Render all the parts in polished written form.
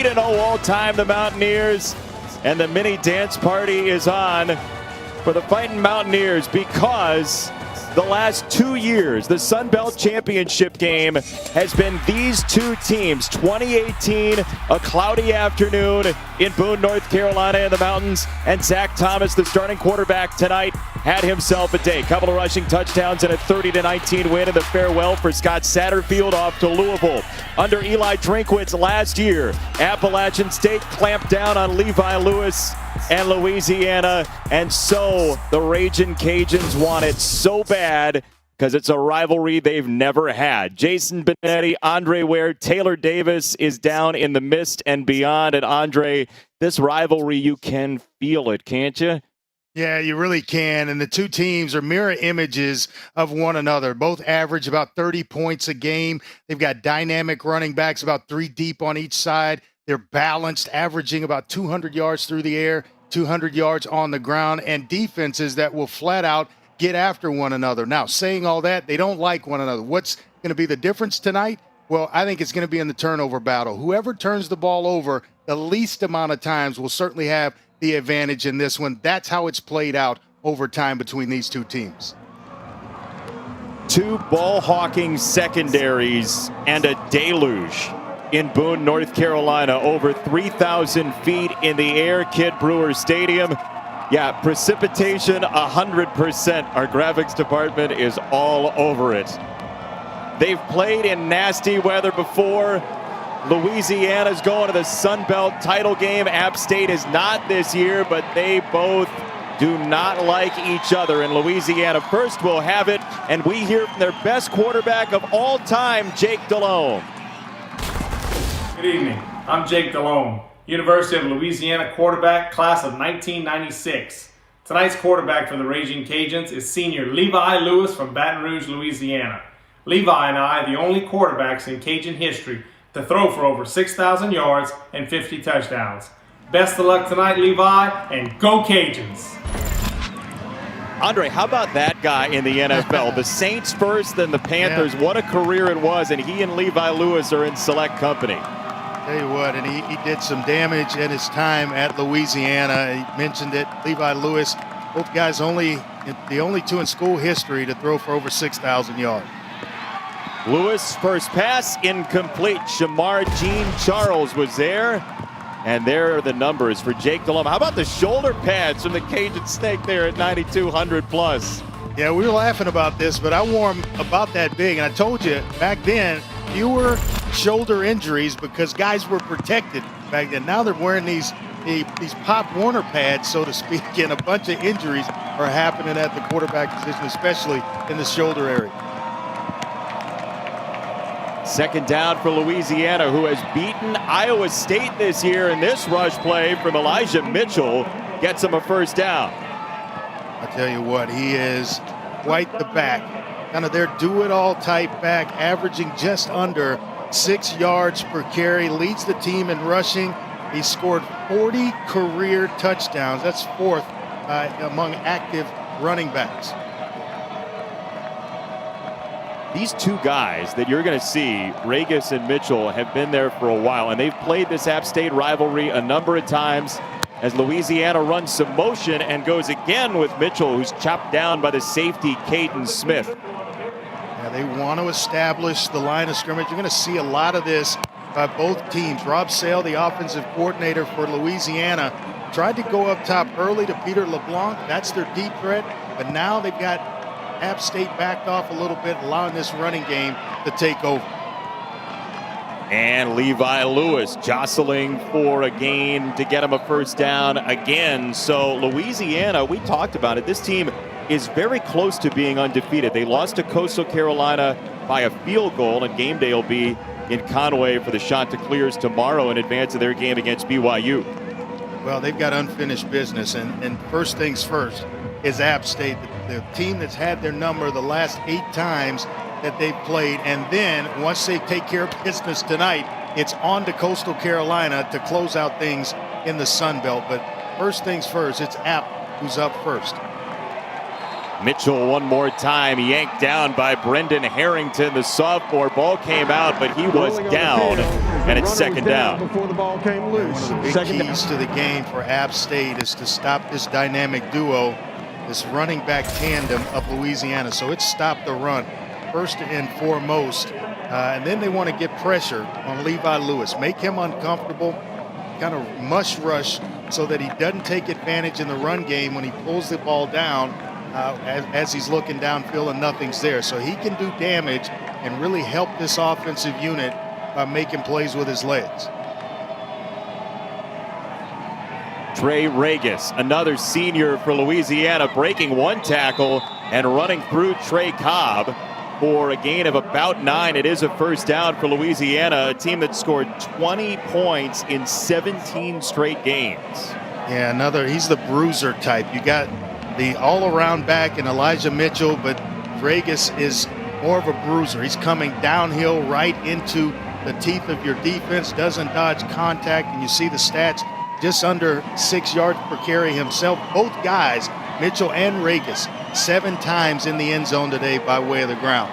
8-0 all-time, the Mountaineers, and the mini dance party is on for the Fighting Mountaineers because the last 2 years, the Sun Belt Championship game has been these two teams. 2018, a cloudy afternoon in Boone, North Carolina in the mountains, and Zach Thomas, the starting quarterback tonight, had himself a day. Couple of rushing touchdowns and a 30-19 win in the farewell for Scott Satterfield off to Louisville. Under Eli Drinkwitz last year, Appalachian State clamped down on Levi Lewis and Louisiana, and so the Ragin' Cajuns want it so bad because it's a rivalry they've never had. Jason Benetti, Andre Ware, Taylor Davis is down in the mist and beyond. And Andre, this rivalry, you can feel it, can't you? Yeah, you really can. And the two teams are mirror images of one another. Both average about 30 points a game. They've got dynamic running backs, about 3 deep on each side. They're balanced, averaging about 200 yards through the air, 200 yards on the ground, and defenses that will flat out get after one another. Now, saying all that, they don't like one another. What's going to be the difference tonight? Well, I think it's going to be in the turnover battle. Whoever turns the ball over the least amount of times will certainly have the advantage in this one. That's how it's played out over time between these two teams. Two ball-hawking secondaries and a deluge in Boone, North Carolina. Over 3,000 feet in the air, Kidd Brewer Stadium. Yeah, precipitation 100%. Our graphics department is all over it. They've played in nasty weather before. Louisiana's going to the Sun Belt title game. App State is not this year, but they both do not like each other. And Louisiana first will have it, and we hear from their best quarterback of all time, Jake Delhomme. Good evening. I'm Jake Delhomme, University of Louisiana quarterback, class of 1996. Tonight's quarterback for the Ragin' Cajuns is senior Levi Lewis from Baton Rouge, Louisiana. Levi and I are the only quarterbacks in Cajun history to throw for over 6,000 yards and 50 touchdowns. Best of luck tonight, Levi, and go Cajuns! Andre, how about that guy in the NFL? The Saints first, then the Panthers. Yeah. What a career it was, and he and Levi Lewis are in select company. Tell you what, and he did some damage at his time at Louisiana. He mentioned it. Levi Lewis, both guys the only two in school history to throw for over 6,000 yards. Lewis, first pass, incomplete. Shamar Jean-Charles was there. And there are the numbers for Jake Delhomme. How about the shoulder pads from the Cajun Snake there at 9,200 plus? Yeah, we were laughing about this, but I wore them about that big. And I told you, back then, fewer shoulder injuries because guys were protected back then. Now they're wearing these Pop Warner pads, so to speak, and a bunch of injuries are happening at the quarterback position, especially in the shoulder area. Second down for Louisiana, who has beaten Iowa State this year, and this rush play from Elijah Mitchell gets him a first down. I tell you what, he is quite the back. Kind of their do-it-all type back, averaging just under 6 yards per carry, leads the team in rushing. He scored 40 career touchdowns. That's fourth among active running backs. These two guys that you're going to see, Regis and Mitchell, have been there for a while, and they've played this App State rivalry a number of times as Louisiana runs some motion and goes again with Mitchell, who's chopped down by the safety, Caden Smith. Yeah, they want to establish the line of scrimmage. You're going to see a lot of this by both teams. Rob Sale, the offensive coordinator for Louisiana, tried to go up top early to Peter LeBlanc. That's their deep threat, but now they've got App State backed off a little bit, allowing this running game to take over. And Levi Lewis jostling for a gain to get him a first down again. So Louisiana, we talked about it, this team is very close to being undefeated. They lost to Coastal Carolina by a field goal, and game day will be in Conway for the Chanticleers tomorrow in advance of their game against BYU. Well, they've got unfinished business, and first things first is App State, the team that's had their number the last 8 times that they've played. And then once they take care of business tonight, it's on to Coastal Carolina to close out things in the Sun Belt. But first things first, it's App who's up first. Mitchell one more time, yanked down by Brendan Harrington. The sophomore ball came out, but he was down and it's second down. Before the ball came loose. One of the big keys to the game for App State is to stop this dynamic duo, this running back tandem of Louisiana. So it's stop the run first and foremost. And then they want to get pressure on Levi Lewis, make him uncomfortable, kind of mush rush so that he doesn't take advantage in the run game when he pulls the ball down as he's looking downfield and nothing's there. So he can do damage and really help this offensive unit by making plays with his legs. Trey Regis, another senior for Louisiana, breaking one tackle and running through Trey Cobb for a gain of about 9. It is a first down for Louisiana, a team that scored 20 points in 17 straight games. Yeah, he's the bruiser type. You got the all-around back in Elijah Mitchell, but Regis is more of a bruiser. He's coming downhill right into the teeth of your defense, doesn't dodge contact, and you see the stats, just under 6 yards per carry himself. Both guys, Mitchell and Regis, 7 times in the end zone today by way of the ground.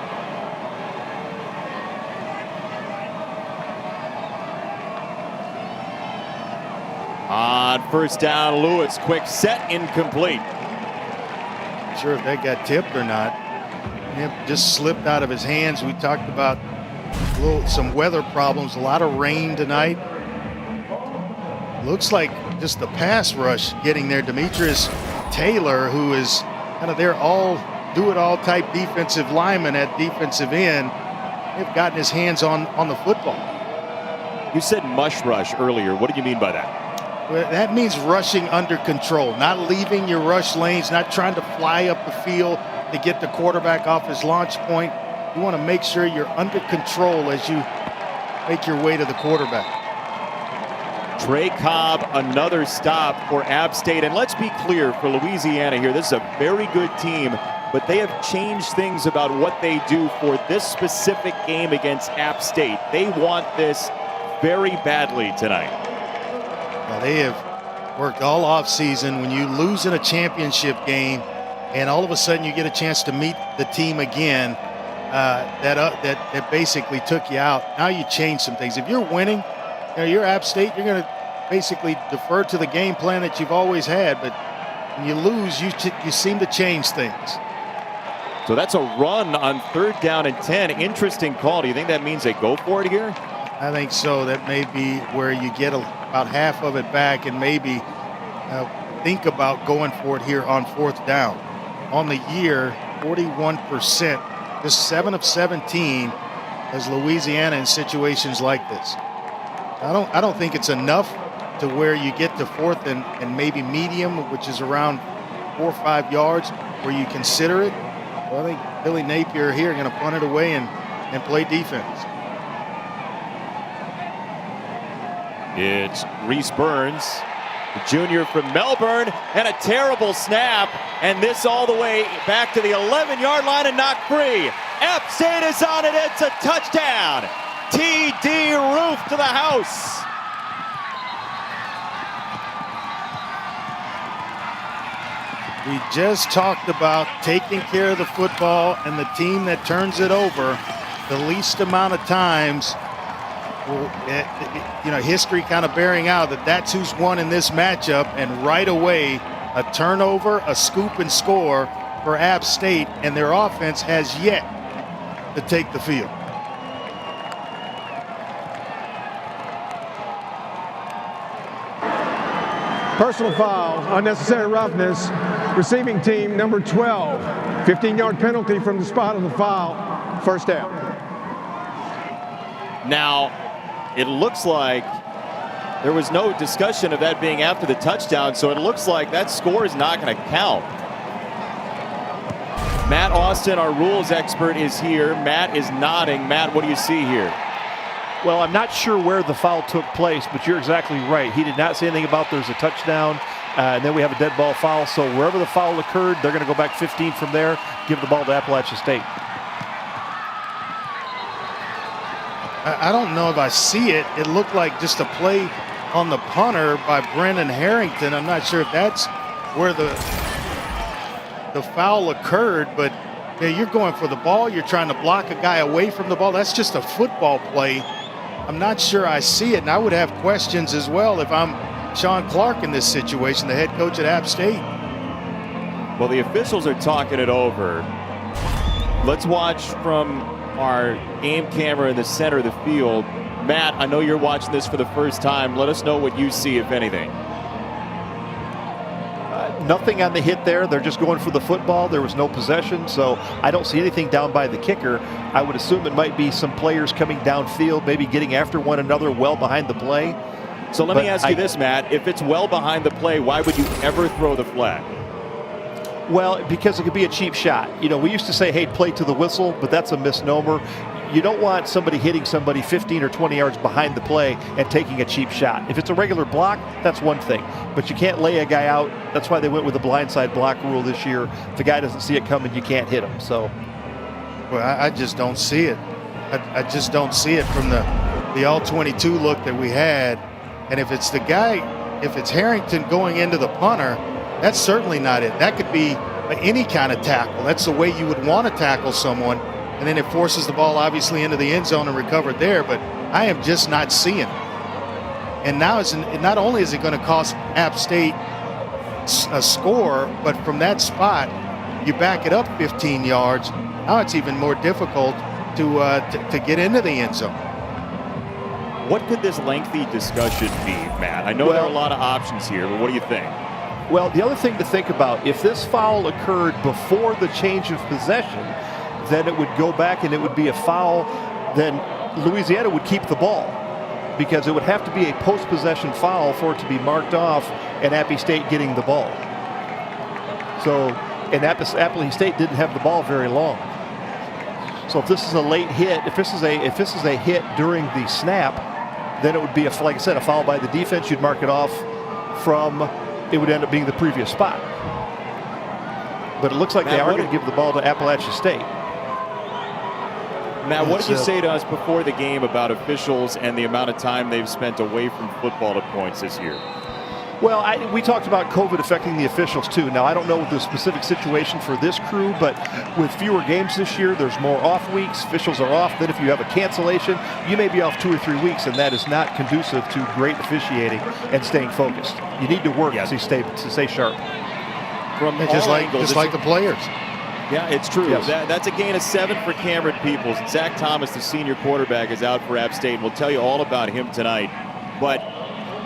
On first down, Lewis, quick set, incomplete. Not sure if that got tipped or not. It just slipped out of his hands. We talked about some weather problems, a lot of rain tonight. Looks like just the pass rush getting there. Demetrius Taylor, who is kind of their do-it-all type defensive lineman at defensive end, they've gotten his hands on the football. You said mush rush earlier. What do you mean by that? Well, that means rushing under control, not leaving your rush lanes, not trying to fly up the field to get the quarterback off his launch point. You want to make sure you're under control as you make your way to the quarterback. Trey Cobb, another stop for App State. And let's be clear for Louisiana here, this is a very good team, but they have changed things about what they do for this specific game against App State. They want this very badly tonight. Now, they have worked all offseason. When you lose in a championship game and all of a sudden you get a chance to meet the team again that basically took you out, now you change some things. If you're winning, you're App State, you're going to basically defer to the game plan that you've always had. But when you lose, you seem to change things. So that's a run on third down and 10. Interesting call. Do you think that means they go for it here? I think so. That may be where you get about half of it back and maybe think about going for it here on fourth down. On the year, 41%, just 7 of 17 as Louisiana in situations like this. I don't think it's enough to where you get to fourth and maybe medium, which is around 4 or 5 yards, where you consider it. Well, I think Billy Napier here going to punt it away and play defense. It's Reese Burns, the junior from Melbourne, and a terrible snap. And this all the way back to the 11-yard line and knocked free. App State is on it. It's a touchdown. TD Roof to the house. We just talked about taking care of the football and the team that turns it over the least amount of times. History kind of bearing out that that's who's won in this matchup, and right away a turnover, a scoop and score for App State, and their offense has yet to take the field. Personal foul, unnecessary roughness, receiving team number 12. 15-yard penalty from the spot of the foul, first down. Now, it looks like there was no discussion of that being after the touchdown, so it looks like that score is not going to count. Matt Austin, our rules expert, is here. Matt is nodding. Matt, what do you see here? Well, I'm not sure where the foul took place, but you're exactly right. He did not say anything about there's a touchdown, and then we have a dead ball foul. So wherever the foul occurred, they're going to go back 15 from there, give the ball to Appalachian State. I don't know if I see it. It looked like just a play on the punter by Brendan Harrington. I'm not sure if that's where the foul occurred, but you're going for the ball. You're trying to block a guy away from the ball. That's just a football play. I'm not sure I see it, and I would have questions as well if I'm Sean Clark in this situation, the head coach at App State. Well, the officials are talking it over. Let's watch from our game camera in the center of the field. Matt, I know you're watching this for the first time. Let us know what you see, if anything. Nothing on the hit there. They're just going for the football. There was no possession, so I don't see anything down by the kicker. I would assume it might be some players coming downfield, maybe getting after one another well behind the play. So let me ask you this, Matt. If it's well behind the play, why would you ever throw the flag? Well, because it could be a cheap shot. You know, we used to say, hey, play to the whistle, but that's a misnomer. You don't want somebody hitting somebody 15 or 20 yards behind the play and taking a cheap shot. If it's a regular block, that's one thing. But you can't lay a guy out. That's why they went with the blindside block rule this year. If the guy doesn't see it coming, you can't hit him. So, well, I just don't see it. I just don't see it from the all-22 look that we had. And if it's the guy, if it's Harrington going into the punter, that's certainly not it. That could be any kind of tackle. That's the way you would want to tackle someone. And then it forces the ball obviously into the end zone and recovered there. But I am just not seeing it. And now not only is it going to cost App State a score, but from that spot, you back it up 15 yards. Now it's even more difficult to get into the end zone. What could this lengthy discussion be, Matt? I know there are a lot of options here, but what do you think? Well, the other thing to think about, if this foul occurred before the change of possession, then it would go back and it would be a foul. Then Louisiana would keep the ball because it would have to be a post-possession foul for it to be marked off and Appy State getting the ball. So, and Appalachian State didn't have the ball very long. So if this is a late hit, if this is a hit during the snap, then it would be, like I said, a foul by the defense. You'd mark it off from, it would end up being the previous spot. But it looks like they are going to give the ball to Appalachian State. Matt, what did you say to us before the game about officials and the amount of time they've spent away from football to points this year? Well, we talked about COVID affecting the officials too. Now, I don't know the specific situation for this crew, but with fewer games this year, there's more off weeks. Officials are off. Then if you have a cancellation, you may be off 2 or 3 weeks, and that is not conducive to great officiating and staying focused. You need to work to stay sharp. From just like the players. Yeah, it's true. Yes. That's a gain of 7 for Cameron Peoples. Zach Thomas, the senior quarterback, is out for App State. We'll tell you all about him tonight. But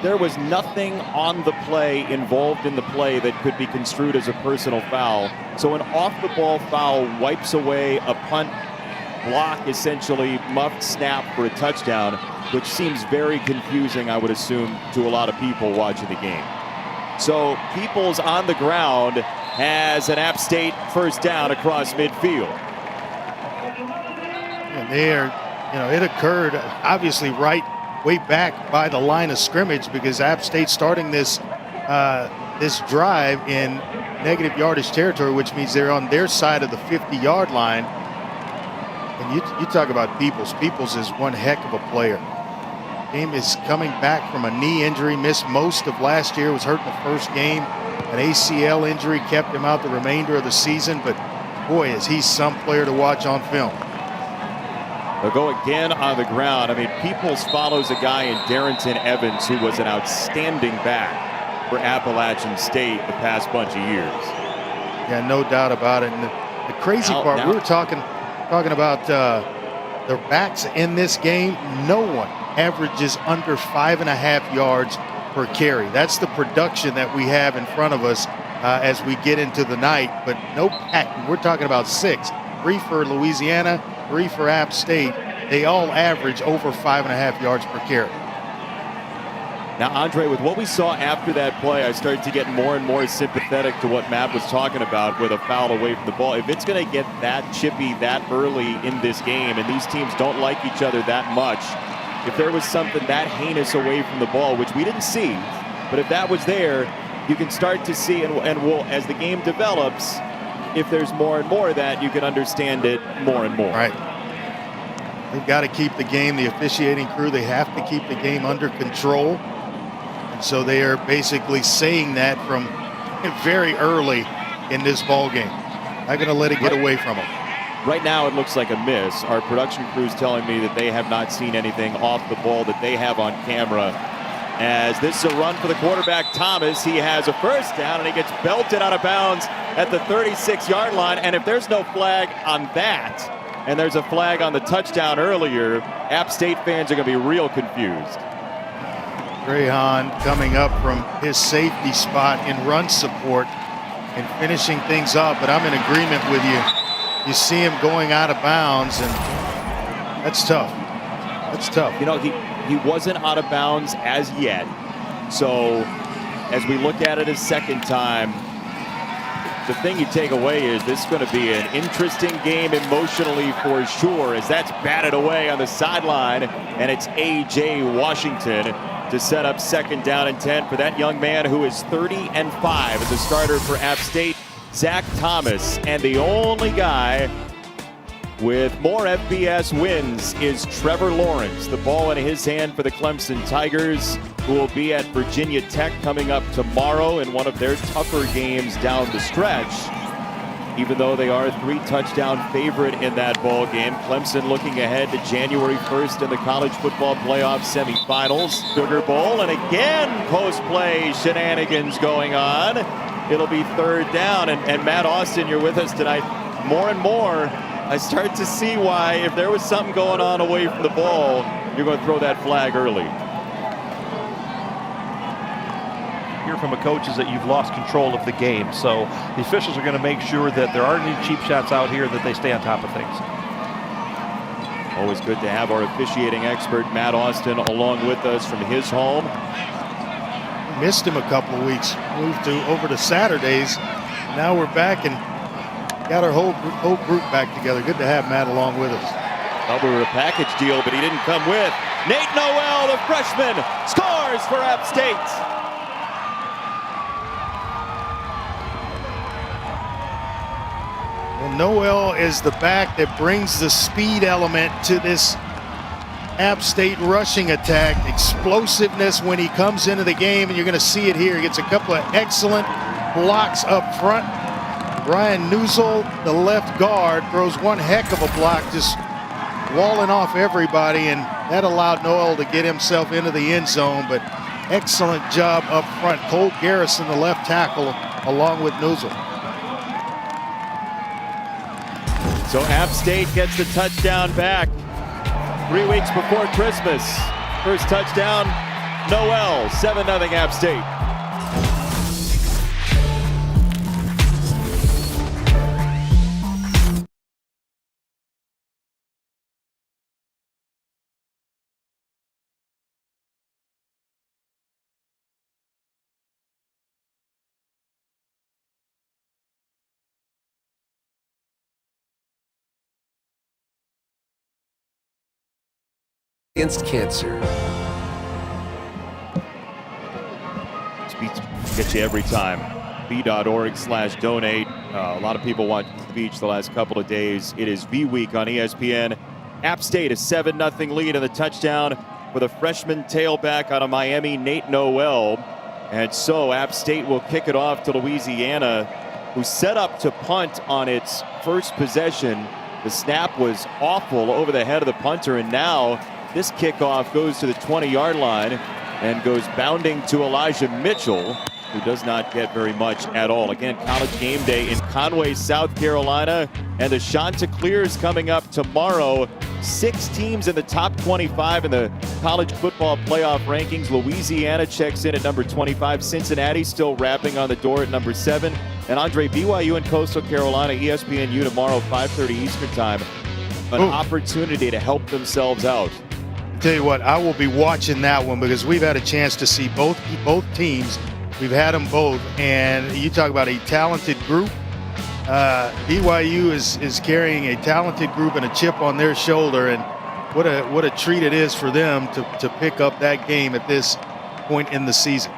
there was nothing on the play, involved in the play, that could be construed as a personal foul. So an off-the-ball foul wipes away a punt block, essentially muffed snap for a touchdown, which seems very confusing, I would assume, to a lot of people watching the game. So Peoples on the ground has an App State first down across midfield. And there, it occurred obviously way back by the line of scrimmage, because App State starting this drive in negative yardage territory, which means they're on their side of the 50-yard line. And you talk about Peoples. Peoples is one heck of a player. Game is coming back from a knee injury, missed most of last year, was hurt in the first game. An ACL injury kept him out the remainder of the season, but boy, is he some player to watch on film. They'll go again on the ground. I mean, Peoples follows a guy in Darrington Evans who was an outstanding back for Appalachian State the past bunch of years. Yeah, no doubt about it. And the crazy part, we were talking about the backs in this game. No one averages under 5.5 yards per carry. That's the production that we have in front of us as we get into the night. But no pack. We're talking about 6. 3 for Louisiana, 3 for App State. They all average over 5.5 yards per carry. Now, Andre, with what we saw after that play, I started to get more and more sympathetic to what Matt was talking about with a foul away from the ball. If it's going to get that chippy that early in this game, and these teams don't like each other that much, if there was something that heinous away from the ball, which we didn't see, but if that was there, you can start to see, and we'll, as the game develops, if there's more and more of that, you can understand it more and more. Right. They've got to keep the game, the officiating crew, they have to keep the game under control. And so they are basically saying that from very early in this ball game. Not going to let it get away from them. Right now it looks like a miss. Our production crew's telling me that they have not seen anything off the ball that they have on camera. As this is a run for the quarterback, Thomas. He has a first down, and he gets belted out of bounds at the 36-yard line. And if there's no flag on that, and there's a flag on the touchdown earlier, App State fans are going to be real confused. Greyhound coming up from his safety spot in run support and finishing things up, but I'm in agreement with you. You see him going out of bounds, and that's tough. That's tough. You know, he wasn't out of bounds as yet. So as we look at it a second time, the thing you take away is this is going to be an interesting game emotionally for sure, as that's batted away on the sideline, and it's A.J. Washington to set up 2nd down and 10 for that young man who is 30-5 as a starter for App State, Zach Thomas. And the only guy with more FBS wins is Trevor Lawrence. The ball in his hand for the Clemson Tigers, who will be at Virginia Tech coming up tomorrow in one of their tougher games down the stretch. Even though they are a 3-touchdown favorite in that ball game, Clemson looking ahead to January 1st in the college football playoff semifinals. Sugar Bowl, and again post-play shenanigans going on. It'll be 3rd down, and Matt Austin, you're with us tonight. More and more, I start to see why, if there was something going on away from the ball, you're going to throw that flag early. Hear from a coach is that you've lost control of the game. So the officials are going to make sure that there aren't any cheap shots out here, that they stay on top of things. Always good to have our officiating expert, Matt Austin, along with us from his home. Missed him a couple of weeks. Moved over to Saturdays. Now we're back and got our whole group back together. Good to have Matt along with us. Thought we were a package deal, but he didn't come with. Nate Noel, the freshman, scores for App State. Well, Noel is the back that brings the speed element to this App State rushing attack. Explosiveness when he comes into the game, and you're going to see it here. He gets a couple of excellent blocks up front. Brian Newsel, the left guard, throws one heck of a block, just walling off everybody, and that allowed Noel to get himself into the end zone. But excellent job up front. Cole Garrison, the left tackle, along with Newsel. So App State gets the touchdown back 3 weeks before Christmas. First touchdown, Noel, 7-0 App State. Against cancer. Speech gets you every time. B.org/donate. A lot of people want speech the last couple of days. It is V Week on ESPN. App State a 7-0 lead on the touchdown with a freshman tailback out of Miami, Nate Noel. And so App State will kick it off to Louisiana, who set up to punt on its first possession. The snap was awful over the head of the punter, and now this kickoff goes to the 20-yard line and goes bounding to Elijah Mitchell, who does not get very much at all. Again, College Game Day in Conway, South Carolina, and the Chanticleers coming up tomorrow. 6 teams in the top 25 in the college football playoff rankings. Louisiana checks in at number 25. Cincinnati still rapping on the door at number 7. And Andre, BYU and Coastal Carolina, ESPNU tomorrow, 5:30 Eastern time. An opportunity to help themselves out. Tell you what, I will be watching that one because we've had a chance to see both teams. We've had them both, and you talk about a talented group. BYU is carrying a talented group and a chip on their shoulder, and what a treat it is for them to pick up that game at this point in the season.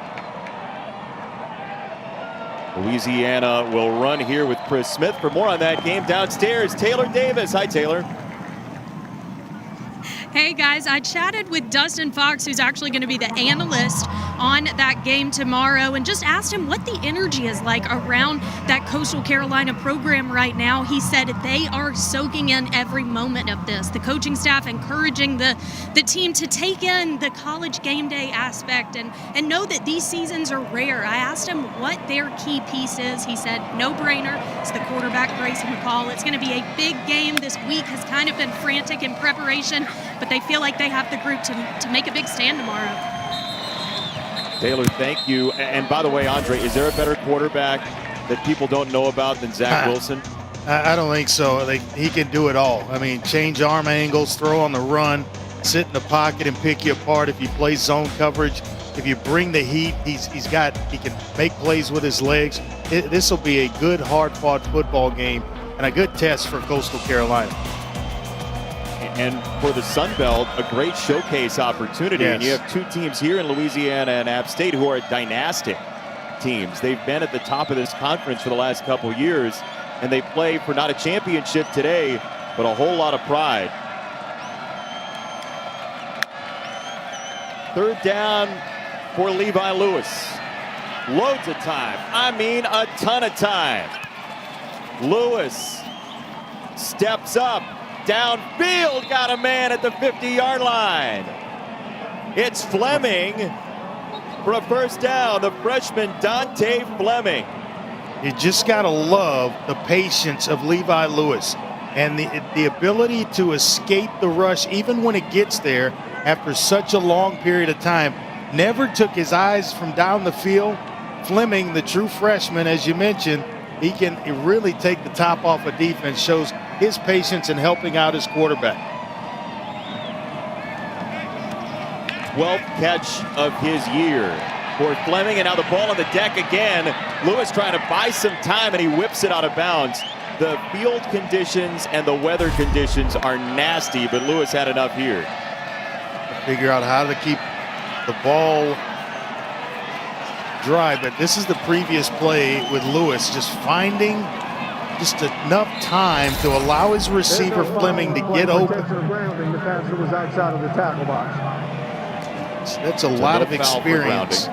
Louisiana will run here with Chris Smith. For more on that game, downstairs, Taylor Davis. Hi, Taylor. Hey guys, I chatted with Dustin Fox, who's actually going to be the analyst on that game tomorrow, and just asked him what the energy is like around that Coastal Carolina program right now. He said they are soaking in every moment of this. The coaching staff encouraging the team to take in the college game day aspect and know that these seasons are rare. I asked him what their key piece is. He said, no-brainer. It's the quarterback, Grayson McCall. It's going to be a big game. This week has kind of been frantic in preparation, but they feel like they have the group to make a big stand tomorrow. Taylor, thank you. And by the way, Andre, is there a better quarterback that people don't know about than Zach Wilson? I don't think so. He can do it all. I mean, change arm angles, throw on the run, sit in the pocket and pick you apart if you play zone coverage. If you bring the heat, he can make plays with his legs. This will be a good, hard-fought football game and a good test for Coastal Carolina. And for the Sun Belt, a great showcase opportunity. Yes. And you have two teams here in Louisiana and App State who are dynastic teams. They've been at the top of this conference for the last couple years, and they play for not a championship today, but a whole lot of pride. Third down for Levi Lewis. Loads of time. I mean, a ton of time. Lewis steps up, downfield, got a man at the 50-yard line. It's Fleming for a first down, the freshman Dante Fleming. You just got to love the patience of Levi Lewis and the ability to escape the rush even when it gets there after such a long period of time. Never took his eyes from down the field. Fleming, the true freshman, as you mentioned, he can really take the top off of defense, shows his patience in helping out his quarterback. 12th catch of his year for Fleming, and now the ball on the deck again. Lewis trying to buy some time, and he whips it out of bounds. The field conditions and the weather conditions are nasty, but Lewis had enough here. Figure out how to keep the ball dry, but this is the previous play with Lewis, just finding just enough time to allow his receiver Fleming to get open. The passer was outside of the tackle box. That's a lot of experience.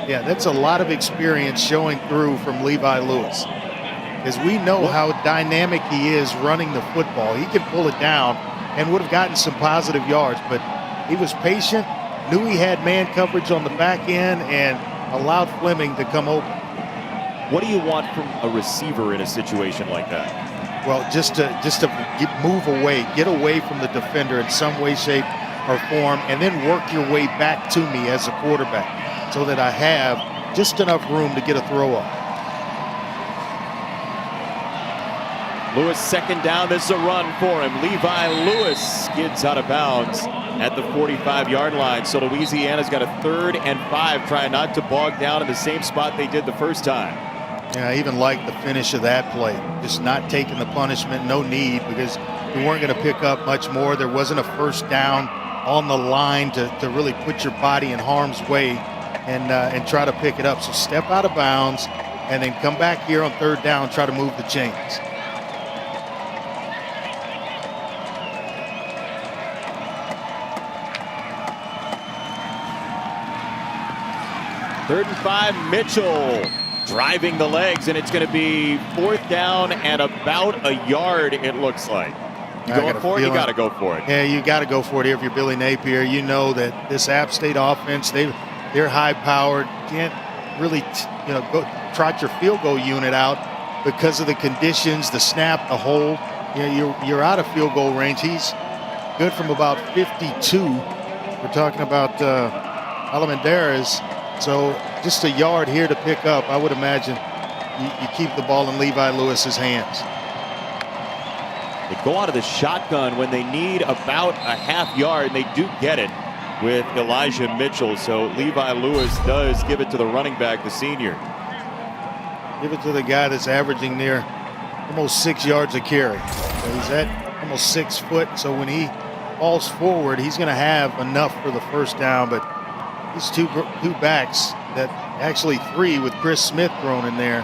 Yeah, that's a lot of experience showing through from Levi Lewis. Because we know how dynamic he is running the football. He can pull it down and would have gotten some positive yards, but he was patient, knew he had man coverage on the back end, and allowed Fleming to come open. What do you want from a receiver in a situation like that? Well, just to move away, get away from the defender in some way, shape, or form, and then work your way back to me as a quarterback so that I have just enough room to get a throw up. Lewis second down. This is a run for him. Levi Lewis skids out of bounds at the 45-yard line. So Louisiana's got a 3rd and 5, trying not to bog down in the same spot they did the first time. Yeah, I even like the finish of that play. Just not taking the punishment, no need, because you weren't going to pick up much more. There wasn't a first down on the line to really put your body in harm's way and try to pick it up. So step out of bounds and then come back here on 3rd down and try to move the chains. Third and 5, Mitchell driving the legs, and it's going to be 4th down and about a yard, it looks like. You going for it? You got to go for it. Yeah, you got to go for it here if you're Billy Napier. You know that this App State offense, they're high-powered. Can't really go trot your field goal unit out because of the conditions, the snap, the hold. You're out of field goal range. He's good from about 52. We're talking about Alamandares. So just a yard here to pick up. I would imagine you keep the ball in Levi Lewis's hands. They go out of the shotgun when they need about a half yard, and they do get it with Elijah Mitchell. So Levi Lewis does give it to the running back, the senior. Give it to the guy that's averaging near almost 6 yards a carry. So he's at almost 6 foot. So when he falls forward, he's going to have enough for the first down. But these two backs, that actually 3 with Chris Smith thrown in there.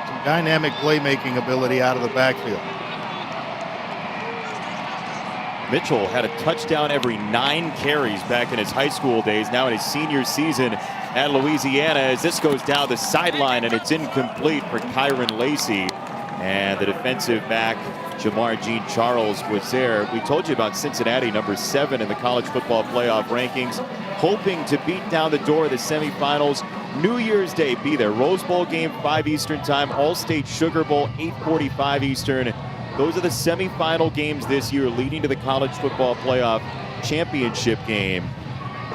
Some dynamic playmaking ability out of the backfield. Mitchell had a touchdown every 9 carries back in his high school days. Now in his senior season, at Louisiana as this goes down the sideline and it's incomplete for Kyron Lacey. And the defensive back, Jamar Jean Charles, was there. We told you about Cincinnati, number 7 in the college football playoff rankings, hoping to beat down the door of the semifinals. New Year's Day, be there. Rose Bowl game, 5 Eastern time. All-State Sugar Bowl, 8:45 Eastern. Those are the semifinal games this year leading to the college football playoff championship game.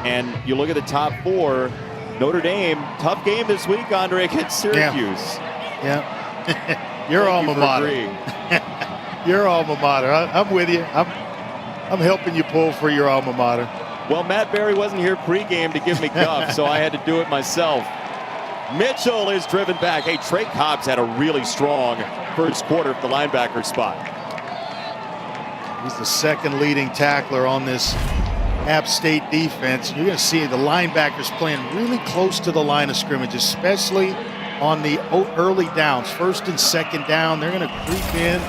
And you look at the top 4, Notre Dame, tough game this week, Andre, against Syracuse. Yeah. Your alma mater. Your alma mater. I'm with you. I'm helping you pull for your alma mater. Well, Matt Berry wasn't here pregame to give me guff, so I had to do it myself. Mitchell is driven back. Hey, Trey Cobbs had a really strong first quarter at the linebacker spot. He's the second leading tackler on this App State defense. You're going to see the linebackers playing really close to the line of scrimmage, especially on the early downs, first and second down. They're going to creep in,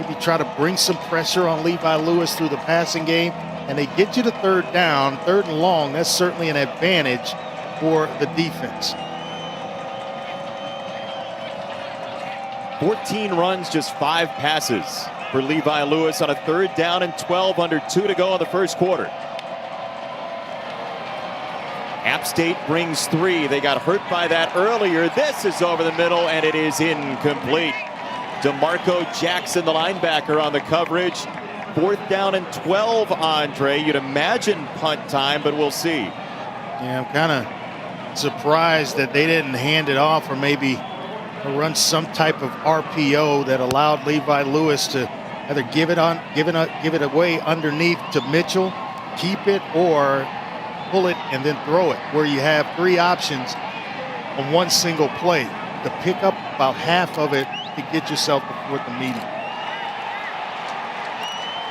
maybe try to bring some pressure on Levi Lewis through the passing game, and they get you to third down, third and long. That's certainly an advantage for the defense. 14 runs, just 5 passes for Levi Lewis on a third down and 12, under 2 to go in the first quarter. App State brings 3. They got hurt by that earlier. This is over the middle, and it is incomplete. DeMarco Jackson, the linebacker, on the coverage. 4th down and 12, Andre. You'd imagine punt time, but we'll see. Yeah, I'm kind of surprised that they didn't hand it off or maybe run some type of RPO that allowed Levi Lewis to either give it away underneath to Mitchell, keep it, or pull it and then throw it, where you have 3 options on one single play to pick up about half of it to get yourself before the median.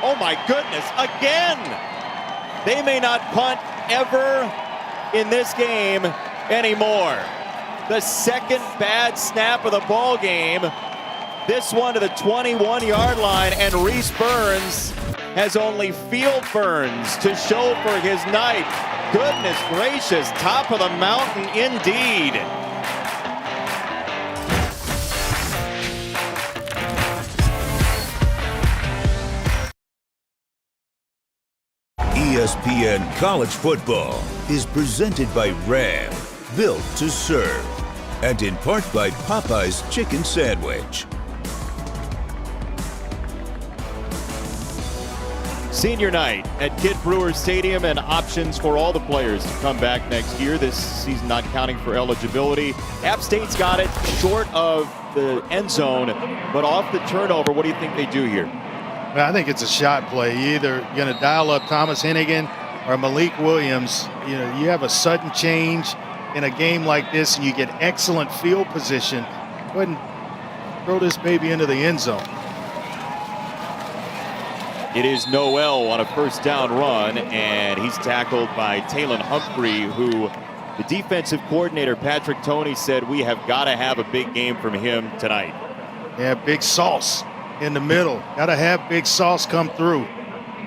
Oh my goodness, again! They may not punt ever in this game anymore. The second bad snap of the ball game. This one to the 21-yard line, and Reese Burns has only field burns to show for his night. Goodness gracious, top of the mountain indeed. ESPN College Football is presented by Ram, built to serve, and in part by Popeye's Chicken Sandwich. Senior night at Kid Brewer Stadium, and options for all the players to come back next year. This season not counting for eligibility. App State's got it short of the end zone, but off the turnover. What do you think they do here? Well, I think it's a shot play. You're either going to dial up Thomas Hennigan or Malik Williams. You know, you have a sudden change in a game like this, and you get excellent field position. Go ahead and throw this baby into the end zone. It is Noel on a first down run, and he's tackled by Talon Humphrey, who the defensive coordinator, Patrick Toney, said we have got to have a big game from him tonight. Yeah, Big Sauce in the middle. Got to have Big Sauce come through.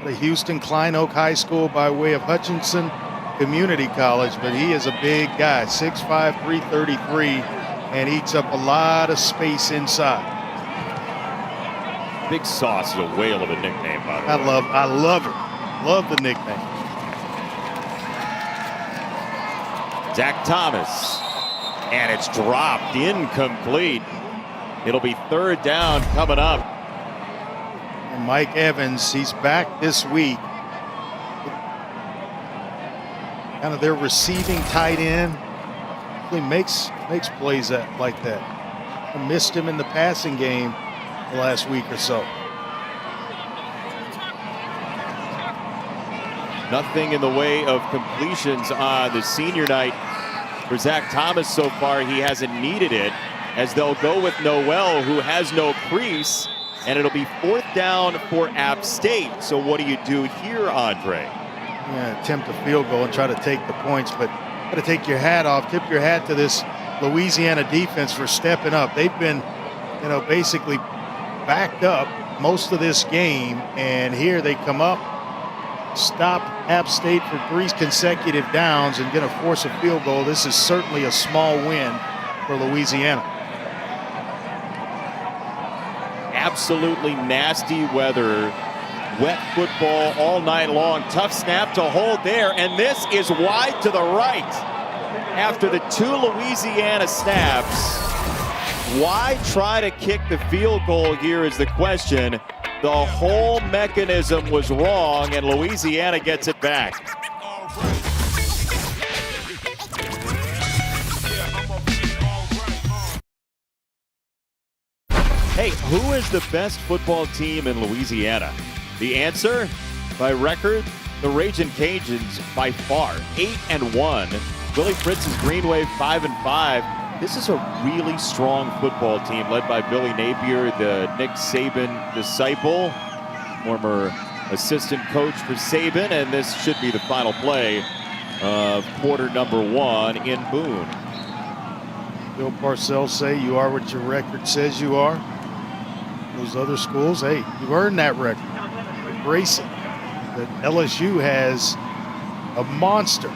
The Houston Klein Oak High School by way of Hutchinson Community College, but he is a big guy, 6'5", 333, and eats up a lot of space inside. Big Sauce is a whale of a nickname, by the way. I love her. Love the nickname. Zach Thomas, and it's dropped, incomplete. It'll be third down coming up. And Mike Evans, he's back this week. Kind of their receiving tight end. He makes plays like that. I missed him in the passing game the last week or so. Nothing in the way of completions on the senior night for Zach Thomas so far. He hasn't needed it, as they'll go with Noel, who has no crease, and it'll be fourth down for App State. So what do you do here, Andre? Yeah, attempt a field goal and try to take the points, but got to take your hat off, tip your hat to this Louisiana defense for stepping up. They've been, basically backed up most of this game, and here they come up, stop App State for 3 consecutive downs and going to force a field goal. This is certainly a small win for Louisiana. Absolutely nasty weather. Wet football all night long. Tough snap to hold there, and this is wide to the right. After the 2 Louisiana snaps, why try to kick the field goal here is the question. The whole mechanism was wrong, and Louisiana gets it back. Hey, who is the best football team in Louisiana? The answer, by record, the Ragin' Cajuns by far, 8-1. Willie Fritz's Green Wave 5-5. This is a really strong football team led by Billy Napier, the Nick Saban disciple, former assistant coach for Saban, and this should be the final play of quarter number 1 in Boone. Bill Parcells say you are what your record says you are. Those other schools, hey, you've earned that record. Embrace it. That LSU has a monster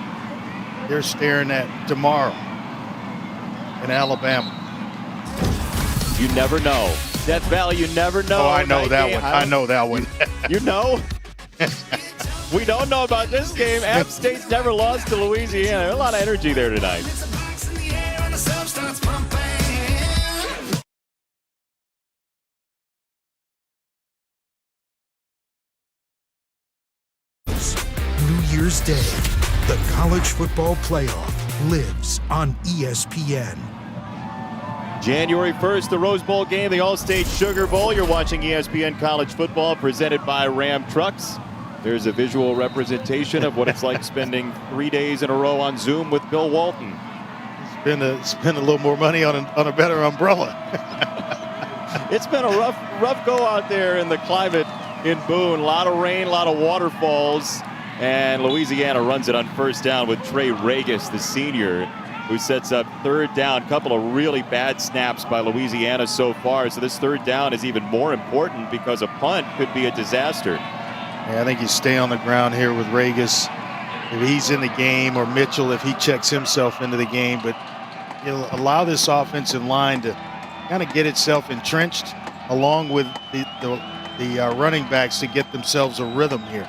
they're staring at tomorrow in Alabama. You never know. Death Valley, you never know. Oh, I know that game. one. I know that one. You know? We don't know about this game. App State's never lost to Louisiana. There's a lot of energy there tonight. New Year's Day, the college football playoff lives on ESPN. January 1st, the Rose Bowl game, the All-State Sugar Bowl. You're watching ESPN College Football presented by Ram Trucks. There's a visual representation of what it's like spending 3 days in a row on Zoom with Bill Walton. Spend a little more money on a better umbrella. It's been a rough go out there in the climate in Boone. A lot of rain, a lot of waterfalls. And Louisiana runs it on first down with Trey Regis, the senior, who sets up third down. A couple of really bad snaps by Louisiana so far. So this third down is even more important because a punt could be a disaster. Yeah, I think you stay on the ground here with Regis if he's in the game, or Mitchell if he checks himself into the game. But he'll allow this offensive line to kind of get itself entrenched along with the running backs to get themselves a rhythm here.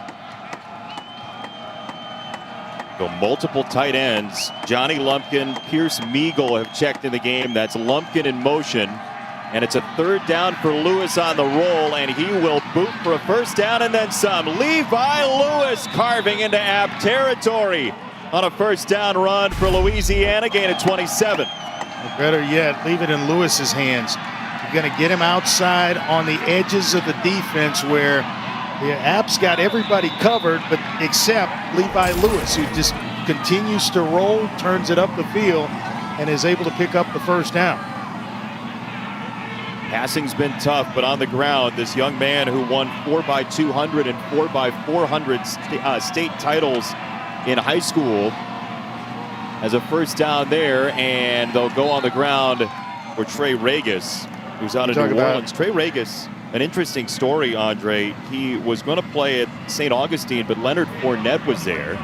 So multiple tight ends. Johnny Lumpkin, Pierce Meagle have checked in the game. That's Lumpkin in motion. And it's a third down for Lewis on the roll, and he will boot for a first down and then some. Levi Lewis carving into App territory on a first down run for Louisiana, gain of 27. Or better yet, leave it in Lewis's hands. You're going to get him outside on the edges of the defense where the App's got everybody covered, but except Levi Lewis, who just continues to roll, turns it up the field, and is able to pick up the first down. Passing's been tough, but on the ground, this young man who won 4x200 and 4x400 state titles in high school has a first down there, and they'll go on the ground for Trey Regis, who's out of New Orleans. Trey Regis, an interesting story, Andre. He was going to play at St. Augustine, but Leonard Fournette was there.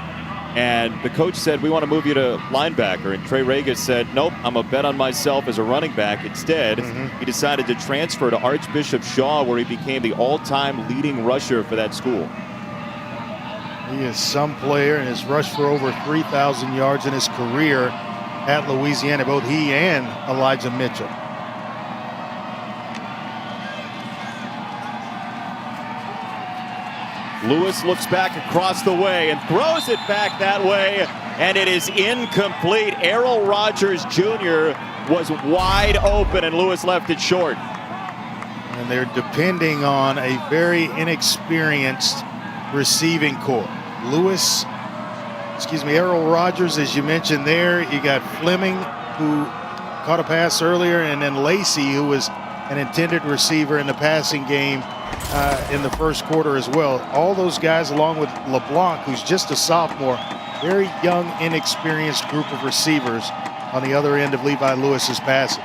And the coach said, we want to move you to linebacker. And Trey Regis said, nope, I'm going to bet on myself as a running back. Instead, he decided to transfer to Archbishop Shaw, where he became the all-time leading rusher for that school. He is some player and has rushed for over 3,000 yards in his career at Louisiana, both he and Elijah Mitchell. Lewis looks back across the way and throws it back that way, and it is incomplete. Errol Rogers Jr. was wide open, and Lewis left it short. And they're depending on a very inexperienced receiving corps. Errol Rogers, as you mentioned there. You got Fleming, who caught a pass earlier, and then Lacey, who was an intended receiver in the passing game in the first quarter as well. All those guys, along with LeBlanc, who's just a sophomore, very young, inexperienced group of receivers on the other end of Levi Lewis's passing.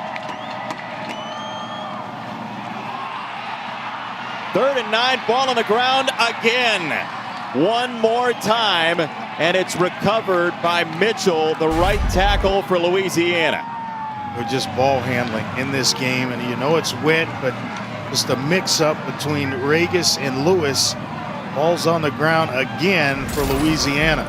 3rd and 9, ball on the ground again. one more time, and it's recovered by Mitchell, the right tackle for Louisiana. We're just ball handling in this game, and you know it's wet, but just a mix-up between Regis and Lewis. Ball's on the ground again for Louisiana.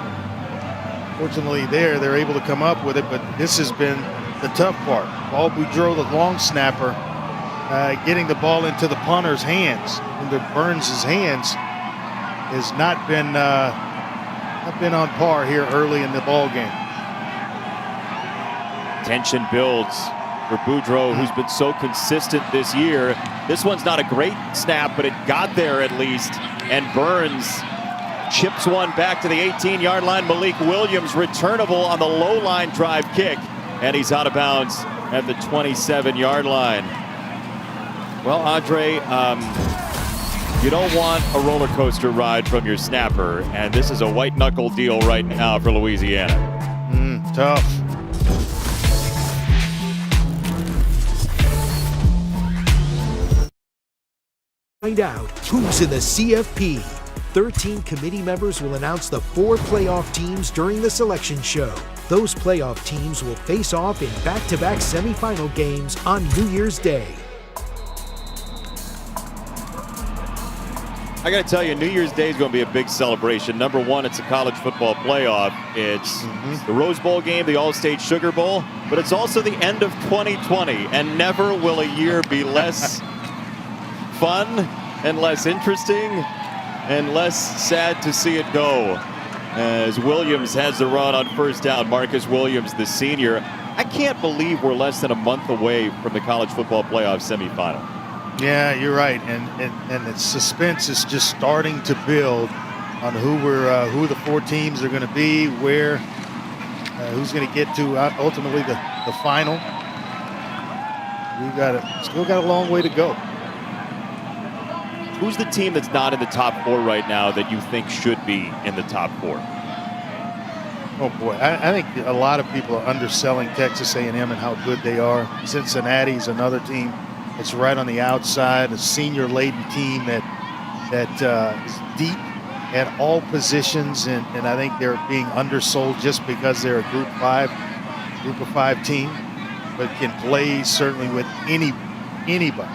Fortunately they're able to come up with it, but this has been the tough part. Paul Boudreau, the long snapper, getting the ball into the punter's hands, into Burns' hands, has not been on par here early in the ball game. Tension builds for Boudreau, who's been so consistent this year. This one's not a great snap, but it got there at least. And Burns chips one back to the 18-yard line. Malik Williams returnable on the low line drive kick, and he's out of bounds at the 27-yard line. Well, Andre, you don't want a roller coaster ride from your snapper, and this is a white knuckle deal right now for Louisiana. Tough. Find out who's in the CFP. 13 committee members will announce the 4 playoff teams during the selection show. Those playoff teams will face off in back-to-back semifinal games on New Year's Day. I got to tell you, New Year's Day is going to be a big celebration. Number one, it's a college football playoff. It's the Rose Bowl game, the All-State Sugar Bowl, but it's also the end of 2020, and never will a year be less fun and less interesting and less sad to see it go. As Williams has the run on first down, Marcus Williams, the senior. I can't believe we're less than a month away from the college football playoff semifinal. Yeah, you're right, and the suspense is just starting to build on who the 4 teams are going to be, where who's going to get to ultimately the final. Still got a long way to go. Who's the team that's not in the top 4 right now that you think should be in the top 4? Oh boy, I think a lot of people are underselling Texas A&M and how good they are. Cincinnati's another team that's right on the outside, a senior-laden team that is deep at all positions, and I think they're being undersold just because they're a Group of 5 team, but can play certainly with anybody.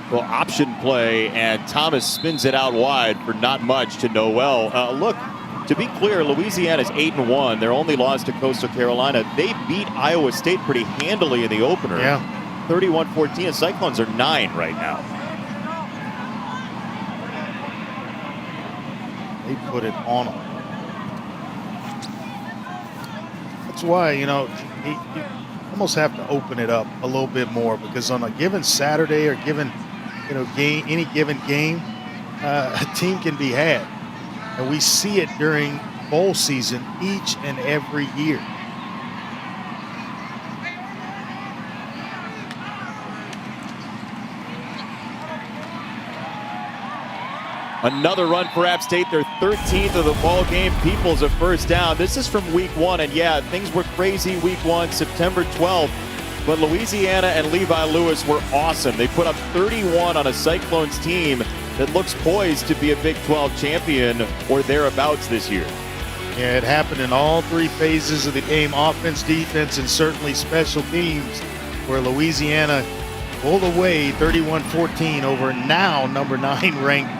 Well, option play, and Thomas spins it out wide for not much to Noel. Look, to be clear, Louisiana's 8-1. Their only loss to Coastal Carolina. They beat Iowa State pretty handily in the opener. Yeah. 31-14. The Cyclones are 9 right now. They put it on them. That's why, you almost have to open it up a little bit more, because on a given Saturday or given any given game, a team can be had. And we see it during bowl season each and every year. Another run for App State, their 13th of the ball game. Peoples a first down. This is from week 1, and yeah, things were crazy week 1, September 12th. But Louisiana and Levi Lewis were awesome. They put up 31 on a Cyclones team that looks poised to be a Big 12 champion or thereabouts this year. Yeah, it happened in all 3 phases of the game, offense, defense, and certainly special teams, where Louisiana pulled away 31-14 over now number 9 ranked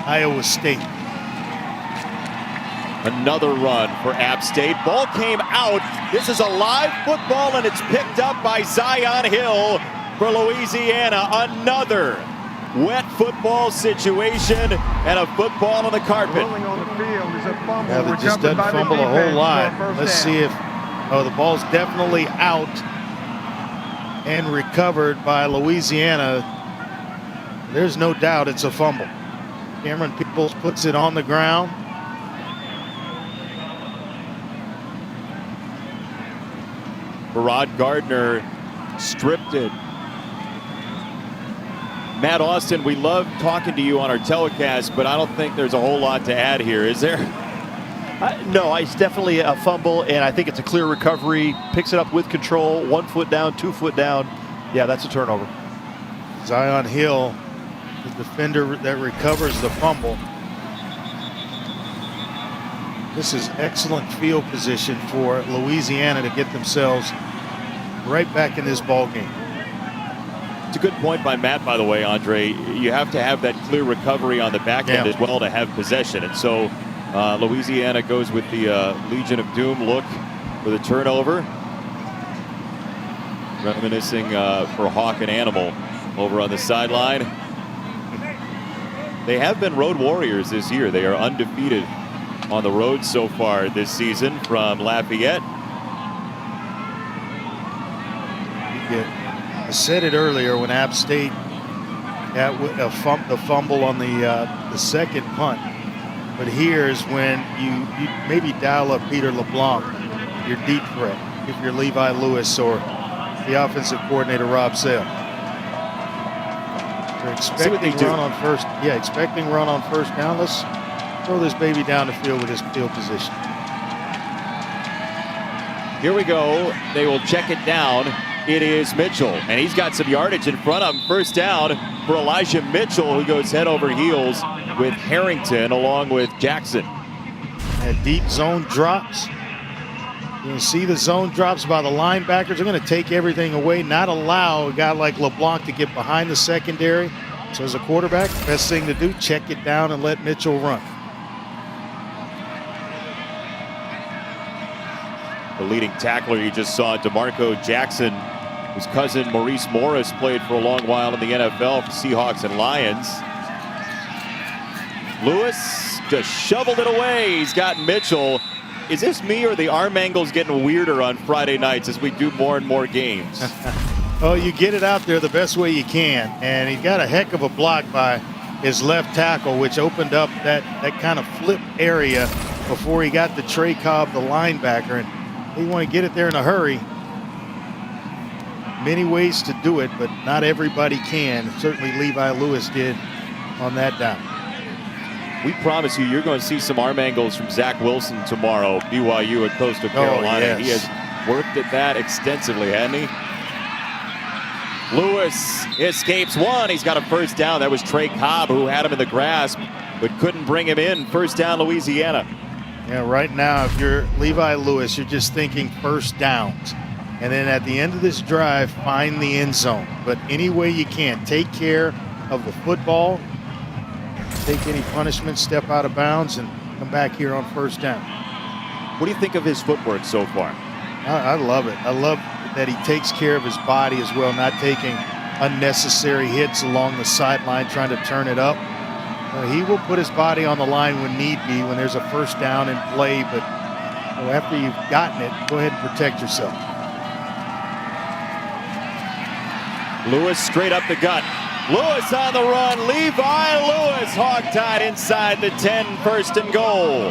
Iowa State. Another run for App State. Ball came out. This is a live football, and it's picked up by Zion Hill for Louisiana. Another wet football situation and a football on the carpet. Rolling on the field is a fumble. Yeah, they just doesn't fumble a whole lot. Let's see if, the ball's definitely out and recovered by Louisiana. There's no doubt it's a fumble. Cameron Peoples puts it on the ground. Barad Gardner stripped it. Matt Austin, we love talking to you on our telecast, but I don't think there's a whole lot to add here, is there? No, it's definitely a fumble, and I think it's a clear recovery. Picks it up with control, 1 foot down, 2 foot down. Yeah, that's a turnover. Zion Hill, the defender that recovers the fumble. This is excellent field position for Louisiana to get themselves right back in this ball game. It's a good point by Matt, by the way, Andre. You have to have that clear recovery on the back end as well to have possession. And so Louisiana goes with the Legion of Doom look for the turnover. Reminiscing for Hawk and Animal over on the sideline. They have been road warriors this year. They are undefeated on the road so far this season from Lafayette. I said it earlier when App State had the fumble on the second punt. But here's when you maybe dial up Peter LeBlanc, your deep threat, if you're Levi Lewis or the offensive coordinator Rob Sale. They're expecting run on first. Yeah, expecting run on first down. Let's throw this baby down the field with his field position. Here we go. They will check it down. It is Mitchell, and he's got some yardage in front of him. First down for Elijah Mitchell, who goes head over heels with Harrington along with Jackson. And deep zone drops. You can see the zone drops by the linebackers. They're going to take everything away, not allow a guy like LeBlanc to get behind the secondary. So as a quarterback, best thing to do, check it down and let Mitchell run. The leading tackler you just saw, DeMarco Jackson, whose cousin Maurice Morris played for a long while in the NFL for Seahawks and Lions. Lewis just shoveled it away. He's got Mitchell. Is this me or the arm angle's getting weirder on Friday nights as we do more and more games? Oh, you get it out there the best way you can. And he got a heck of a block by his left tackle, which opened up that kind of flip area before he got to Trey Cobb, the linebacker. And they want to get it there in a hurry. Many ways to do it, but not everybody can. Certainly Levi Lewis did on that down. We promise you're going to see some arm angles from Zach Wilson tomorrow, BYU at Coastal Carolina. Yes. He has worked at that extensively, hasn't he? Lewis escapes one. He's got a first down. That was Trey Cobb who had him in the grasp, but couldn't bring him in. First down, Louisiana. Yeah, right now, if you're Levi Lewis, you're just thinking first downs. And then at the end of this drive, find the end zone. But any way you can, take care of the football, take any punishment, step out of bounds, and come back here on first down. What do you think of his footwork so far? I love it. I love that he takes care of his body as well, not taking unnecessary hits along the sideline, trying to turn it up. He will put his body on the line when need be, when there's a first down in play, but after you've gotten it, go ahead and protect yourself. Lewis straight up the gut. Lewis on the run. Levi Lewis hog-tied inside the 10, first and goal.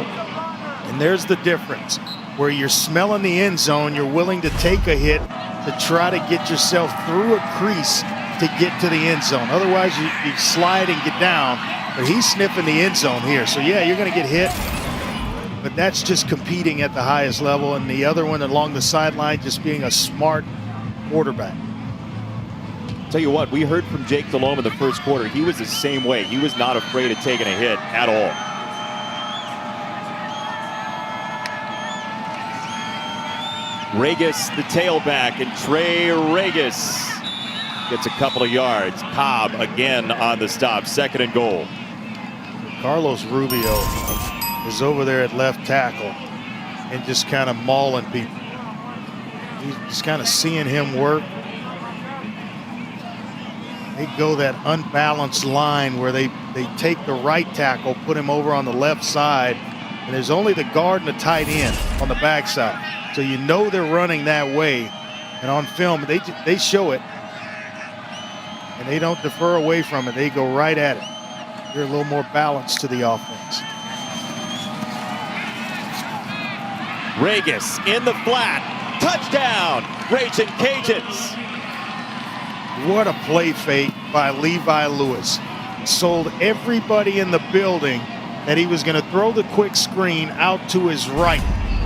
And there's the difference. Where you're smelling the end zone, you're willing to take a hit to try to get yourself through a crease to get to the end zone. Otherwise, you slide and get down. But he's sniffing the end zone here. So, yeah, you're going to get hit. But that's just competing at the highest level. And the other one along the sideline just being a smart quarterback. Tell you what, we heard from Jake Delhomme in the first quarter. He was the same way. He was not afraid of taking a hit at all. Regis, the tailback, and Trey Regis gets a couple of yards. Cobb again on the stop, second and goal. Carlos Rubio is over there at left tackle and just kind of mauling people. He's just kind of seeing him work. They go that unbalanced line where they take the right tackle, put him over on the left side, and there's only the guard and the tight end on the backside. So you know they're running that way. And on film, they show it, and they don't defer away from it. They go right at it. They're a little more balanced to the offense. Regis in the flat. Touchdown, Raging Cajuns. What a play fake by Levi Lewis. Sold everybody in the building that he was going to throw the quick screen out to his right.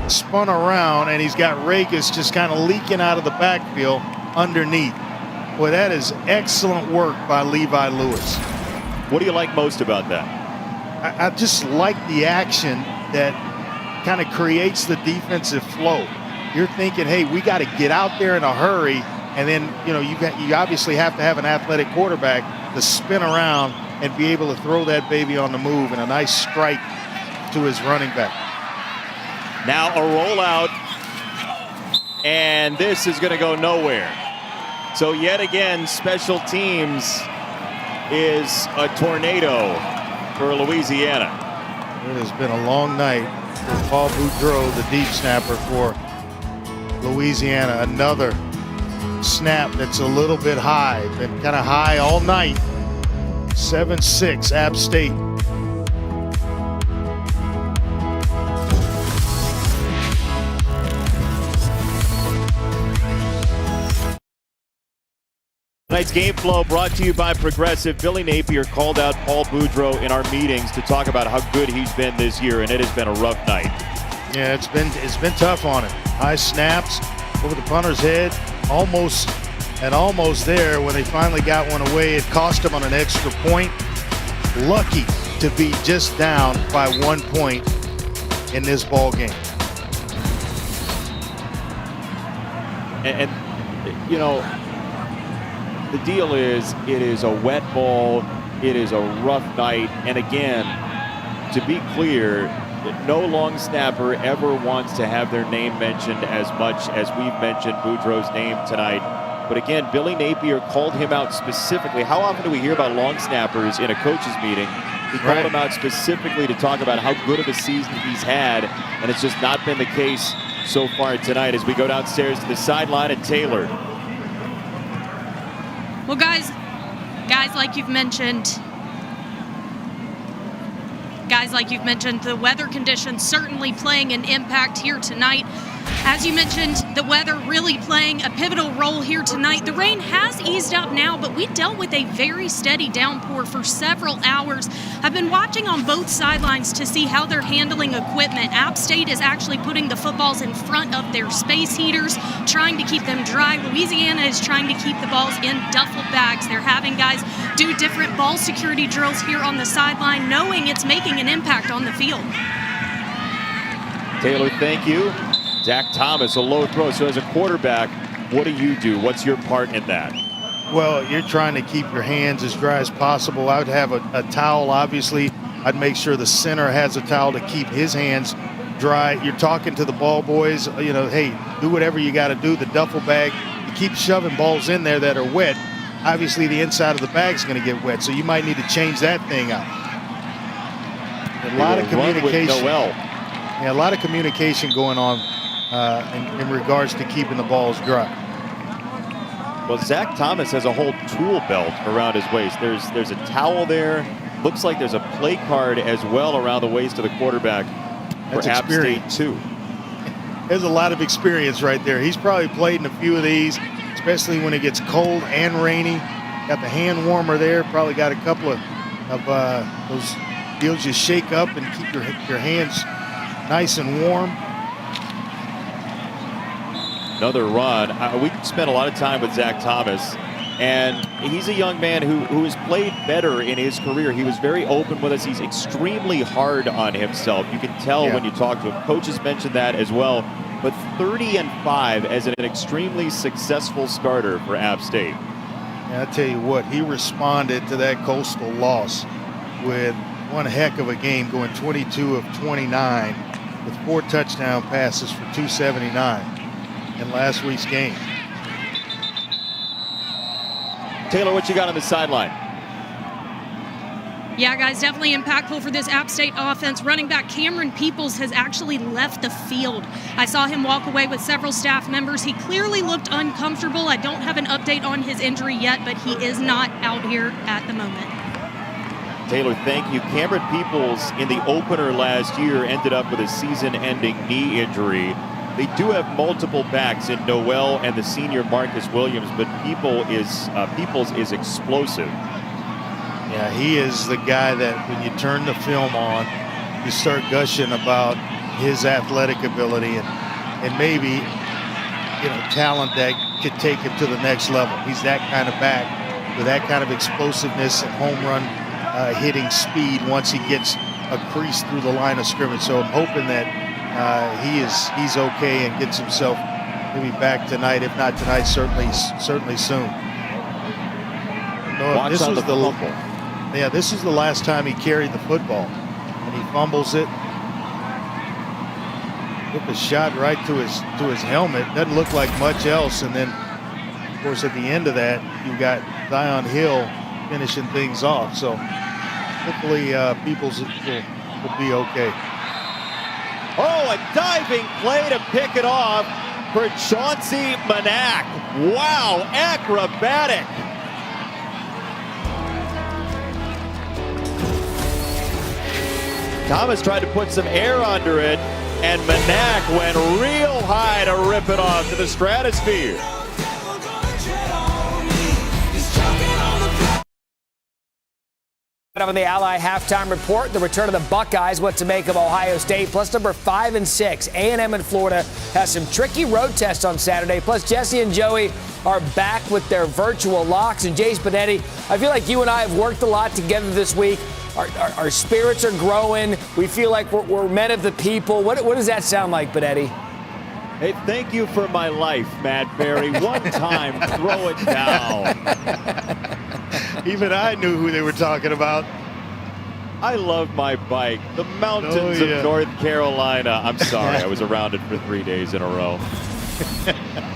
Spun around, and he's got Regis just kind of leaking out of the backfield underneath. Well, that is excellent work by Levi Lewis. What do you like most about that? I just like the action that kind of creates the defensive flow. You're thinking, hey, we got to get out there in a hurry, and then you obviously have to have an athletic quarterback to spin around and be able to throw that baby on the move, and a nice strike to his running back. Now a rollout, and this is going to go nowhere. So yet again, special teams is a tornado for Louisiana. It has been a long night for Paul Boudreau, the deep snapper for Louisiana. Another snap that's a little bit high. Been kind of high all night. 7-6 App State. Tonight's game flow brought to you by Progressive. Billy Napier called out Paul Boudreau in our meetings to talk about how good he's been this year, and it has been a rough night. Yeah, it's been tough on him. High snaps over the punter's head, almost there when they finally got one away. It cost him on an extra point. Lucky to be just down by 1 point in this ball game. And the deal is, it is a wet ball, it is a rough night, and again, to be clear, no long snapper ever wants to have their name mentioned as much as we've mentioned Boudreau's name tonight. But again, Billy Napier called him out specifically. How often do we hear about long snappers in a coach's meeting? He called him out specifically to talk about how good of a season he's had, and it's just not been the case so far tonight as we go downstairs to the sideline at Taylor. Well, guys, like you've mentioned, the weather conditions certainly playing an impact here tonight. As you mentioned, the weather really playing a pivotal role here tonight. The rain has eased up now, but we dealt with a very steady downpour for several hours. I've been watching on both sidelines to see how they're handling equipment. App State is actually putting the footballs in front of their space heaters, trying to keep them dry. Louisiana is trying to keep the balls in duffel bags. They're having guys do different ball security drills here on the sideline, knowing it's making an impact on the field. Taylor, thank you. Zach Thomas, a low throw. So as a quarterback, what do? What's your part in that? Well, you're trying to keep your hands as dry as possible. I would have a towel, obviously. I'd make sure the center has a towel to keep his hands dry. You're talking to the ball boys, hey, do whatever you got to do. The duffel bag, you keep shoving balls in there that are wet. Obviously, the inside of the bag's going to get wet, so you might need to change that thing out. A lot of communication. Yeah, a lot of communication going on in regards to keeping the balls dry. Well, Zach Thomas has a whole tool belt around his waist. There's a towel there. Looks like there's a play card as well around the waist of the quarterback for App State too. There's a lot of experience right there. He's probably played in a few of these, especially when it gets cold and rainy. Got the hand warmer there. Probably got a couple of those deals you shake up and keep your hands nice and warm. Another run. We spent a lot of time with Zach Thomas, and he's a young man who has played better in his career. He was very open with us. He's extremely hard on himself. You can tell when you talk to him. Coaches mentioned that as well. But 30-5 as an extremely successful starter for App State. And I tell you what, he responded to that Coastal loss with one heck of a game, going 22 of 29 with 4 touchdown passes for 279 in last week's game. Taylor, what you got on the sideline? Yeah, guys, definitely impactful for this App State offense. Running back Cameron Peoples has actually left the field. I saw him walk away with several staff members. He clearly looked uncomfortable. I don't have an update on his injury yet, but he is not out here at the moment. Taylor, thank you. Cameron Peoples in the opener last year ended up with a season-ending knee injury. They do have multiple backs in Noel and the senior Marcus Williams, but Peoples is explosive. Yeah, he is the guy that when you turn the film on, you start gushing about his athletic ability and maybe talent that could take him to the next level. He's that kind of back with that kind of explosiveness and home run hitting speed once he gets a crease through the line of scrimmage. So I'm hoping that he's okay and gets himself maybe back tonight. If not tonight, certainly soon. Watch on the fumble. Yeah, this is the last time he carried the football, and he fumbles it. Took a shot right to his helmet. Doesn't look like much else. And then, of course, at the end of that, you got Zion Hill finishing things off. So hopefully Peoples will be okay. Oh, a diving play to pick it off for Chauncey Manak. Wow, acrobatic. Thomas tried to put some air under it, and Manak went real high to rip it off to the stratosphere. Up on the Ally halftime report, the return of the Buckeyes, what to make of Ohio State, plus number 5 and 6. A&M in Florida has some tricky road tests on Saturday. Plus, Jesse and Joey are back with their virtual locks. And Jace Benetti, I feel like you and I have worked a lot together this week. Our spirits are growing. We feel like we're men of the people. What does that sound like, Benetti? Hey, thank you for my life, Matt Berry. One time, throw it down. Even I knew who they were talking about. I love my bike. The mountains of North Carolina. I'm sorry, I was around it for 3 days in a row.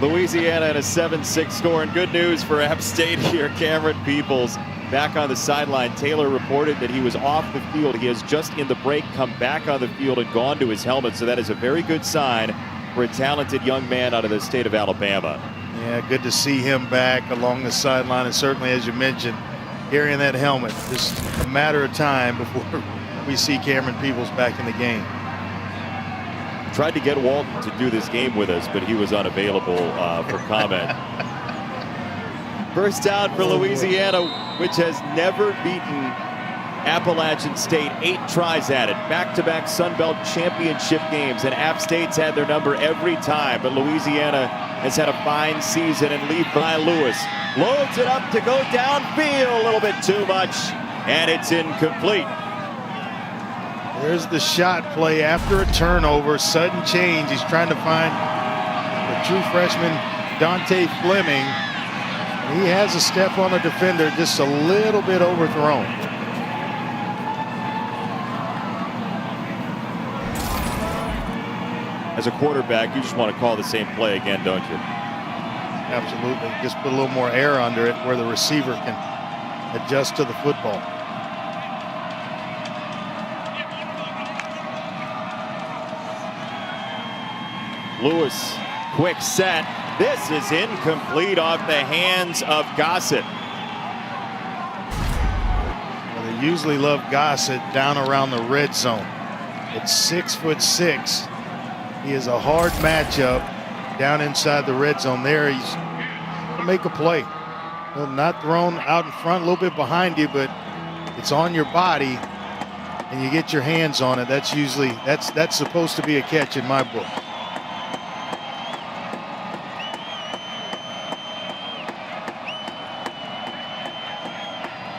Louisiana in a 7-6 score. And good news for App State here. Cameron Peoples back on the sideline. Taylor reported that he was off the field. He has just in the break come back on the field and gone to his helmet. So that is a very good sign for a talented young man out of the state of Alabama. Yeah, good to see him back along the sideline. And certainly, as you mentioned, carrying that helmet. Just a matter of time before we see Cameron Peoples back in the game. Tried to get Walton to do this game with us, but he was unavailable for comment. First down for Louisiana, which has never beaten Appalachian State. 8 tries at it. Back-to-back Sun Belt championship games, and App State's had their number every time, but Louisiana has had a fine season, and Levi Lewis loads it up to go downfield a little bit too much, and it's incomplete. There's the shot play after a turnover, sudden change. He's trying to find the true freshman Dante Fleming. He has a step on a defender, just a little bit overthrown. As a quarterback, you just want to call the same play again, don't you? Absolutely. Just put a little more air under it where the receiver can adjust to the football. Lewis, quick set. This is incomplete off the hands of Gossett. Well, they usually love Gossett down around the red zone. At 6'6", he is a hard matchup down inside the red zone there. He's going to make a play. Well, not thrown out in front, a little bit behind you, but it's on your body and you get your hands on it. That's usually, that's supposed to be a catch in my book.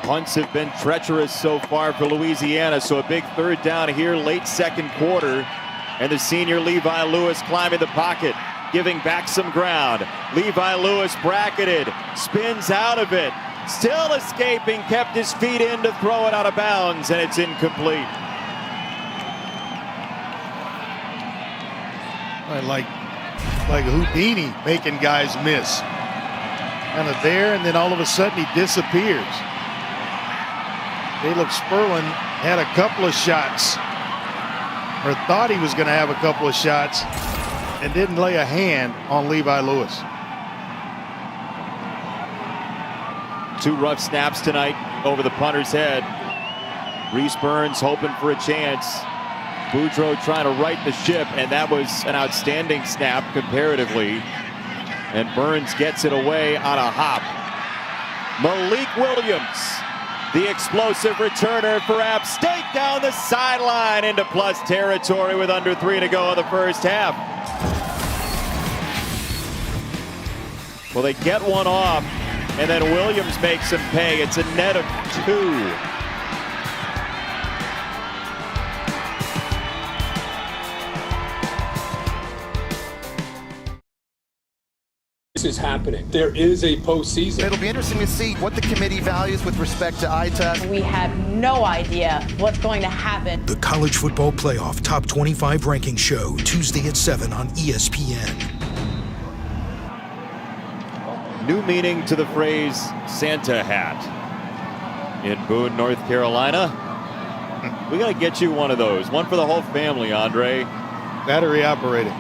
Punts have been treacherous so far for Louisiana, so a big third down here late second quarter. And the senior Levi Lewis climbing the pocket, giving back some ground. Levi Lewis bracketed, spins out of it, still escaping, kept his feet in to throw it out of bounds, and it's incomplete. Like Houdini making guys miss. Kind of there, and then all of a sudden he disappears. Caleb Sperlin had a couple of shots, or thought he was going to have a couple of shots, and didn't lay a hand on Levi Lewis. 2 rough snaps tonight over the punter's head. Reese Burns hoping for a chance. Boudreaux trying to right the ship, and that was an outstanding snap comparatively. And Burns gets it away on a hop. Malik Williams, the explosive returner for App State, down the sideline into plus territory with under 3 to go in the first half. Well, they get one off, and then Williams makes him pay. It's a net of 2. Is happening. There is a postseason. It'll be interesting to see what the committee values with respect to eye test. We have no idea what's going to happen. The College Football Playoff Top 25 Ranking Show, Tuesday at 7 on ESPN. New meaning to the phrase Santa hat. In Boone, North Carolina. We got to get you one of those. One for the whole family, Andre. Battery operated.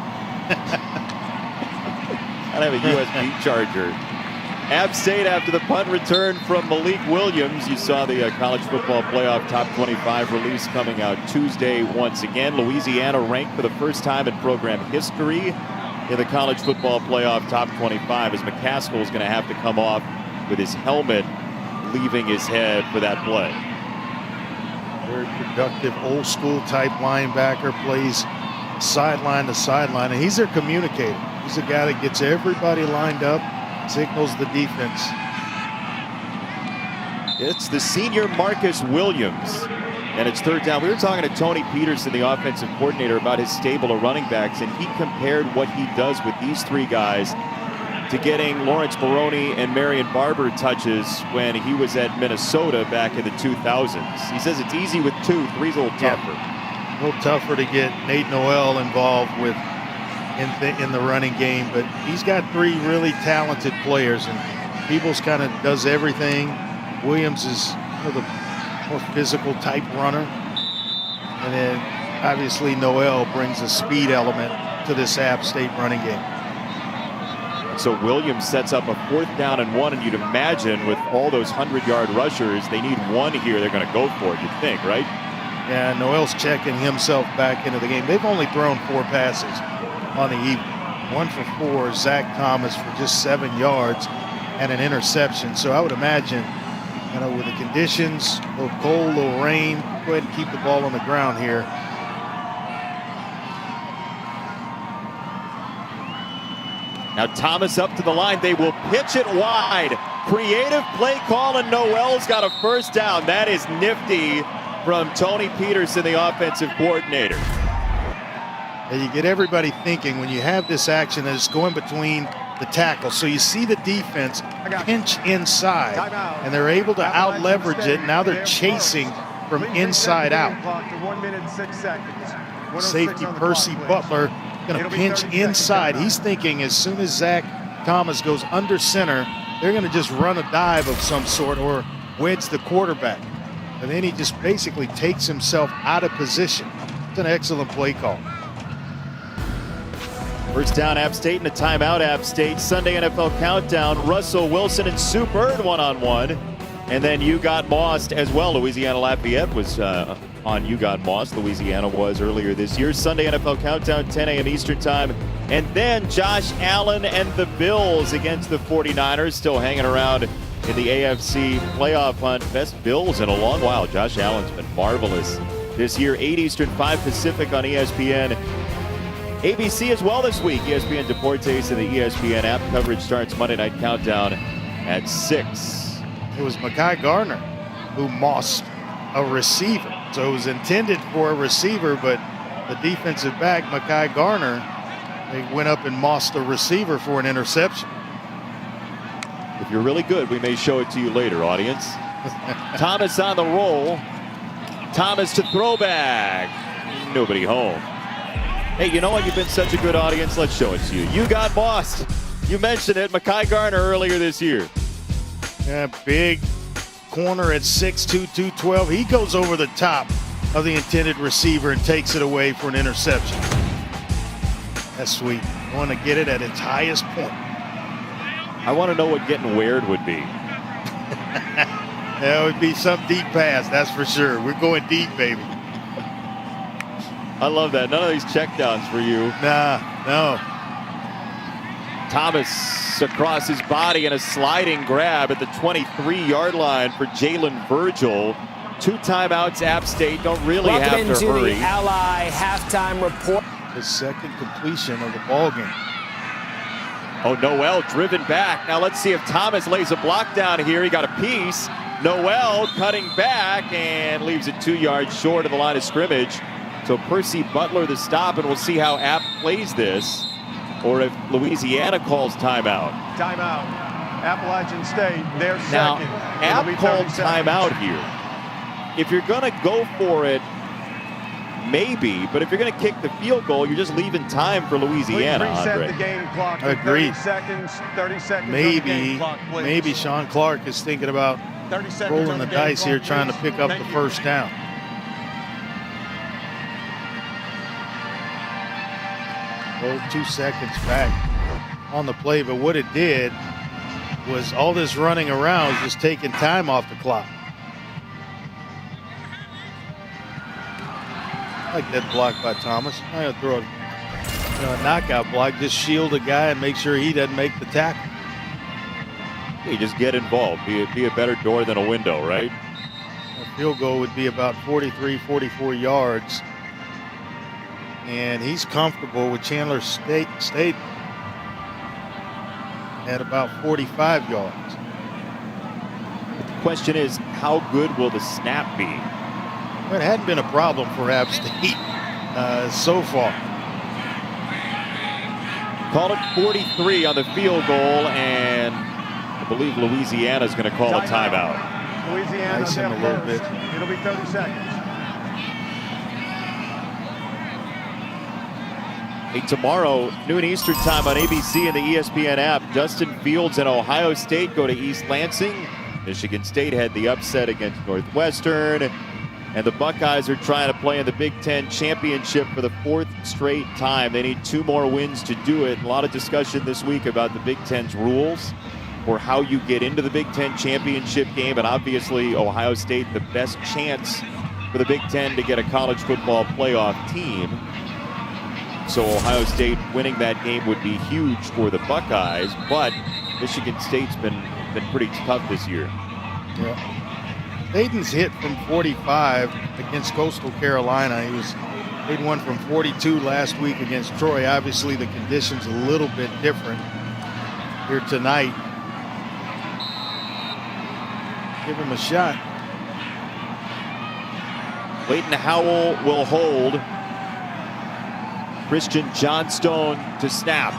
I have a USB charger. App State after the punt return from Malik Williams. You saw the College Football Playoff Top 25 release coming out Tuesday once again. Louisiana ranked for the first time in program history in the College Football Playoff Top 25 as McCaskill is going to have to come off with his helmet leaving his head for that play. Very productive, old school type linebacker, plays sideline to sideline, and he's their communicator. He's the guy that gets everybody lined up, signals the defense. It's the senior Marcus Williams, and it's third down. We were talking to Tony Peterson, the offensive coordinator, about his stable of running backs, and he compared what he does with these 3 guys to getting Lawrence Baroni and Marion Barber touches when he was at Minnesota back in the 2000s. He says it's easy with 2, 3's a little tougher. A little tougher to get Nate Noel involved with in the running game, but he's got 3 really talented players, and Peebles kind of does everything. Williams is the more physical type runner, and then obviously Noel brings a speed element to this App State running game. So Williams sets up a 4th down and 1, and you'd imagine with all those 100-yard rushers, they need 1 here. They're going to go for it, you'd think, right? Yeah, Noel's checking himself back into the game. They've only thrown 4 passes on the evening. 1 for 4, Zach Thomas for just 7 yards and an interception. So I would imagine, with the conditions, a little cold, a little rain, go ahead and keep the ball on the ground here. Now Thomas up to the line. They will pitch it wide. Creative play call, and Noel's got a first down. That is nifty from Tony Peterson, the offensive coordinator. And you get everybody thinking when you have this action that it's going between the tackles. So you see the defense pinch inside, and they're able to out-leverage it. Now they're chasing from inside out. 1 minute 6 seconds. Safety Percy Butler going to pinch inside. He's thinking as soon as Zach Thomas goes under center, they're going to just run a dive of some sort or wedge the quarterback. And then he just basically takes himself out of position. It's an excellent play call. First down App State and a timeout App State. Sunday NFL Countdown. Russell Wilson and Sue Bird one-on-one. And then You Got Mossed as well. Louisiana Lafayette was on You Got Mossed. Louisiana was earlier this year. Sunday NFL Countdown, 10 a.m. Eastern Time. And then Josh Allen and the Bills against the 49ers. Still hanging around in the AFC playoff hunt. Best Bills in a long while. Josh Allen's been marvelous this year. 8 Eastern, 5 Pacific on ESPN. ABC as well this week. ESPN Deportes and the ESPN app. Coverage starts Monday Night Countdown at 6. It was Mekhi Garner who mossed a receiver. So it was intended for a receiver, but the defensive back, Mekhi Garner, they went up and mossed a receiver for an interception. If you're really good, we may show it to you later, audience. Thomas on the roll. Thomas to throwback. Nobody home. Hey, you know what? You've been such a good audience. Let's show it to you. You got bossed. You mentioned it. Mekhi Garner earlier this year. Yeah, big corner at 6'2", 212. He goes over the top of the intended receiver and takes it away for an interception. That's sweet. Want to get it at its highest point. I want to know what getting weird would be. That would be some deep pass, that's for sure. We're going deep, baby. I love that. None of these checkdowns for you. Nah, no. Thomas across his body and a sliding grab at the 23-yard line for Jalen Virgil. 2 timeouts. App State don't really have to hurry. Welcome into the Ally halftime report. His second completion of the ball game. Oh, Noel driven back. Now let's see if Thomas lays a block down here. He got a piece. Noel cutting back and leaves it 2 yards short of the line of scrimmage. So Percy Butler the stop, and we'll see how App plays this, or if Louisiana calls timeout. Timeout. Appalachian State, they're Now, second. App called timeout here. If you're going to go for it, maybe, but if you're going to kick the field goal, you're just leaving time for Louisiana. Please reset Andre. the game clock to Agreed. 30 seconds on the game clock, please. Maybe Sean Clark is thinking about 30 seconds rolling on the game dice clock, here, trying to please. pick up Thank the you. first down. Rolled 2 seconds back on the play, but what it did was all this running around was just taking time off the clock. I like that block by Thomas. I'm going to throw a knockout block, just shield a guy and make sure he doesn't make the tackle. You just get involved. Be a better door than a window, right? A field goal would be about 43, 44 yards. And he's comfortable with Chandler State at about 45 yards. But the question is, how good will the snap be? Well, it hadn't been a problem for App State so far. Call it 43 on the field goal, and I believe Louisiana's going to call a timeout. Louisiana's Nice him up a little first. bit. It'll be 30 seconds. Hey, tomorrow, noon Eastern time on ABC and the ESPN app, Justin Fields and Ohio State go to East Lansing. Michigan State had the upset against Northwestern. And the Buckeyes are trying to play in the Big Ten championship for the 4th straight time. They need 2 more wins to do it. A lot of discussion this week about the Big Ten's rules or how you get into the Big Ten championship game. And obviously, Ohio State, the best chance for the Big Ten to get a college football playoff team. So Ohio State winning that game would be huge for the Buckeyes, but Michigan State's been pretty tough this year. Yeah. Dayton's hit from 45 against Coastal Carolina. They'd won from 42 last week against Troy. Obviously, the conditions a little bit different here tonight. Give him a shot. Leighton Howell will hold. Christian Johnstone to snap.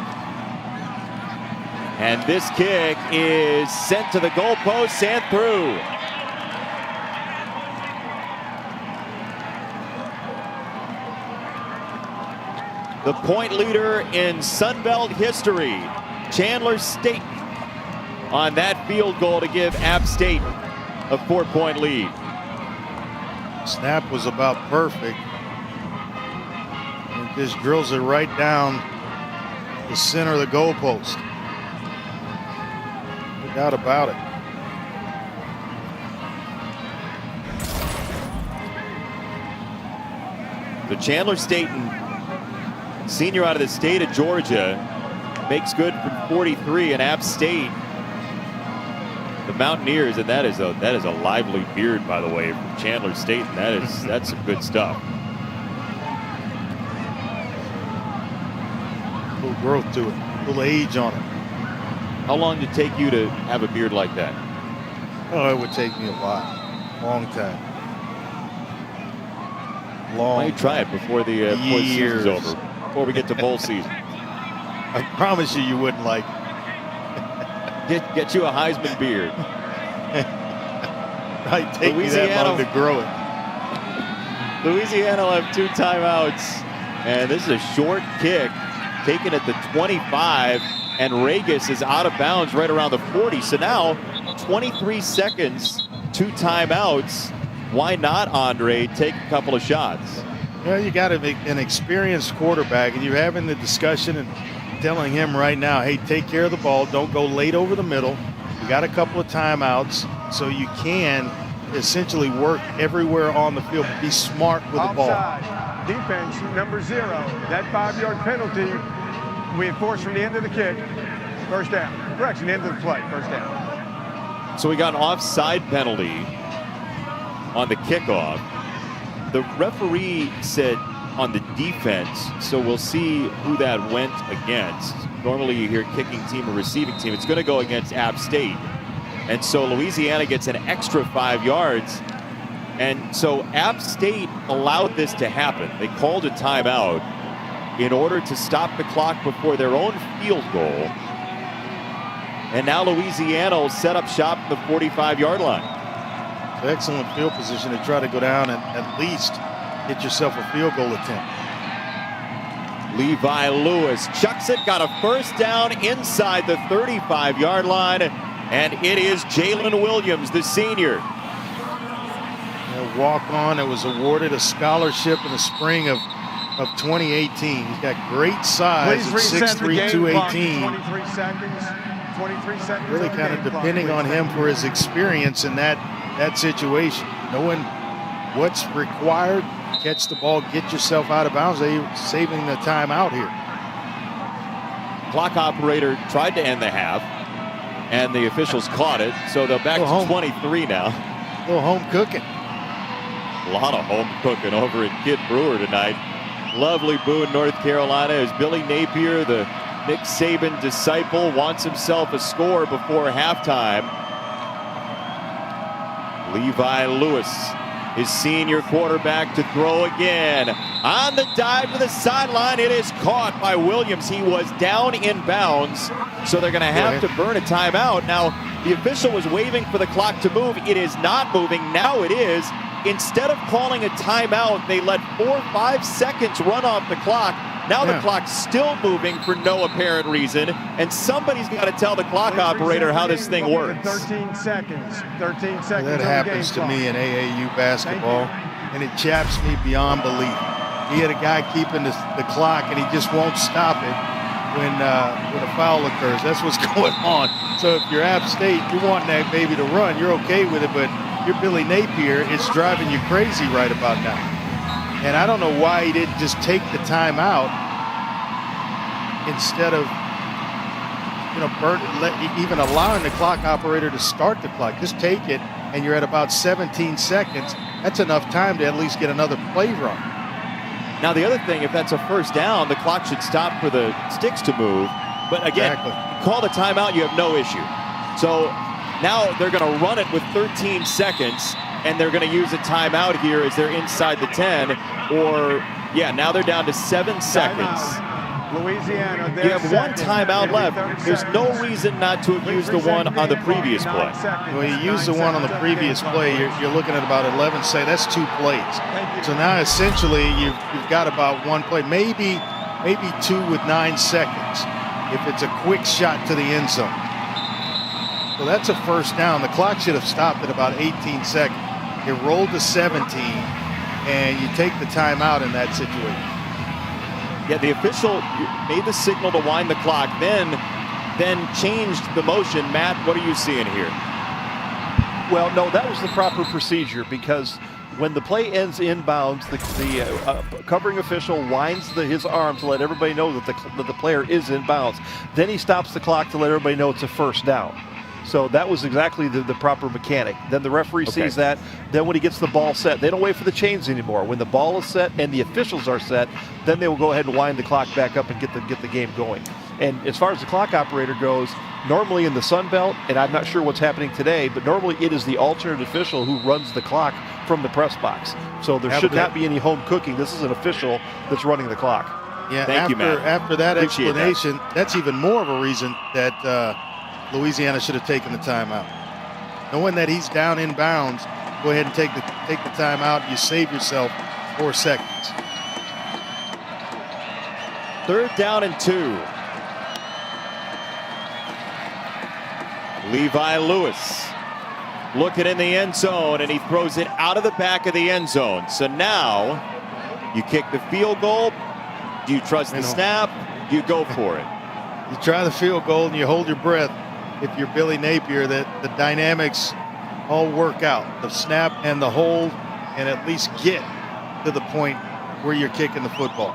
And this kick is sent to the goalpost and through. The point leader in Sun Belt history, Chandler State, on that field goal to give App State a 4-point lead. Snap was about perfect. And just drills it right down the center of the goalpost. No doubt about it. The Chandler Staten, senior out of the state of Georgia, makes good from 43, and App State, the Mountaineers, and that is a lively beard, by the way, from Chandler State, and that's some good stuff. A little growth to it, a little age on it. How long did it take you to have a beard like that? Oh, it would take me a while, long time. Long. Why don't you try it before the season's over, before we get to bowl season? I promise you wouldn't like it. Get you a Heisman beard. Might take me that long to grow it. Louisiana will have 2 timeouts, and this is a short kick taken at the 25, and Regis is out of bounds right around the 40. So now 23 seconds, 2 timeouts. Why not, Andre, take a couple of shots? Well, you got an experienced quarterback, and you're having the discussion and telling him right now, hey, take care of the ball. Don't go late over the middle. You got a couple of timeouts, so you can essentially work everywhere on the field. Be smart with the ball. Offside. Defense, number 0. That 5-yard penalty we enforce from the end of the kick. First down. Correction, end of the play. First down. So we got an offside penalty on the kickoff. The referee said on the defense, so we'll see who that went against. Normally you hear kicking team or receiving team. It's going to go against App State. And so Louisiana gets an extra 5 yards. And so App State allowed this to happen. They called a timeout in order to stop the clock before their own field goal. And now Louisiana will set up shop at the 45-yard line. Excellent field position to try to go down and at least get yourself a field goal attempt. Levi Lewis chucks it, got a first down inside the 35-yard line, and it is Jalen Williams, the senior. A walk-on that was awarded a scholarship in the spring of 2018. He's got great size at 6'3", 218. 23 seconds. 23 seconds. Really kind of depending on him for his experience in that situation. Knowing what's required, catch the ball, get yourself out of bounds, saving the timeout here. Clock operator tried to end the half, and the officials caught it, so they're back to 23 now. A little home cooking. A lot of home cooking over at Kid Brewer tonight. Lovely Boone, North Carolina, as Billy Napier, the Nick Saban disciple, wants himself a score before halftime. Levi Lewis, his senior quarterback, to throw again. On the dive to the sideline, it is caught by Williams. He was down in bounds, so they're going to have to burn a timeout. Now, the official was waving for the clock to move. It is not moving. Now it is. Instead of calling a timeout, they let 4 or 5 seconds run off the clock. Now the clock's still moving for no apparent reason, and somebody's got to tell the clock operator how this thing works. 13 seconds. 13 seconds. That happens to me in AAU basketball, and it chaps me beyond belief. He had a guy keeping the clock, and he just won't stop it when a foul occurs. That's what's going on. So if you're App State, you want that baby to run, you're okay with it, but your Billy Napier is driving you crazy right about now. And I don't know why he didn't just take the timeout instead of, even allowing the clock operator to start the clock. Just take it, and you're at about 17 seconds. That's enough time to at least get another play run. Now the other thing, if that's a first down, the clock should stop for the sticks to move. But again, call the timeout, you have no issue. So now they're going to run it with 13 seconds, and they're going to use a timeout here as they're inside the 10. Now they're down to 7 seconds. Louisiana, you have one timeout left. There's no reason not to have used the one on the previous play. Well, you use the one on the previous play, you're looking at about 11 seconds. That's 2 plays. So now essentially you've got about 1 play, maybe 2 with 9 seconds if it's a quick shot to the end zone. So that's a first down. The clock should have stopped at about 18 seconds. It rolled to 17, and you take the timeout in that situation. Yeah, the official made the signal to wind the clock, then changed the motion. Matt, what are you seeing here? Well, no, that was the proper procedure, because when the play ends inbounds, the covering official winds his arm to let everybody know that the player is inbounds. Then he stops the clock to let everybody know it's a first down. So that was exactly the proper mechanic. Then the referee sees that. Then when he gets the ball set, they don't wait for the chains anymore. When the ball is set and the officials are set, then they will go ahead and wind the clock back up and get the game going. And as far as the clock operator goes, normally in the Sun Belt, and I'm not sure what's happening today, but normally it is the alternate official who runs the clock from the press box. So there should not be any home cooking. This is an official that's running the clock. Yeah, Thank you, Matt. After that explanation, that's even more of a reason that Louisiana should have taken the timeout. Knowing that he's down in bounds, go ahead and take the timeout. You save yourself 4 seconds. 3rd down and 2. Levi Lewis looking in the end zone, and he throws it out of the back of the end zone. So now you kick the field goal. Do you trust the snap? Do you go for it? You try the field goal and you hold your breath. If you're Billy Napier, that the dynamics all work out, the snap and the hold, and at least get to the point where you're kicking the football.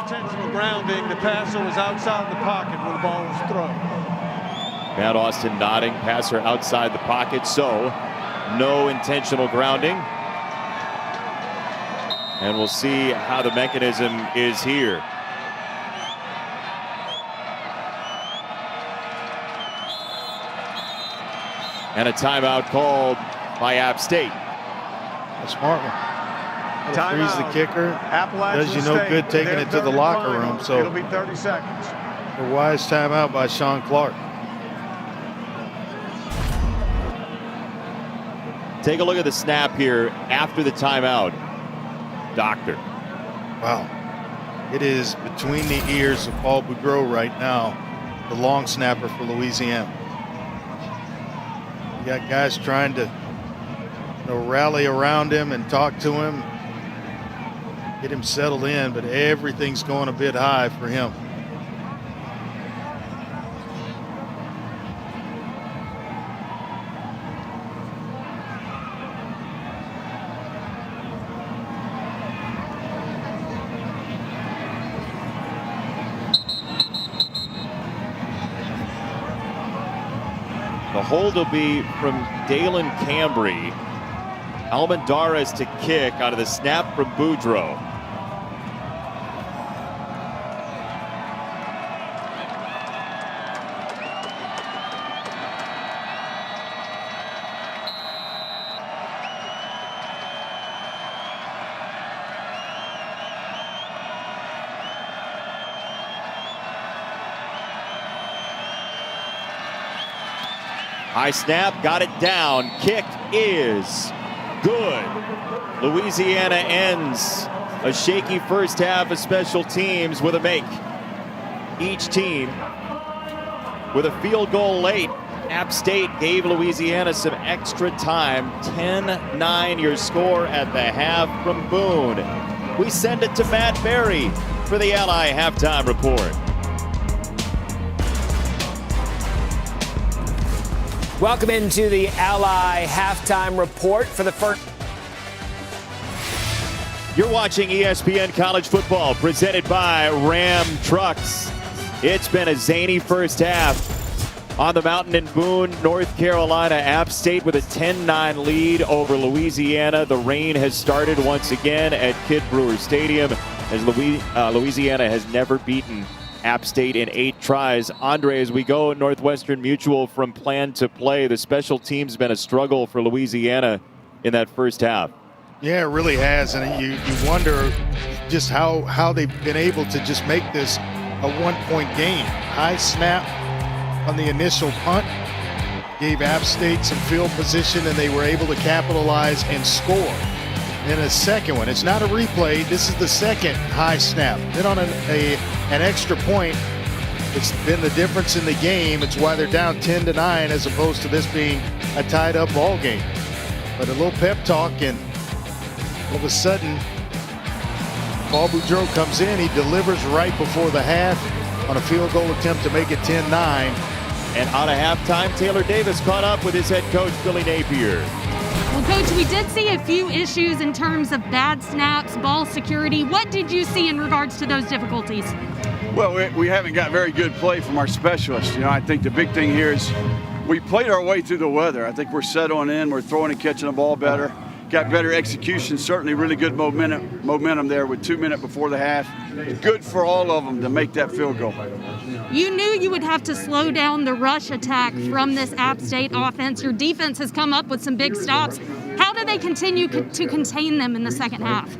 intentional grounding. The passer was outside the pocket when the ball was thrown. Matt Austin nodding, passer outside the pocket, so no intentional grounding. And we'll see how the mechanism is here. And a timeout called by App State. A smart one. Freeze the kicker. Appalachian Does you no good taking it to the locker room. So it'll be 30 seconds. A wise timeout by Sean Clark. Take a look at the snap here after the timeout. Doctor. Wow. It is between the ears of Paul Boudreau right now, the long snapper for Louisiana. You got guys trying to rally around him and talk to him, get him settled in, but everything's going a bit high for him. The hold will be from Dalen Cambry. Almendarez to kick out of the snap from Boudreau. High snap, got it down. Kick is good. Louisiana ends a shaky first half of special teams with a make. Each team with a field goal late. App State gave Louisiana some extra time. 10-9 your score at the half from Boone. We send it to Matt Berry for the Ally Halftime Report. Welcome into the Ally Halftime Report for the first. You're watching ESPN College Football presented by Ram Trucks. It's been a zany first half on the mountain in Boone, North Carolina. App State with a 10-9 lead over Louisiana. The rain has started once again at Kidd Brewer Stadium as Louisiana has never beaten App State in 8 tries. Andre, as we go Northwestern Mutual from plan to play, the special team's been a struggle for Louisiana in that first half. Yeah, it really has, and you wonder just how they've been able to just make this a one-point game. High snap on the initial punt gave App State some field position, and they were able to capitalize and score. Then a second one, it's not a replay, this is the second high snap. Then on an extra point, it's been the difference in the game. It's why they're down 10-9 as opposed to this being a tied-up ball game. But a little pep talk, and all of a sudden, Paul Boudreau comes in. He delivers right before the half on a field goal attempt to make it 10-9. And out of halftime, Taylor Davis caught up with his head coach, Billy Napier. Well, Coach, we did see a few issues in terms of bad snaps, ball security. What did you see in regards to those difficulties? Well, we haven't got very good play from our specialists. You know, I think the big thing here is we played our way through the weather. I think we're settling in. We're throwing and catching the ball better. Got better execution, certainly really good momentum there with 2 minutes before the half. Good for all of them to make that field goal. You knew you would have to slow down the rush attack from this App State offense. Your defense has come up with some big stops. How do they continue to contain them in the second half?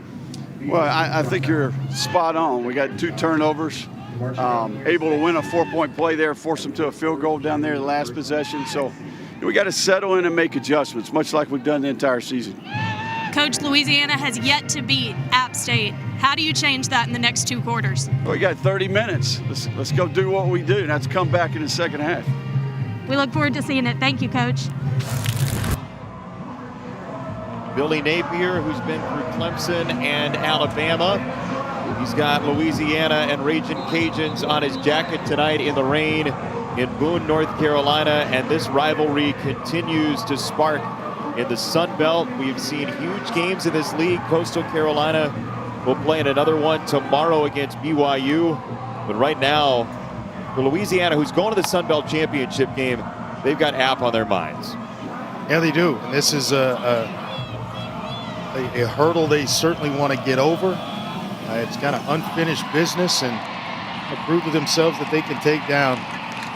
Well, I think you're spot on. We got 2 turnovers, able to win a 4-point play there, force them to a field goal down there the last possession. So we got to settle in and make adjustments, much like we've done the entire season. Coach, Louisiana has yet to beat App State. How do you change that in the next 2 quarters? Well, we got 30 minutes. Let's go do what we do, and that's come back in the second half. We look forward to seeing it. Thank you, Coach. Billy Napier, who's been through Clemson and Alabama. He's got Louisiana and Ragin' Cajuns on his jacket tonight in the rain in Boone, North Carolina, and this rivalry continues to spark in the Sun Belt. We've seen huge games in this league. Coastal Carolina We'll play in another one tomorrow against BYU. But right now, for Louisiana, who's going to the Sun Belt Championship game, they've got App on their minds. Yeah, they do. And this is a hurdle they certainly want to get over. It's kind of unfinished business, and prove to themselves that they can take down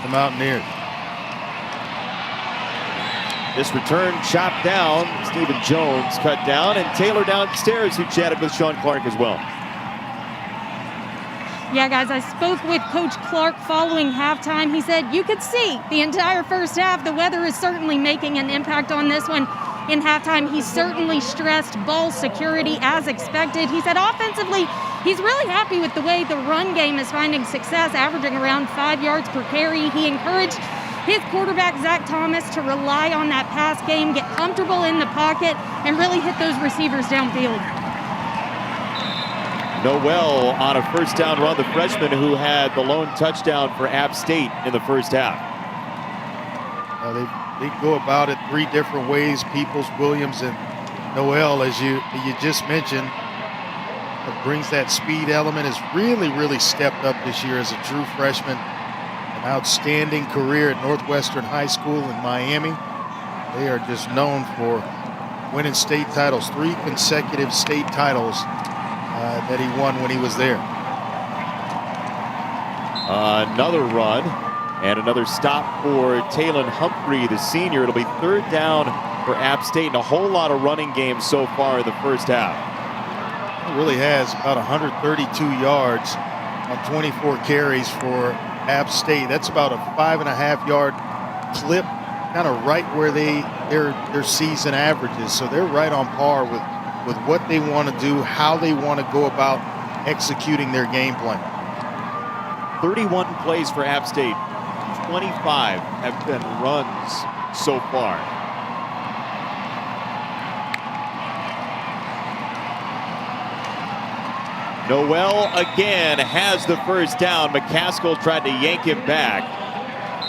the Mountaineers. This return chopped down. Stephen Jones cut down, and Taylor downstairs, who chatted with Sean Clark as well. Yeah, guys, I spoke with Coach Clark following halftime. He said you could see the entire first half. The weather is certainly making an impact on this one. In halftime, he certainly stressed ball security as expected. He said offensively, he's really happy with the way the run game is finding success, averaging around 5 yards per carry. He encouraged his quarterback, Zach Thomas, to rely on that pass game, get comfortable in the pocket, and really hit those receivers downfield. Noel on a first down run, the freshman who had the lone touchdown for App State in the first half. They go about it three different ways. Peoples, Williams, and Noel, as you just mentioned, that brings that speed element, has really stepped up this year as a true freshman. An outstanding career at Northwestern High School in Miami. They are just known for winning state titles, 3 consecutive state titles that he won when he was there. Another run and another stop for Talon Humphrey, the senior. It'll be third down for App State, and a whole lot of running games so far in the first half. It really has about 132 yards on 24 carries for App State. That's about a 5.5-yard clip, kind of right where their season averages. So they're right on par with what they want to do, how they want to go about executing their game plan. 31 plays for App State. 25 have been runs so far. Noel again has the first down. McCaskill tried to yank him back,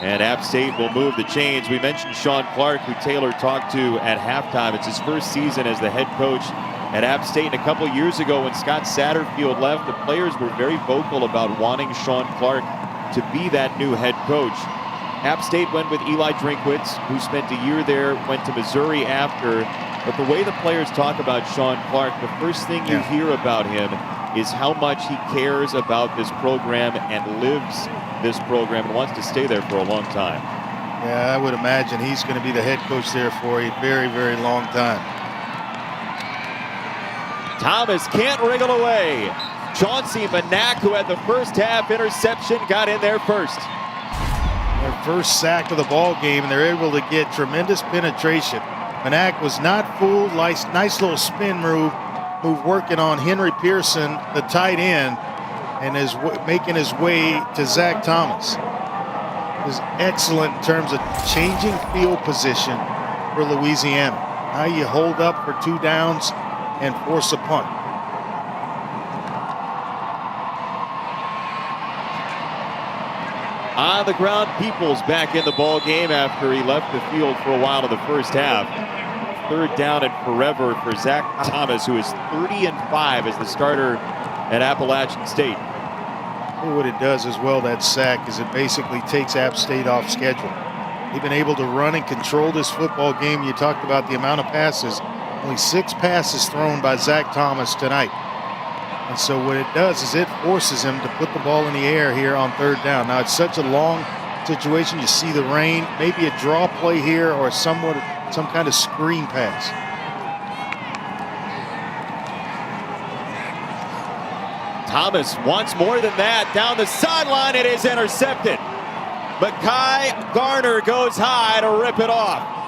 and App State will move the chains. We mentioned Sean Clark, who Taylor talked to at halftime. It's his first season as the head coach at App State. And a couple years ago when Scott Satterfield left, the players were very vocal about wanting Sean Clark to be that new head coach. App State went with Eli Drinkwitz, who spent a year there, went to Missouri after. But the way the players talk about Sean Clark, the first thing you hear about him is how much he cares about this program and lives this program and wants to stay there for a long time. Yeah, I would imagine he's going to be the head coach there for a very long time. Thomas can't wriggle away. Chauncey Manak, who had the first half interception, got in there first. Their first sack of the ball game, and they're able to get tremendous penetration. Manak was not fooled. Nice little spin move working on Henry Pearson, the tight end, and is making his way to Zach Thomas. Is excellent in terms of changing field position for Louisiana. Now you hold up for 2 downs and force a punt. On the ground, Peoples back in the ball game after he left the field for a while in the first half. Third down and forever for Zach Thomas, who is 30-5 as the starter at Appalachian State. What it does as well, that sack, is it basically takes App State off schedule. They've been able to run and control this football game. You talked about the amount of passes. Only 6 passes thrown by Zach Thomas tonight. And so what it does is it forces him to put the ball in the air here on third down. Now, it's such a long situation. You see the rain, maybe a draw play here or some kind of screen pass. Thomas wants more than that. Down the sideline, it is intercepted. Mekhi Garner goes high to rip it off.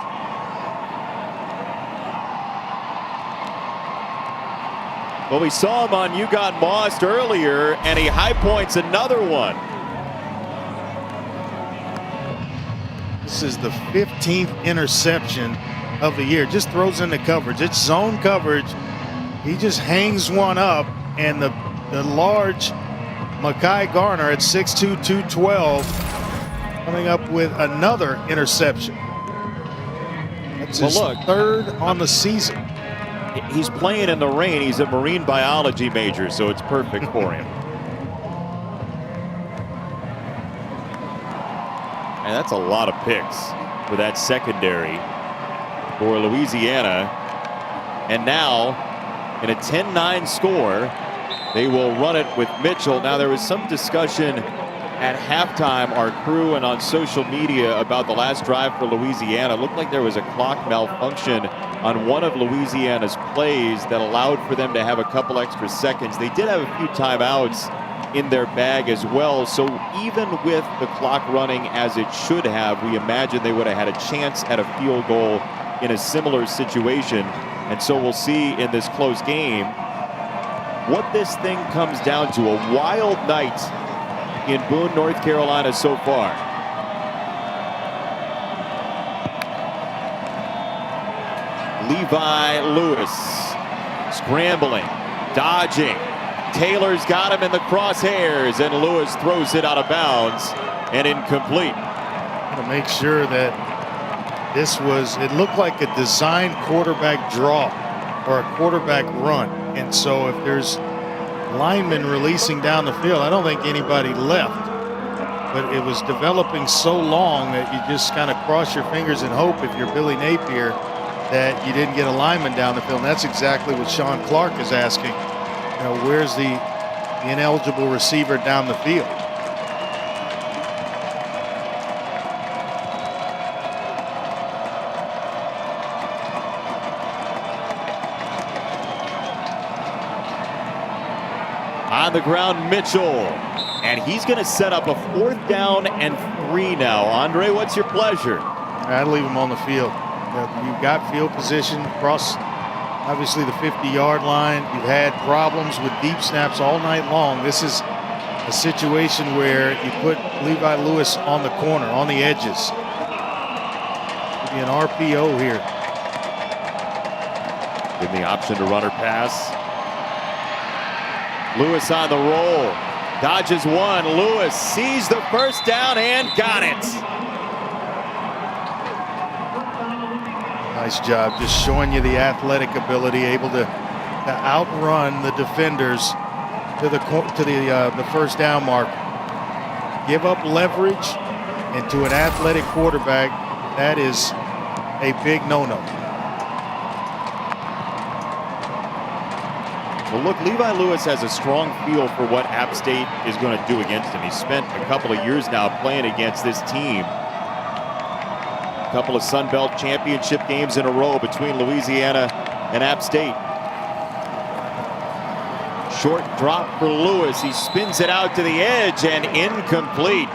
Well, we saw him on You Got Mossed earlier, and he high points another one. This is the 15th interception of the year. Just throws into coverage. It's zone coverage. He just hangs one up, and the large Mekhi Garner at 6'2", 212, coming up with another interception. That's his third on the season. he's playing in the rain. He's a marine biology major, so it's perfect for him. And that's a lot of picks for that secondary for Louisiana. And now, in a 10-9 score, they will run it with Mitchell. Now, there was some discussion at halftime, our crew and on social media, about the last drive for Louisiana. It looked like there was a clock malfunction on one of Louisiana's plays that allowed for them to have a couple extra seconds. They did have a few timeouts in their bag as well. So even with the clock running as it should have, we imagine they would have had a chance at a field goal in a similar situation. And so we'll see in this close game what this thing comes down to. A wild night in Boone, North Carolina so far. Levi Lewis scrambling, dodging. Taylor's got him in the crosshairs, and Lewis throws it out of bounds and incomplete. To make sure that this was, it looked like a designed quarterback draw or a quarterback run. And so if there's linemen releasing down the field, I don't think anybody left. But it was developing so long that you just kind of cross your fingers and hope, if you're Billy Napier, that you didn't get a lineman down the field. And that's exactly what Sean Clark is asking. You know, where's the ineligible receiver down the field? On the ground, Mitchell. And he's going to set up a 4th down and 3 now. Andre, what's your pleasure? I'd leave him on the field. You've got field position across, obviously, the 50-yard line. You've had problems with deep snaps all night long. This is a situation where you put Levi Lewis on the corner, on the edges. Maybe an RPO here. Give the option to run or pass. Lewis on the roll. Dodges one. Lewis sees the first down and got it. Nice job, just showing you the athletic ability, able to outrun the defenders to the first down mark. Give up leverage, and to an athletic quarterback, that is a big no-no. Well, look, Levi Lewis has a strong feel for what App State is going to do against him. He's spent a couple of years now playing against this team. A couple of Sun Belt championship games in a row between Louisiana and App State. Short drop for Lewis. He spins it out to the edge and incomplete.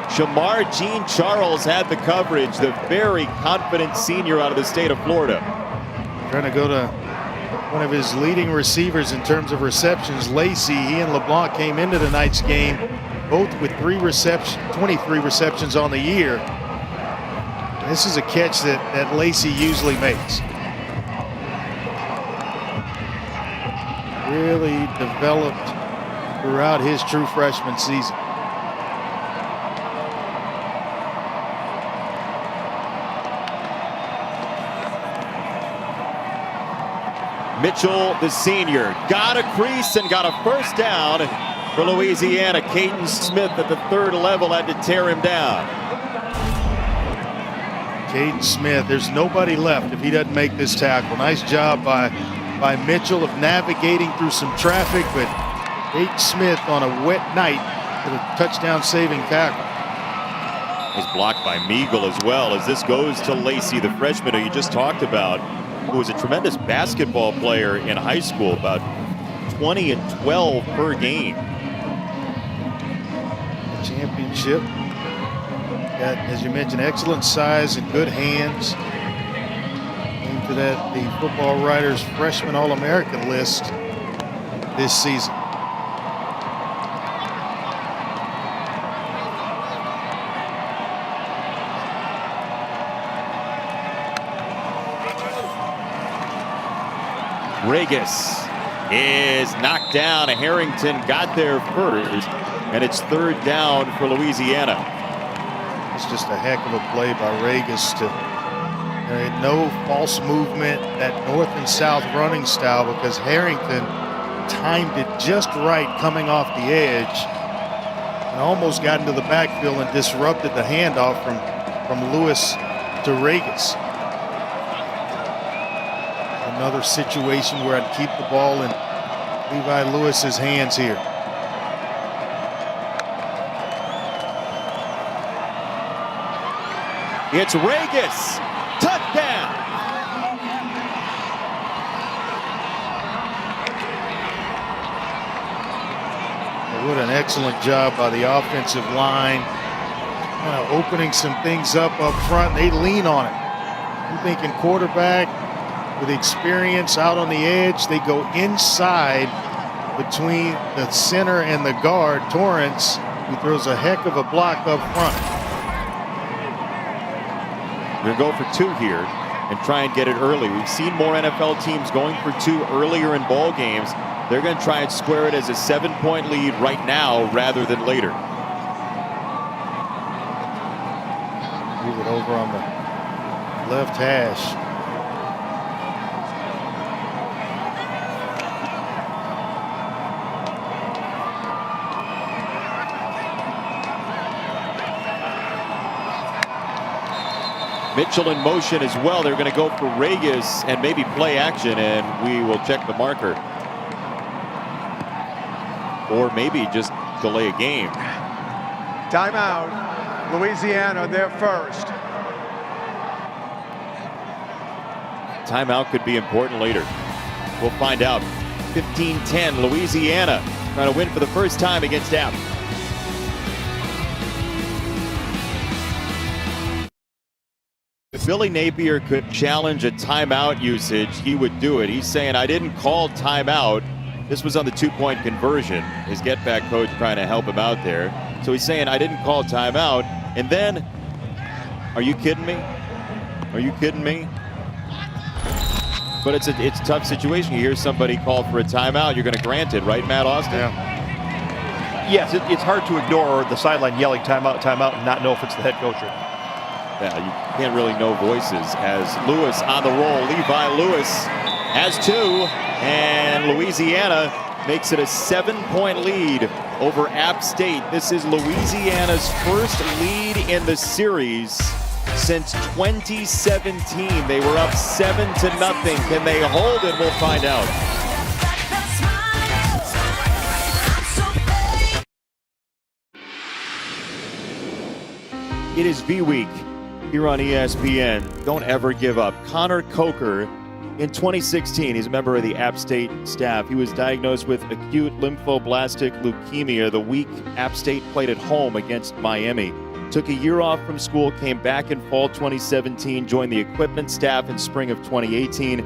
Shamar Jean Charles had the coverage, the very confident senior out of the state of Florida. Trying to go to one of his leading receivers in terms of receptions, Lacey. He and LeBlanc came into tonight's game both with 23 receptions on the year. This is a catch that Lacey usually makes. Really developed throughout his true freshman season. Mitchell, the senior, got a crease and got a first down for Louisiana. Caden Smith at the 3rd level had to tear him down. Caden Smith, there's nobody left if he doesn't make this tackle. Nice job by Mitchell of navigating through some traffic, but Caden Smith on a wet night with a touchdown-saving tackle. Was blocked by Meagle as well, as this goes to Lacey, the freshman who you just talked about, who was a tremendous basketball player in high school, about 20 and 12 per game. Championship. Got, as you mentioned, excellent size and good hands. Into that, the Football Writers Freshman All-American list this season. Regis is knocked down. Harrington got there first, and it's 3rd down for Louisiana. It's just a heck of a play by Regis to There ain't no false movement, that north and south running style, because Harrington timed it just right coming off the edge and almost got into the backfield and disrupted the handoff from Lewis to Regis. Another situation where I'd keep the ball in Levi Lewis's hands here. It's Regis. Touchdown. What an excellent job by the offensive line. Kind of opening some things up front. They lean on it. I'm thinking quarterback with experience out on the edge. They go inside between the center and the guard, Torrance, who throws a heck of a block up front. We're going to go for 2 here and try and get it early. We've seen more NFL teams going for 2 earlier in ball games. They're going to try and square it as a 7-point lead right now rather than later. Move it over on the left hash. Mitchell in motion as well. They're going to go for Regis and maybe play action, and we will check the marker. Or maybe just delay a game. Timeout. Louisiana, they're first. Timeout could be important later. We'll find out. 15-10, Louisiana trying to win for the first time against App. If Billy Napier could challenge a timeout usage, he would do it. He's saying, I didn't call timeout. This was on the 2-point conversion. His get-back coach trying to help him out there. So he's saying, I didn't call timeout. And then, are you kidding me? Are you kidding me? But it's a tough situation. You hear somebody call for a timeout, you're going to grant it, right, Matt Austin? Yeah. Yes, it's hard to ignore the sideline yelling timeout, timeout, and not know if it's the head coach or not. Yeah, you can't really know voices. As Lewis on the roll, Levi Lewis has 2, and Louisiana makes it a 7-point lead over App State. This is Louisiana's first lead in the series since 2017. They were up 7-0. Can they hold it? We'll find out. It is V-Week here on ESPN. Don't ever give up. Connor Coker, in 2016, he's a member of the App State staff. He was diagnosed with acute lymphoblastic leukemia the week App State played at home against Miami. Took a year off from school, came back in fall 2017, joined the equipment staff in spring of 2018.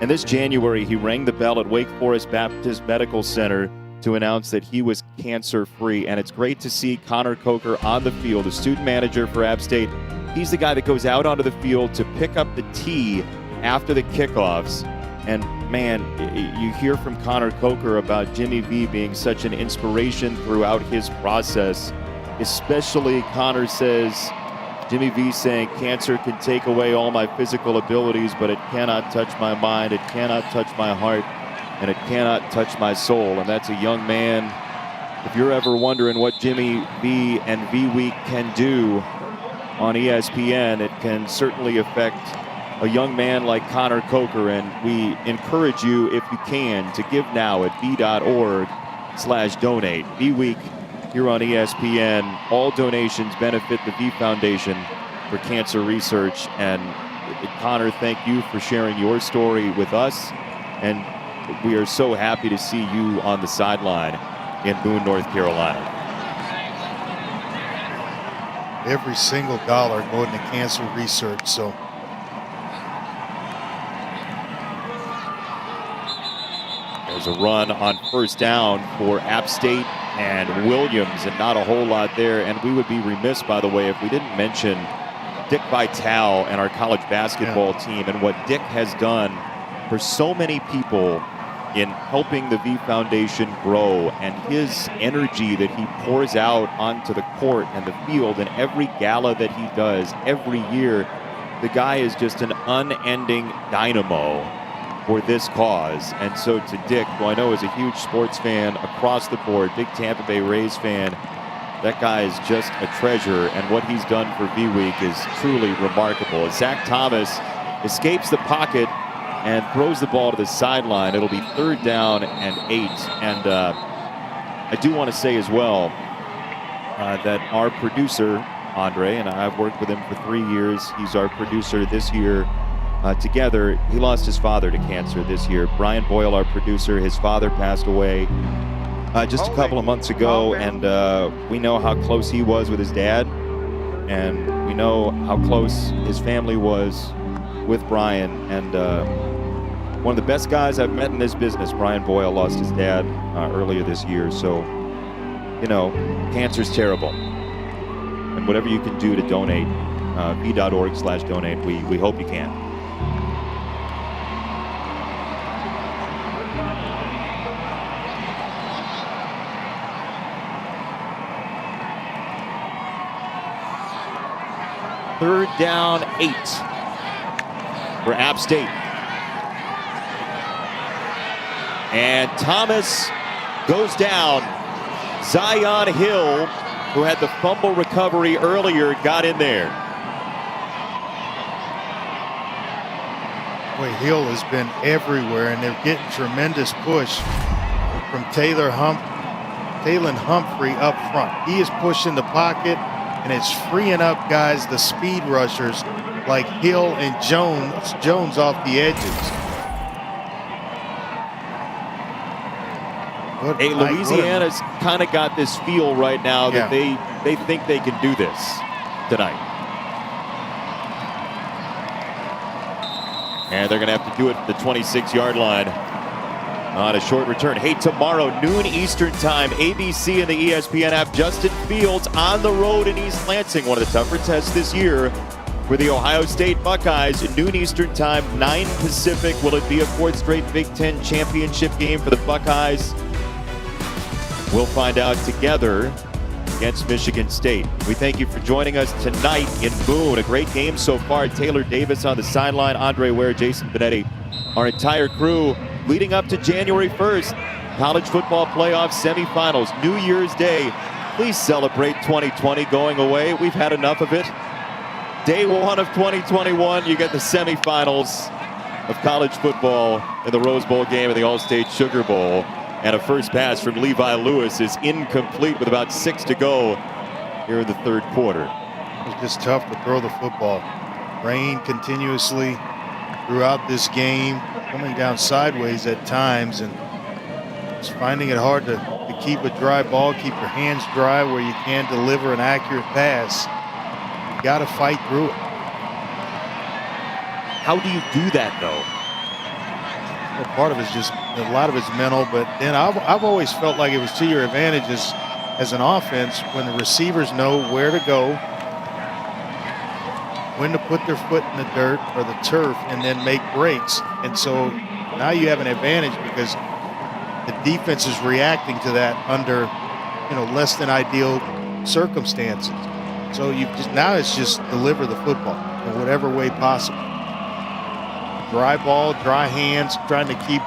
And this January, he rang the bell at Wake Forest Baptist Medical Center to announce that he was cancer-free. And it's great to see Connor Coker on the field, the student manager for App State. He's the guy that goes out onto the field to pick up the tee after the kickoffs. And man, you hear from Connor Coker about Jimmy V being such an inspiration throughout his process. Especially, Connor says, Jimmy V saying, cancer can take away all my physical abilities, but it cannot touch my mind, it cannot touch my heart, and it cannot touch my soul. And that's a young man. If you're ever wondering what Jimmy V and V-Week can do on ESPN, it can certainly affect a young man like Connor Coker. And we encourage you, if you can, to give now at v.org/donate. V-Week here on ESPN. All donations benefit the V Foundation for Cancer Research. And Connor, thank you for sharing your story with us. And we are so happy to see you on the sideline in Boone, North Carolina. Every single dollar going to cancer research. So there's a run on first down for App State and Williams, and not a whole lot there. And we would be remiss, by the way, if we didn't mention Dick Vitale and our college basketball team and what Dick has done for so many people in helping the V Foundation grow, and his energy that he pours out onto the court and the field, and every gala that he does every year. the guy is just an unending dynamo for this cause. And so to Dick, who I know is a huge sports fan across the board, big Tampa Bay Rays fan, that guy is just a treasure, and what he's done for V-Week is truly remarkable. As Zach Thomas escapes the pocket and throws the ball to the sideline, it'll be 3rd down and 8. And I do want to say as well that our producer, Andre, and I've worked with him for 3 years. He's our producer this year. Together, he lost his father to cancer this year. Brian Boyle, our producer, his father passed away just a couple of months ago, and we know how close he was with his dad, and we know how close his family was with Brian. And one of the best guys I've met in this business, Brian Boyle, lost his dad earlier this year. So, you know, cancer's terrible. And whatever you can do to donate, v.org/donate, we hope you can. Third down 8 for App State. And Thomas goes down. Zion Hill, who had the fumble recovery earlier, got in there. Boy, Hill has been everywhere, and they're getting tremendous push from Taylor Humphrey up front. He is pushing the pocket, and it's freeing up guys, the speed rushers, like Hill and Jones off the edges. Hey, Louisiana's kind of got this feel right now that they think they can do this tonight. And they're going to have to do it at the 26-yard line on a short return. Hey, tomorrow, noon Eastern time, ABC and the ESPN app, Justin Fields on the road in East Lansing. One of the tougher tests this year for the Ohio State Buckeyes. Noon Eastern time, 9 Pacific. Will it be a 4th straight Big Ten championship game for the Buckeyes? We'll find out together against Michigan State. We thank you for joining us tonight in Boone. A great game so far. Taylor Davis on the sideline, Andre Ware, Jason Benetti, our entire crew leading up to January 1st. College football playoff semifinals, New Year's Day. Please celebrate 2020 going away. We've had enough of it. Day 1 of 2021, you get the semifinals of college football in the Rose Bowl game and the All-State Sugar Bowl. And a first pass from Levi Lewis is incomplete with about 6 to go here in the 3rd quarter. It's just tough to throw the football. Rain continuously throughout this game, coming down sideways at times, and just finding it hard to keep a dry ball, keep your hands dry where you can deliver an accurate pass. You got to fight through it. How do you do that, though? Well, part of it's just, a lot of it's mental, but then I've always felt like it was to your advantage as an offense when the receivers know where to go, when to put their foot in the dirt or the turf, and then make breaks. And so now you have an advantage because the defense is reacting to that under, less than ideal circumstances. So now it's just deliver the football in whatever way possible. Dry ball, dry hands, trying to keep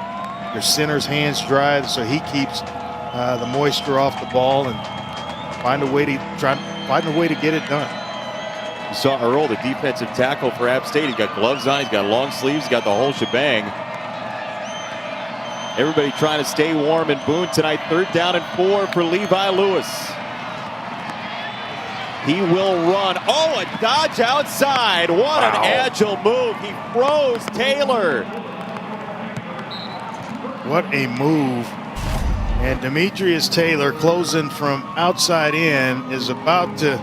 your center's hands dry so he keeps the moisture off the ball and find a way to get it done. You saw Earl, the defensive tackle for App State. He's got gloves on, he's got long sleeves, he's got the whole shebang. Everybody trying to stay warm in Boone tonight. 3rd down and 4 for Levi Lewis. He will run. Oh, a dodge outside. What an agile move. He froze Taylor. What a move. And Demetrius Taylor, closing from outside in, is about to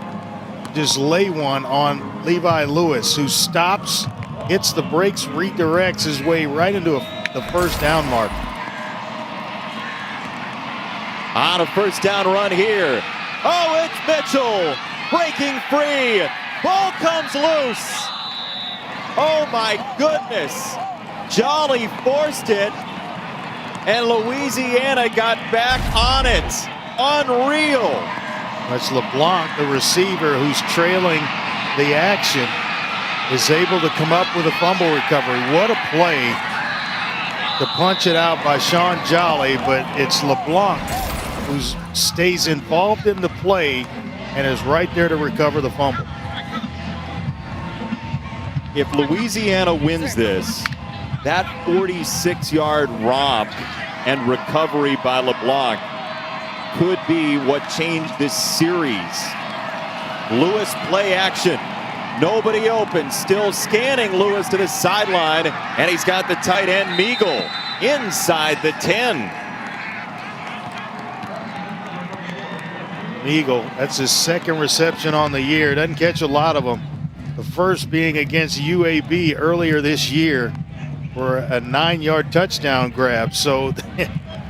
just lay one on Levi Lewis, who stops, hits the brakes, redirects his way right into the 1st down mark. On a 1st down run here. Oh, it's Mitchell breaking free. Ball comes loose. Oh my goodness. Jolly forced it, and Louisiana got back on it. Unreal. That's LeBlanc, the receiver, who's trailing the action. is able to come up with a fumble recovery. What a play to punch it out by Sean Jolly, but it's LeBlanc who stays involved in the play and is right there to recover the fumble. If Louisiana wins this, that 46-yard romp and recovery by LeBlanc could be what changed this series. Lewis play action. Nobody open. Still scanning Lewis to the sideline. And he's got the tight end Meagle inside the 10. Meagle, that's his second reception on the year. Doesn't catch a lot of them. The first being against UAB earlier this year for a 9-yard touchdown grab. So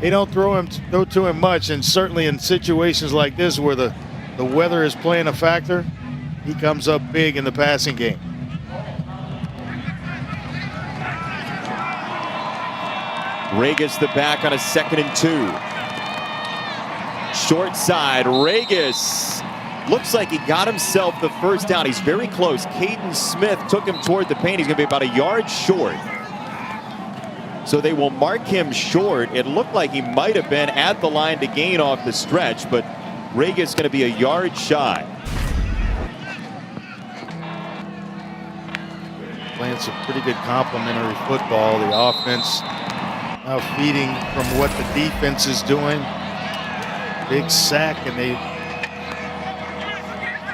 they don't throw to him much, and certainly in situations like this where the weather is playing a factor, he comes up big in the passing game. Regis the back on a 2nd and 2. Short side, Regis looks like he got himself the first down. He's very close. Caden Smith took him toward the paint. He's going to be about a yard short. So they will mark him short. It looked like he might have been at the line to gain off the stretch, but Regis going to be a yard shy. Playing some pretty good complementary football. The offense now feeding from what the defense is doing. Big sack, and they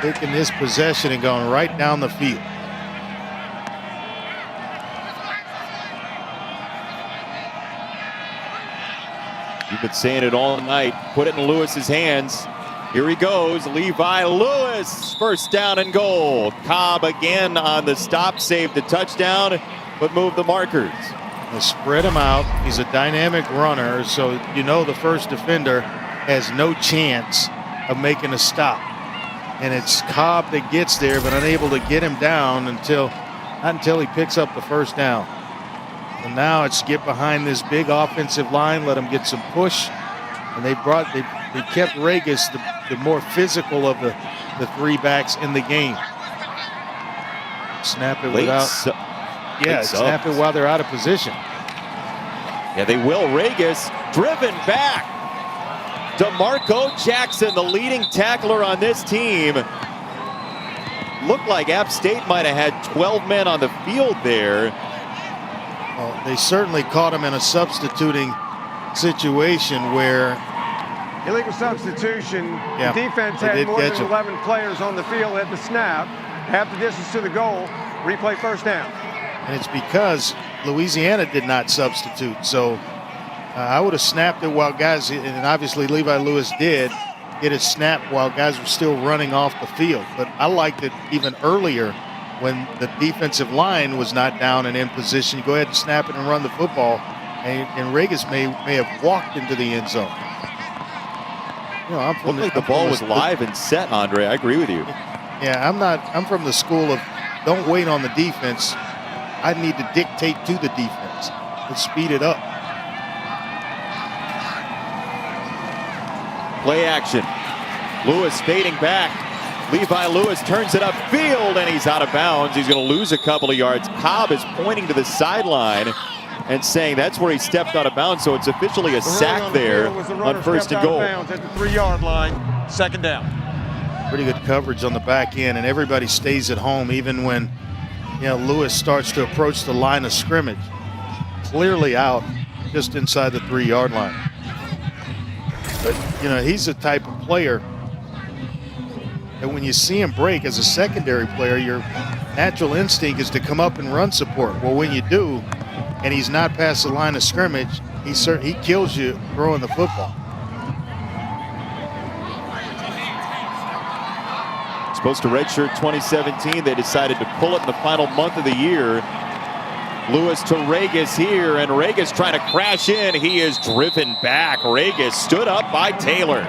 taking this possession and going right down the field. You've been saying it all night. Put it in Lewis's hands. Here he goes, Levi Lewis, first down and goal. Cobb again on the stop, saved the touchdown, but moved the markers. They spread him out. He's a dynamic runner, so you know the first defender has no chance of making a stop. And it's Cobb that gets there, but unable to get him down not until he picks up the first down. And now it's get behind this big offensive line, let him get some push. And they kept Regis the more physical of the 3 backs in the game. Snap it snap it while they're out of position. Yeah, they will. Regis driven back. DeMarco Jackson, the leading tackler on this team. Looked like App State might have had 12 men on the field there. Well, they certainly caught him in a substituting situation where illegal substitution. Yeah, the defense had more than 11 players on the field at the snap, half the distance to the goal, replay first down. And it's because Louisiana did not substitute. So I would have snapped it while guys, and obviously Levi Lewis did, get it snapped while guys were still running off the field. But I liked it even earlier when the defensive line was not down and in position. You go ahead and snap it and run the football, and Regis may have walked into the end zone. You know, the ball was live and set, Andre. I agree with you. Yeah, I'm from the school of don't wait on the defense. I need to dictate to the defense. Let's speed it up. Play action. Lewis fading back. Levi Lewis turns it upfield, and he's out of bounds. He's going to lose a couple of yards. Cobb is pointing to the sideline and saying that's where he stepped out of bounds, so it's officially a sack there on first and goal. At the 3-yard line, 2nd down. Pretty good coverage on the back end, and everybody stays at home even when Lewis starts to approach the line of scrimmage. Clearly out just inside the 3-yard line. But, he's the type of player that when you see him break as a secondary player, your natural instinct is to come up and run support. Well, when you do, and he's not past the line of scrimmage, he kills you throwing the football. Supposed to redshirt 2017. They decided to pull it in the final month of the year. Lewis to Regis here, and Regis trying to crash in. He is driven back. Regis stood up by Taylor.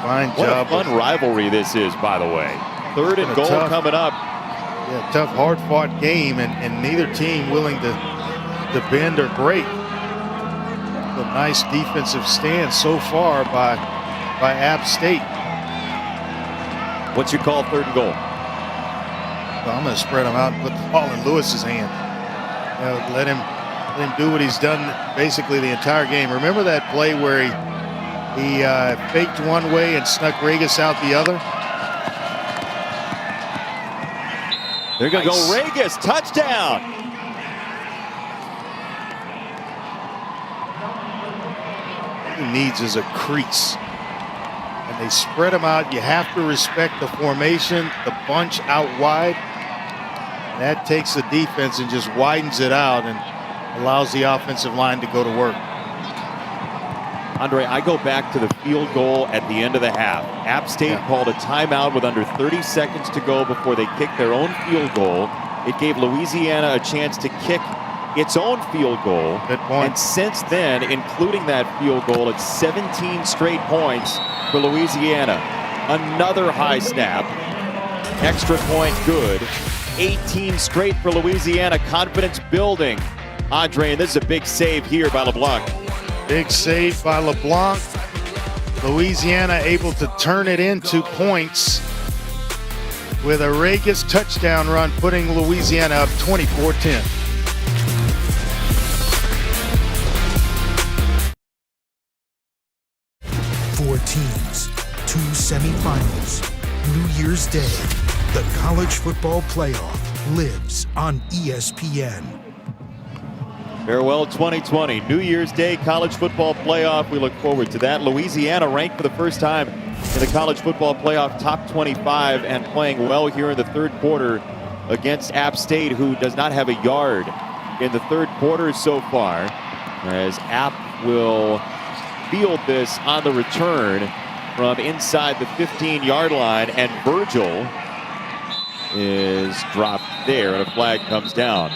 Fine what job. A fun rivalry this is, by the way. 3rd and goal coming up. Yeah, tough, hard-fought game, and neither team willing to bend or break. A nice defensive stand so far by by App State. What's your call, 3rd and goal? Well, I'm going to spread him out and put the ball in Lewis's hand. Let him do what he's done basically the entire game. Remember that play where he faked one way and snuck Regis out the other? They're going to go Regis, touchdown. He needs is a crease. And they spread him out. You have to respect the formation, the bunch out wide. That takes the defense and just widens it out and allows the offensive line to go to work. Andre, I go back to the field goal at the end of the half. App State called a timeout with under 30 seconds to go before they kicked their own field goal. It gave Louisiana a chance to kick its own field goal. Good point. And since then, including that field goal, it's 17 straight points for Louisiana. Another high snap. Extra point good. 18 straight for Louisiana. Confidence building. Andre, and this is a big save here by LeBlanc. Big save by LeBlanc. Louisiana able to turn it into points with a Regis touchdown run, putting Louisiana up 24-10. Four teams, 2 semifinals. New Year's Day, the college football playoff lives on ESPN. Farewell 2020, New Year's Day college football playoff. We look forward to that. Louisiana ranked for the first time in the college football playoff top 25 and playing well here in the 3rd quarter against App State, who does not have a yard in the 3rd quarter so far, as App will field this on the return from inside the 15-yard line, and Virgil is dropped there and a flag comes down.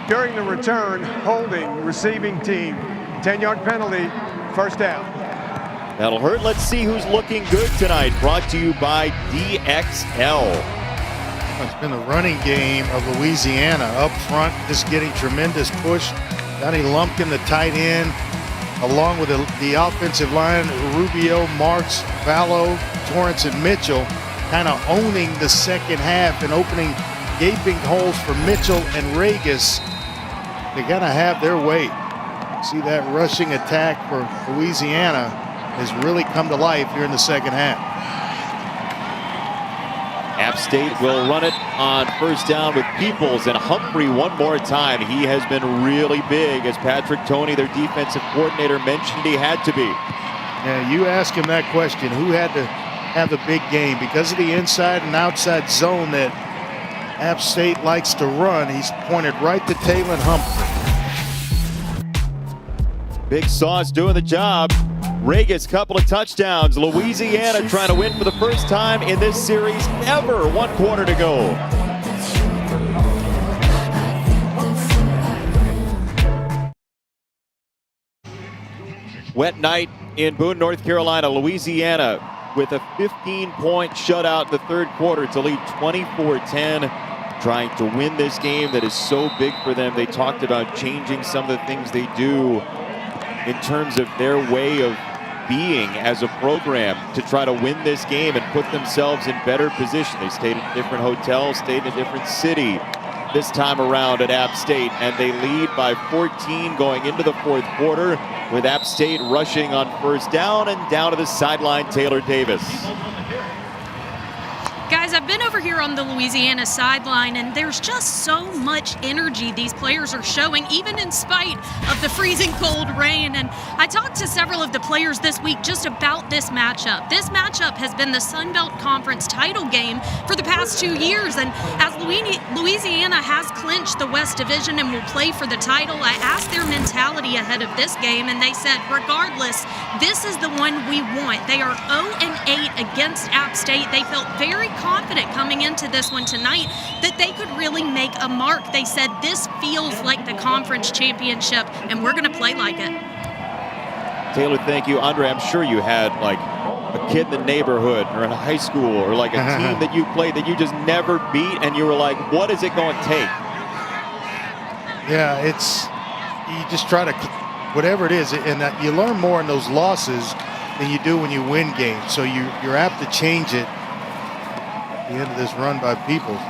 During the return, holding receiving team. 10-yard penalty, first down. That'll hurt. Let's see who's looking good tonight. Brought to you by DXL. It's been the running game of Louisiana up front, just getting tremendous push. Donnie Lumpkin, the tight end, along with the offensive line, Rubio, Marks, Vallow, Torrance, and Mitchell, kind of owning the second half and opening gaping holes for Mitchell and Regis. They gotta have their way. See that rushing attack for Louisiana has really come to life here in the second half. App State will run it on first down with Peoples and Humphrey one more time. He has been really big, as Patrick Toney, their defensive coordinator, mentioned he had to be. Yeah, you ask him that question, who had to have the big game? Because of the inside and outside zone that App State likes to run, he's pointed right to Taylor Humphrey. Big Sauce doing the job. Regis, couple of touchdowns. Louisiana trying to win for the first time in this series ever. 1 quarter to go. Wet night in Boone, North Carolina. Louisiana with a 15-point shutout in the 3rd quarter to lead 24-10. Trying to win this game that is so big for them. They talked about changing some of the things they do in terms of their way of being as a program to try to win this game and put themselves in better position. They stayed in different hotels, stayed in a different city this time around at App State, and they lead by 14 going into the 4th quarter, with App State rushing on first down, and down to the sideline, Taylor Davis. Guys, I've been over here on the Louisiana sideline, and there's just so much energy these players are showing, even in spite of the freezing cold rain. And I talked to several of the players this week just about this matchup. This matchup has been the Sun Belt Conference title game for the past 2 years. And as Louisiana has clinched the West Division and will play for the title, I asked their mentality ahead of this game, and they said, regardless, this is the one we want. They are 0-8 against App State. They felt very confident confident coming into this one tonight that they could really make a mark. They said this feels like the conference championship, and we're going to play like it. Taylor, thank you. Andre, I'm sure you had like a kid in the neighborhood or in high school or like a team that you played that you just never beat, and you were like, what is it going to take? Yeah, you just try to, whatever it is, and that you learn more in those losses than you do when you win games. So you're apt to change it at the end of this run by Peoples.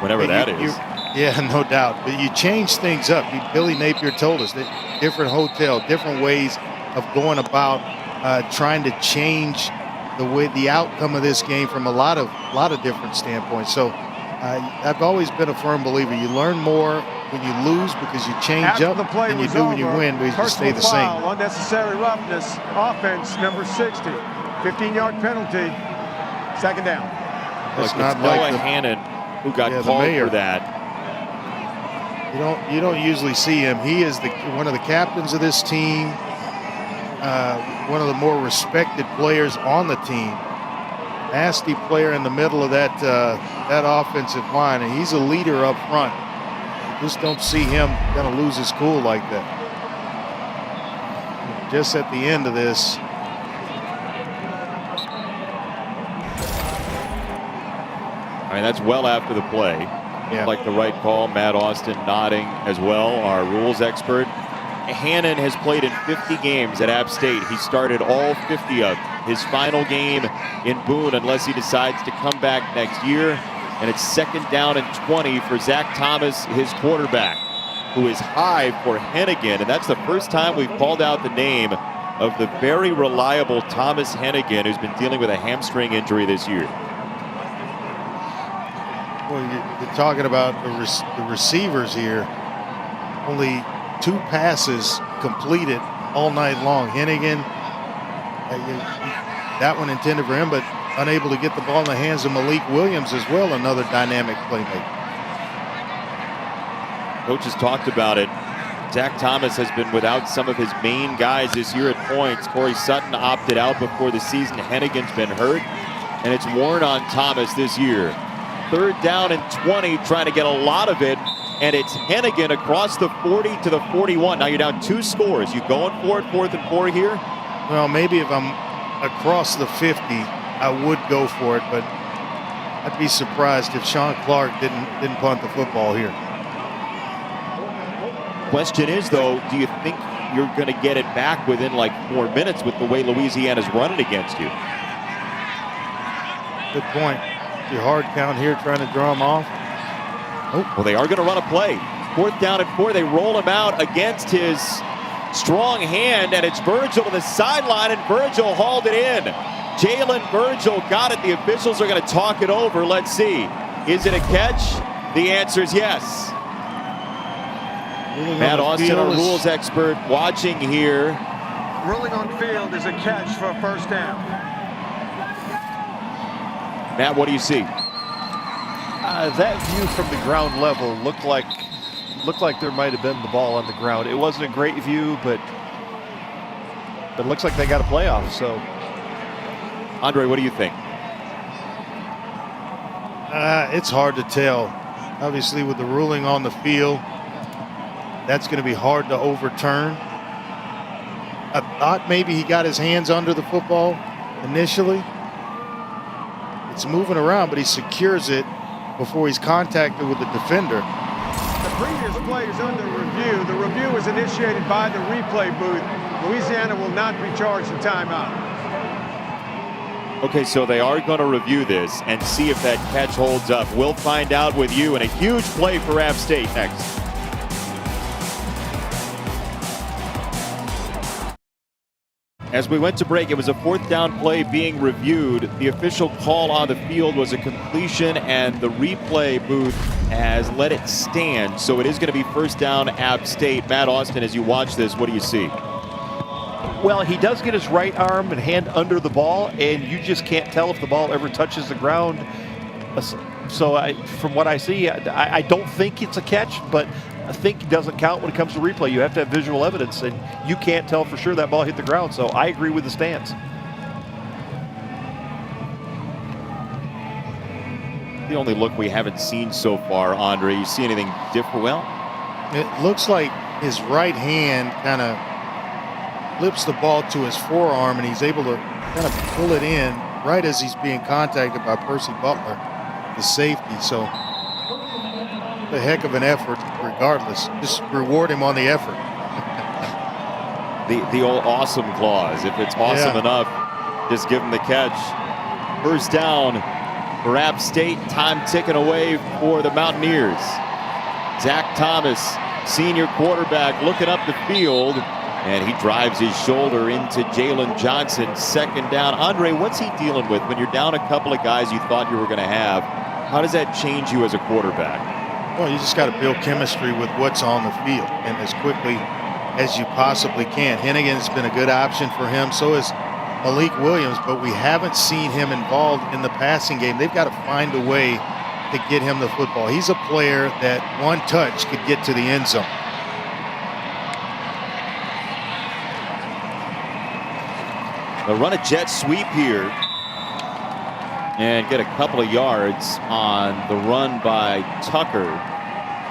Whatever that is. Yeah, no doubt. But you change things up. Billy Napier told us that different hotel, different ways of going about trying to change the outcome of this game from a lot of different standpoints. So I've always been a firm believer. You learn more when you lose because you change up than you do when you win because you stay the same. Foul, unnecessary roughness, offense number 60, 15-yard penalty, second down. It's Look, not it's like Noah Hannon who got called for that. You don't usually see him. He is one of the captains of this team, one of the more respected players on the team. Nasty player in the middle of that offensive line, and he's a leader up front. Just don't see him going to lose his cool like that. Just at the end of this. I mean, that's well after the play. Yeah. Like the right call. Matt Austin nodding as well, our rules expert. Hannon has played in 50 games at App State. He started all 50 of his final game in Boone unless he decides to come back next year. And it's 2nd down and 20 for Zach Thomas, his quarterback, who is high for Hennigan. And that's the first time we've called out the name of the very reliable Thomas Hennigan, who's been dealing with a hamstring injury this year. Well, you're talking about the receivers here. Only 2 passes completed all night long. Hennigan, that one intended for him, but unable to get the ball in the hands of Malik Williams as well, another dynamic playmaker. Coach has talked about it. Zach Thomas has been without some of his main guys this year at points. Corey Sutton opted out before the season. Hennigan's been hurt, and it's worn on Thomas this year. 3rd down and 20, trying to get a lot of it, and it's Hennigan across the 40 to the 41. Now you're down 2 scores. You going for it, 4th and 4 here? Well, maybe if I'm across the 50, I would go for it, but I'd be surprised if Sean Clark didn't punt the football here. Question is, though, do you think you're going to get it back within like 4 minutes with the way Louisiana's running against you? Good point. Your hard count here trying to draw him off. Oh, well, they are going to run a play. 4th down and 4. They roll him out against his strong hand, and it's Virgil to the sideline, and Virgil hauled it in. Jalen Virgil got it. The officials are going to talk it over. Let's see. Is it a catch? The answer is yes. Matt Austin, our rules expert, watching here. Ruling on field is a catch for a first down. Matt, what do you see? That view from the ground level looked like there might have been the ball on the ground. It wasn't a great view, but it looks like they got a playoff. So, Andre, what do you think? It's hard to tell. Obviously, with the ruling on the field, that's going to be hard to overturn. I thought maybe he got his hands under the football initially. It's moving around, but he secures it before he's contacted with the defender. The previous play is under review. The review was initiated by the replay booth. Louisiana will not be charged a timeout. Okay, so they are going to review this and see if that catch holds up. We'll find out with you, and a huge play for App State next. As we went to break, it was a 4th down play being reviewed. The official call on the field was a completion, and the replay booth has let it stand. So it is going to be 1st down App State. Matt Austin, as you watch this, what do you see? Well, he does get his right arm and hand under the ball, and you just can't tell if the ball ever touches the ground. So from what I see, I don't think it's a catch, but I think it doesn't count when it comes to replay. You have to have visual evidence, and you can't tell for sure that ball hit the ground. So I agree with the stance. the only look we haven't seen so far, Andre. You see anything different? Well, it looks like his right hand kind of flips the ball to his forearm, and he's able to kind of pull it in right as he's being contacted by Percy Butler, the safety. So a heck of an effort regardless. Just reward him on the effort. the old awesome clause. If it's awesome enough, just give him the catch. First down for App State. Time ticking away for the Mountaineers. Zach Thomas, senior quarterback, looking up the field, and he drives his shoulder into Jalen Johnson. Second down. Andre, what's he dealing with when you're down a couple of guys you thought you were going to have? How does that change you as a quarterback? Well, you just got to build chemistry with what's on the field, and as quickly as you possibly can. Hennigan's been a good option for him. So is Malik Williams, but we haven't seen him involved in the passing game. They've got to find a way to get him the football. He's a player that one touch could get to the end zone. They'll run a jet sweep here and get a couple of yards on the run by Tucker.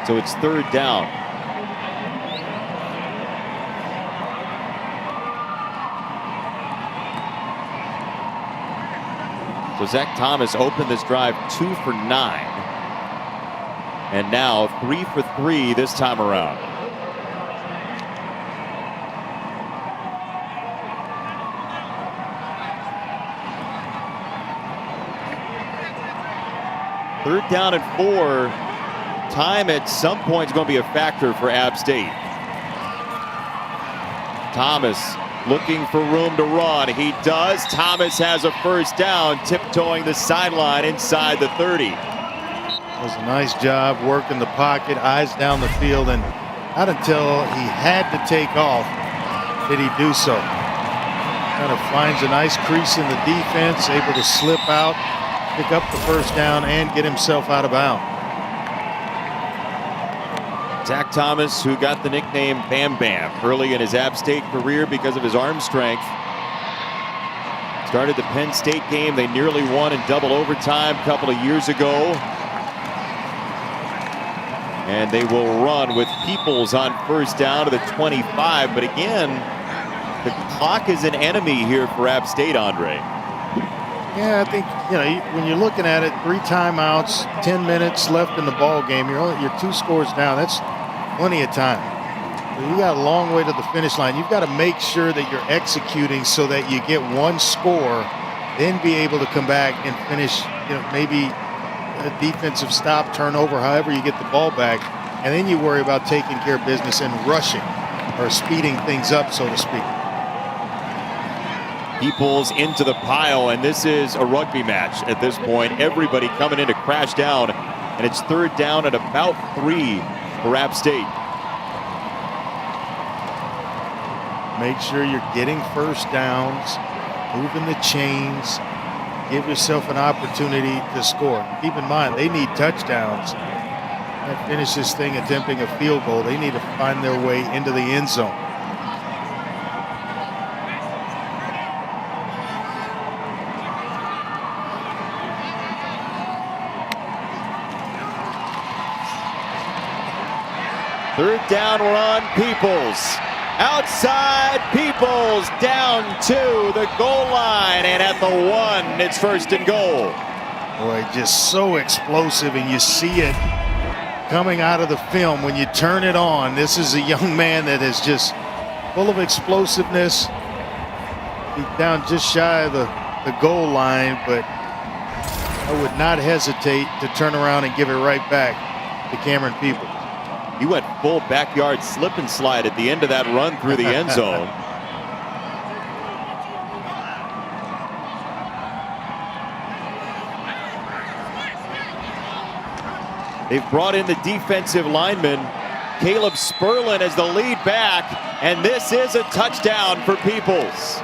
So it's third down. So Zach Thomas opened this drive 2 for 9. And now 3 for 3 this time around. Third down and 4. Time at some point is going to be a factor for App State. Thomas looking for room to run. He does. Thomas has a first down, tiptoeing the sideline inside the 30. It was a nice job working the pocket, eyes down the field, and not until he had to take off did he do so. Kind of finds a nice crease in the defense, able to slip out, pick up the first down, and get himself out of bounds. Zach Thomas, who got the nickname Bam Bam early in his App State career because of his arm strength. Started the Penn State game. They nearly won in double overtime a couple of years ago. And they will run with Peoples on first down to the 25. But again, the clock is an enemy here for App State, Andre. Yeah, I think, when you're looking at it, 3 timeouts, 10 minutes left in the ball game. You're 2 scores down. That's plenty of time. You got a long way to the finish line. You've got to make sure that you're executing so that you get 1 score, then be able to come back and finish, maybe a defensive stop, turnover, however you get the ball back, and then you worry about taking care of business and rushing or speeding things up, so to speak. Peoples into the pile, and this is a rugby match at this point. Everybody coming in to crash down, and it's third down at about 3 for App State. Make sure you're getting first downs, moving the chains, give yourself an opportunity to score. Keep in mind, they need touchdowns. And finish this thing attempting a field goal. They need to find their way into the end zone. Third down run, Peoples. Outside, Peoples down to the goal line, and at the 1, it's first and goal. Boy, just so explosive, and you see it coming out of the film when you turn it on. This is a young man that is just full of explosiveness. He's down just shy of the goal line, but I would not hesitate to turn around and give it right back to Cameron Peoples. He went full backyard slip and slide at the end of that run through the end zone. They've brought in the defensive lineman, Caleb Sperlin, as the lead back, and this is a touchdown for Peoples.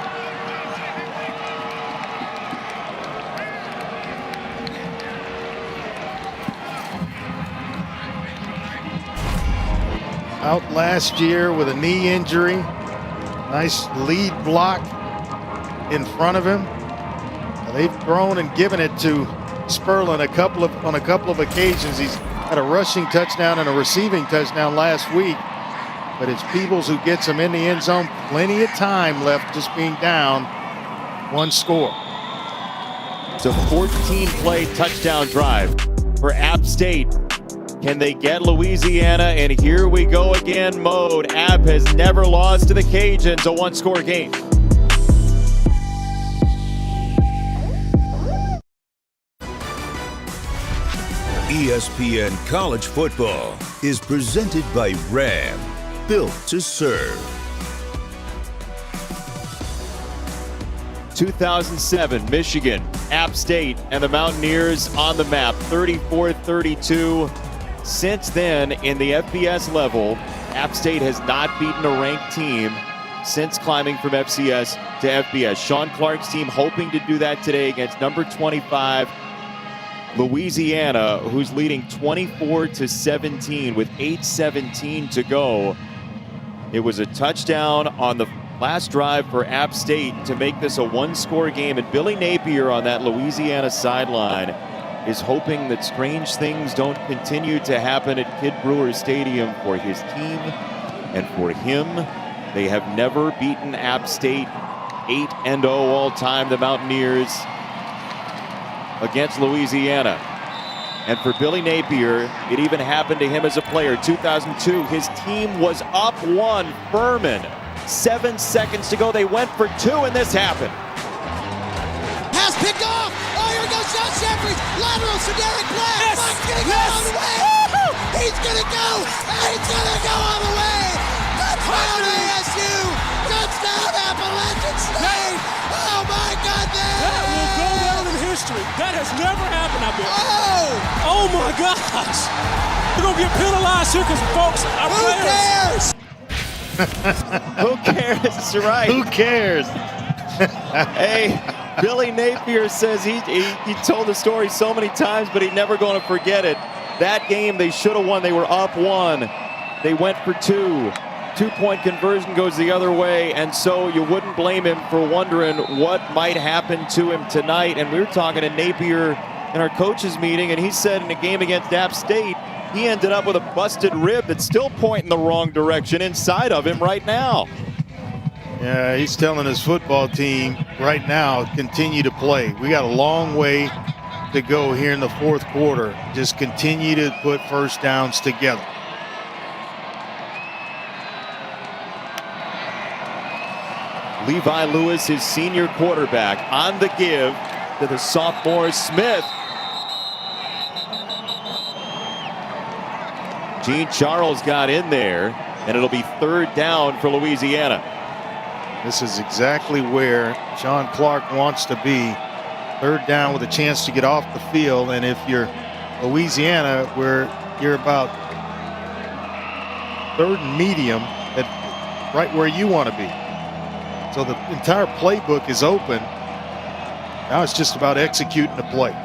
Out last year with a knee injury. Nice lead block in front of him. They've thrown and given it to Spurlin on a couple of occasions. He's had a rushing touchdown and a receiving touchdown last week. But it's Peebles who gets him in the end zone. Plenty of time left, just being down 1 score. It's a 14-play touchdown drive for App State. Can they get Louisiana? And here we go again mode. App has never lost to the Cajuns, a 1-score game. ESPN College Football is presented by Ram, built to serve. 2007, Michigan, App State, and the Mountaineers on the map, 34-32. Since then, in the FBS level, App State has not beaten a ranked team since climbing from FCS to FBS. Sean Clark's team hoping to do that today against number 25, Louisiana, who's leading 24-17 with 8:17 to go. It was a touchdown on the last drive for App State to make this a 1-score game, and Billy Napier on that Louisiana sideline is hoping that strange things don't continue to happen at Kid Brewer Stadium for his team and for him. They have never beaten App State. 8-0 all time, the Mountaineers against Louisiana. And for Billy Napier, it even happened to him as a player. 2002, his team was up 1. Furman, 7 seconds to go. They went for 2, and this happened. Pass picked off. Oh, here goes Josh Jeffries. Lateral to Derek Black. Yes. Black's gonna go all the way. He's gonna go. He's gonna go all the way. Touchdown ASU. Touchdown Appalachian State. Oh my goodness. That will go down in history. That has never happened out there. Oh my gosh. We're gonna get penalized here because folks, our players. Who cares? You're right. Who cares? Hey, Billy Napier says he told the story so many times, but he's never going to forget it. That game they should have won. They were up 1. They went for 2. 2-point conversion goes the other way, and so you wouldn't blame him for wondering what might happen to him tonight. And we were talking to Napier in our coaches meeting, and he said in a game against App State, he ended up with a busted rib that's still pointing the wrong direction inside of him right now. Yeah, he's telling his football team right now, continue to play. We got a long way to go here in the 4th quarter. Just continue to put first downs together. Levi Lewis, his senior quarterback, on the give to the sophomore Smith. Gene Charles got in there, and it'll be 3rd down for Louisiana. This is exactly where Sean Clark wants to be. 3rd down with a chance to get off the field, and if you're Louisiana, where you're about 3rd and medium, at right where you want to be. So the entire playbook is open. Now it's just about executing the play.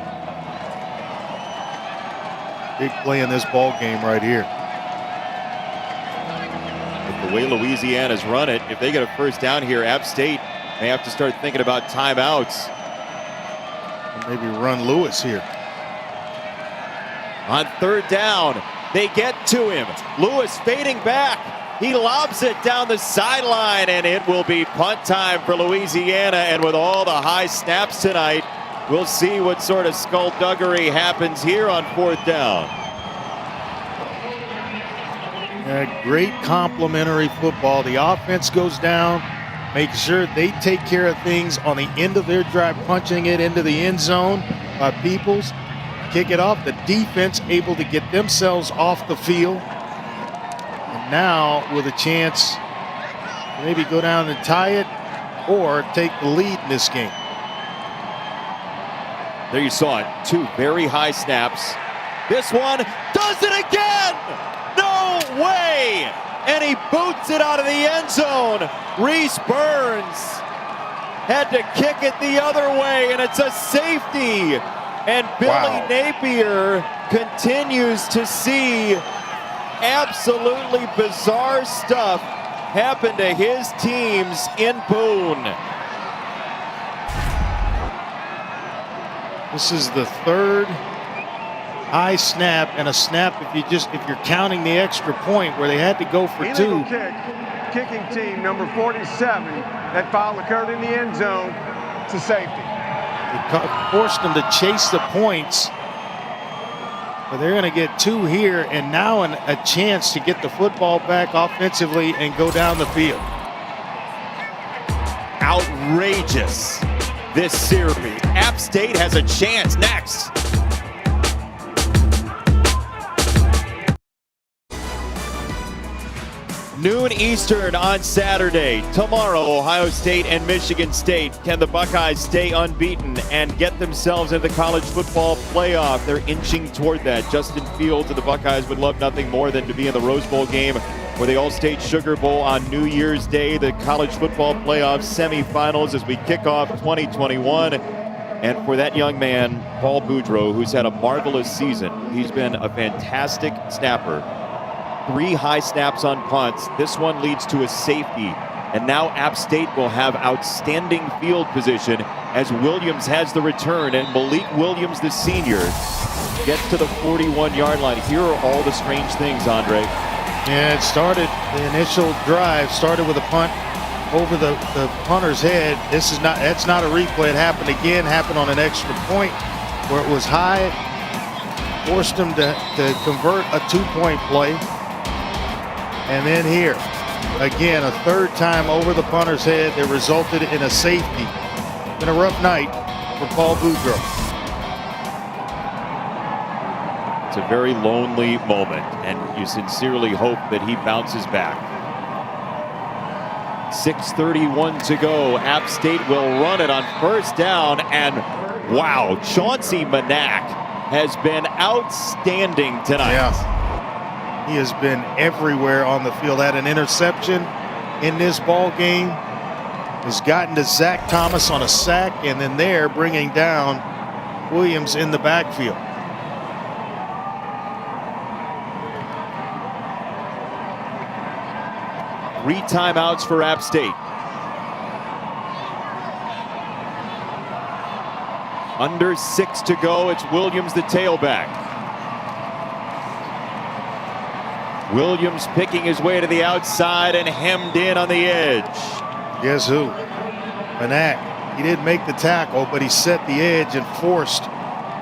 Big play in this ball game right here. With the way Louisiana's run it, if they get a first down here, App State may have to start thinking about timeouts. And maybe run Lewis here. On 3rd down, they get to him. Lewis fading back. He lobs it down the sideline, and it will be punt time for Louisiana. And with all the high snaps tonight, we'll see what sort of skullduggery happens here on 4th down. Great complementary football. The offense goes down, make sure they take care of things on the end of their drive, punching it into the end zone by Peoples. Kick it off. The defense able to get themselves off the field. And now with a chance to maybe go down and tie it or take the lead in this game. There you saw it. 2 very high snaps. This one does it again! No way! And he boots it out of the end zone. Reese Burns had to kick it the other way, and it's a safety. And Billy Napier continues to see absolutely bizarre stuff happen to his teams in Boone. This is the third high snap and a snap if you're counting the extra point where they had to go for Illegal two. kick. Kicking team number 47. That foul occurred in the end zone. It's a safety. It forced them to chase the points. But they're going to get two here, and now a chance to get the football back offensively and go down the field. Outrageous, this series. App State has a chance next. Noon Eastern on Saturday. Tomorrow, Ohio State and Michigan State. Can the Buckeyes stay unbeaten and get themselves into the college football playoff? They're inching toward that. Justin Fields and the Buckeyes would love nothing more than to be in the Rose Bowl game or the All-State Sugar Bowl on New Year's Day, the college football playoff semifinals as we kick off 2021. And for that young man, Paul Boudreaux, who's had a marvelous season, he's been a fantastic snapper. 3 high snaps on punts. This one leads to a safety. And now App State will have outstanding field position as Williams has the return. And Malik Williams, the senior, gets to the 41-yard line. Here are all the strange things, Andre. Yeah, it started, the initial drive started with a punt over the punter's head. That's not a replay. It happened again, happened on an extra point where it was high, forced them to convert a 2-point play. And then here, again, a third time over the punter's head that resulted in a safety. Been a rough night for Paul Boudreaux. It's a very lonely moment, and you sincerely hope that he bounces back. 6:31 to go. App State will run it on first down, and wow, Chauncey Manac has been outstanding tonight. Yeah. He has been everywhere on the field. Had an interception in this ball game. Has gotten to Zach Thomas on a sack, and then there bringing down Williams in the backfield. Three timeouts for App State. Under 6 to go. It's Williams, the tailback. Williams picking his way to the outside and hemmed in on the edge. Guess who? Manac. He didn't make the tackle, but he set the edge and forced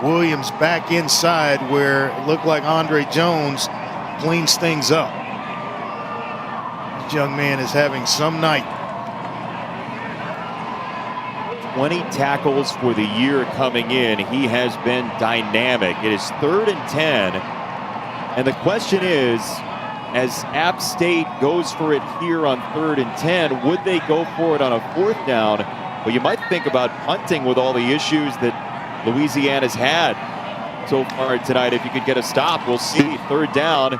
Williams back inside where it looked like Andre Jones cleans things up. This young man is having some night. 20 tackles for the year coming in. He has been dynamic. It is 3rd and 10. And the question is, as App State goes for it here on 3rd and 10, would they go for it on a 4th down? Well, you might think about punting with all the issues that Louisiana's had so far tonight. If you could get a stop, we'll see. 3rd down.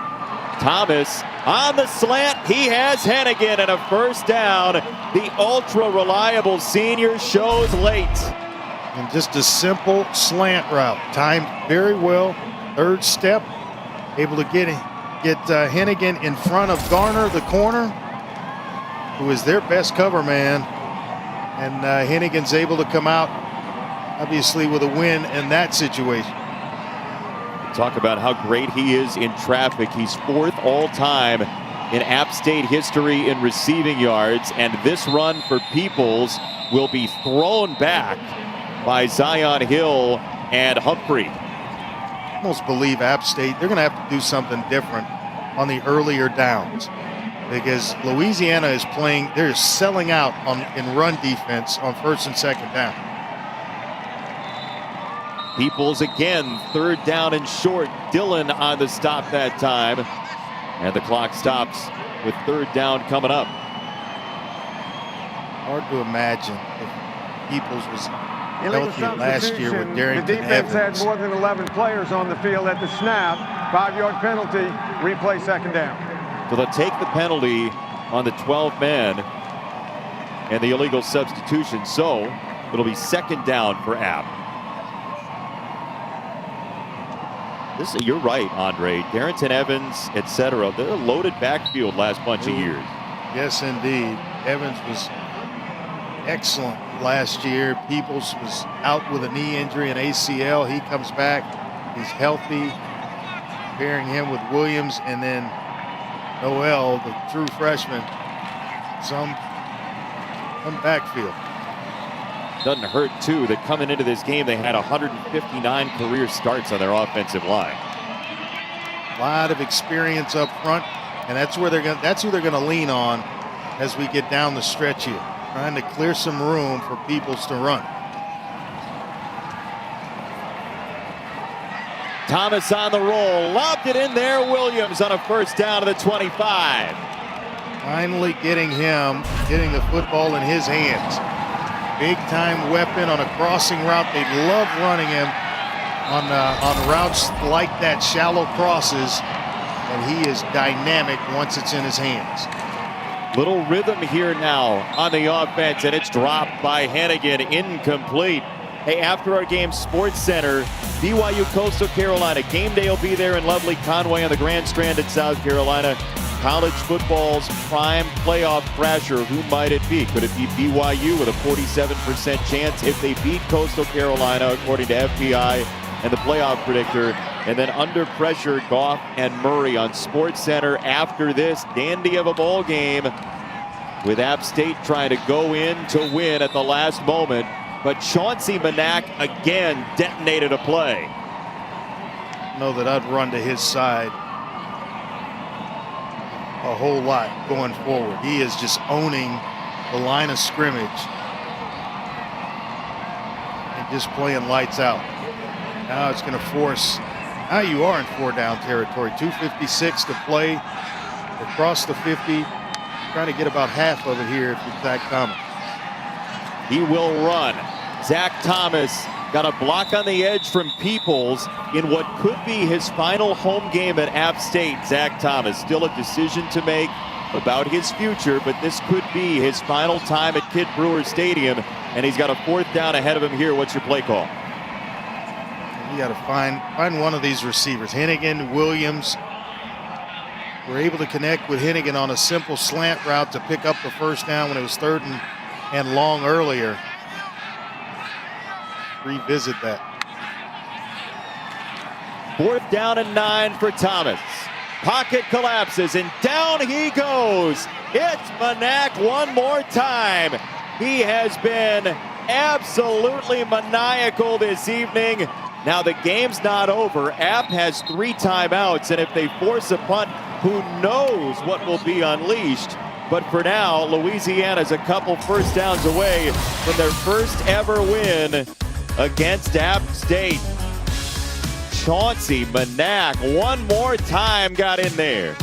Thomas on the slant. He has Hennigan and a first down. The ultra-reliable senior shows late. And just a simple slant route. Timed very well. 3rd step. Able to get Hennigan in front of Garner, the corner, who is their best cover man. And Hennigan's able to come out, obviously, with a win in that situation. Talk about how great he is in traffic. He's 4th all-time in App State history in receiving yards. And this run for Peoples will be thrown back by Zion Hill and Humphrey. I almost believe App State, they're going to have to do something different on the earlier downs because Louisiana is playing, they're selling out in run defense on 1st and 2nd down. Peoples again, 3rd down and short. Dillon on the stop that time. And the clock stops with 3rd down coming up. Hard to imagine if Peoples was healthy last year with Darrington The defense Evans. had more than 11 players on the field at the snap. 5-yard penalty, replay 2nd down. So they'll take the penalty on the 12 men and the illegal substitution. So it'll be 2nd down for App. You're right, Andre. Darrington Evans, etc. They're a loaded backfield last bunch of years. Yes, indeed. Evans was excellent last year. Peoples was out with a knee injury and ACL. He comes back. He's healthy. Pairing him with Williams, and then Noel, the true freshman, some backfield. Doesn't hurt, too, that coming into this game, they had 159 career starts on their offensive line. A lot of experience up front, and that's who they're going to lean on as we get down the stretch here, trying to clear some room for Peoples to run. Thomas on the roll, lobbed it in there. Williams on a first down to the 25. Finally getting the football in his hands. Big time weapon on a crossing route. They love running him on routes like that, shallow crosses, and he is dynamic once it's in his hands. Little rhythm here now on the offense, and it's dropped by Hennigan, incomplete. Hey, after our game, Sports Center, BYU Coastal Carolina. Game day will be there in lovely Conway on the Grand Strand in South Carolina. College football's prime playoff crasher. Who might it be? Could it be BYU with a 47% chance if they beat Coastal Carolina, according to FPI and the playoff predictor? And then under pressure, Goff and Murray on Sports Center after this dandy of a ball game, with App State trying to go in to win at the last moment. But Chauncey Manak again detonated a play. Know that I'd run to his side a whole lot going forward. He is just owning the line of scrimmage and just playing lights out. Now it's going to force, now you are in 4-down territory. 2:56 to play across the 50. Trying to get about half of it here if you're Zach Thomas. He will run. Zach Thomas got a block on the edge from Peoples in what could be his final home game at App State. Zach Thomas, still a decision to make about his future, but this could be his final time at Kidd Brewer Stadium, and he's got a 4th down ahead of him here. What's your play call? You got to find one of these receivers. Hennigan, Williams. We're able to connect with Hennigan on a simple slant route to pick up the first down when it was 3rd and long earlier. Revisit that. 4th down and 9 for Thomas. Pocket collapses and down he goes. It's Manak one more time. He has been absolutely maniacal this evening. Now the game's not over. App has 3 timeouts, and if they force a punt, who knows what will be unleashed. But for now, Louisiana's a couple first downs away from their first ever win against App State. Chauncey Manak one more time got in there.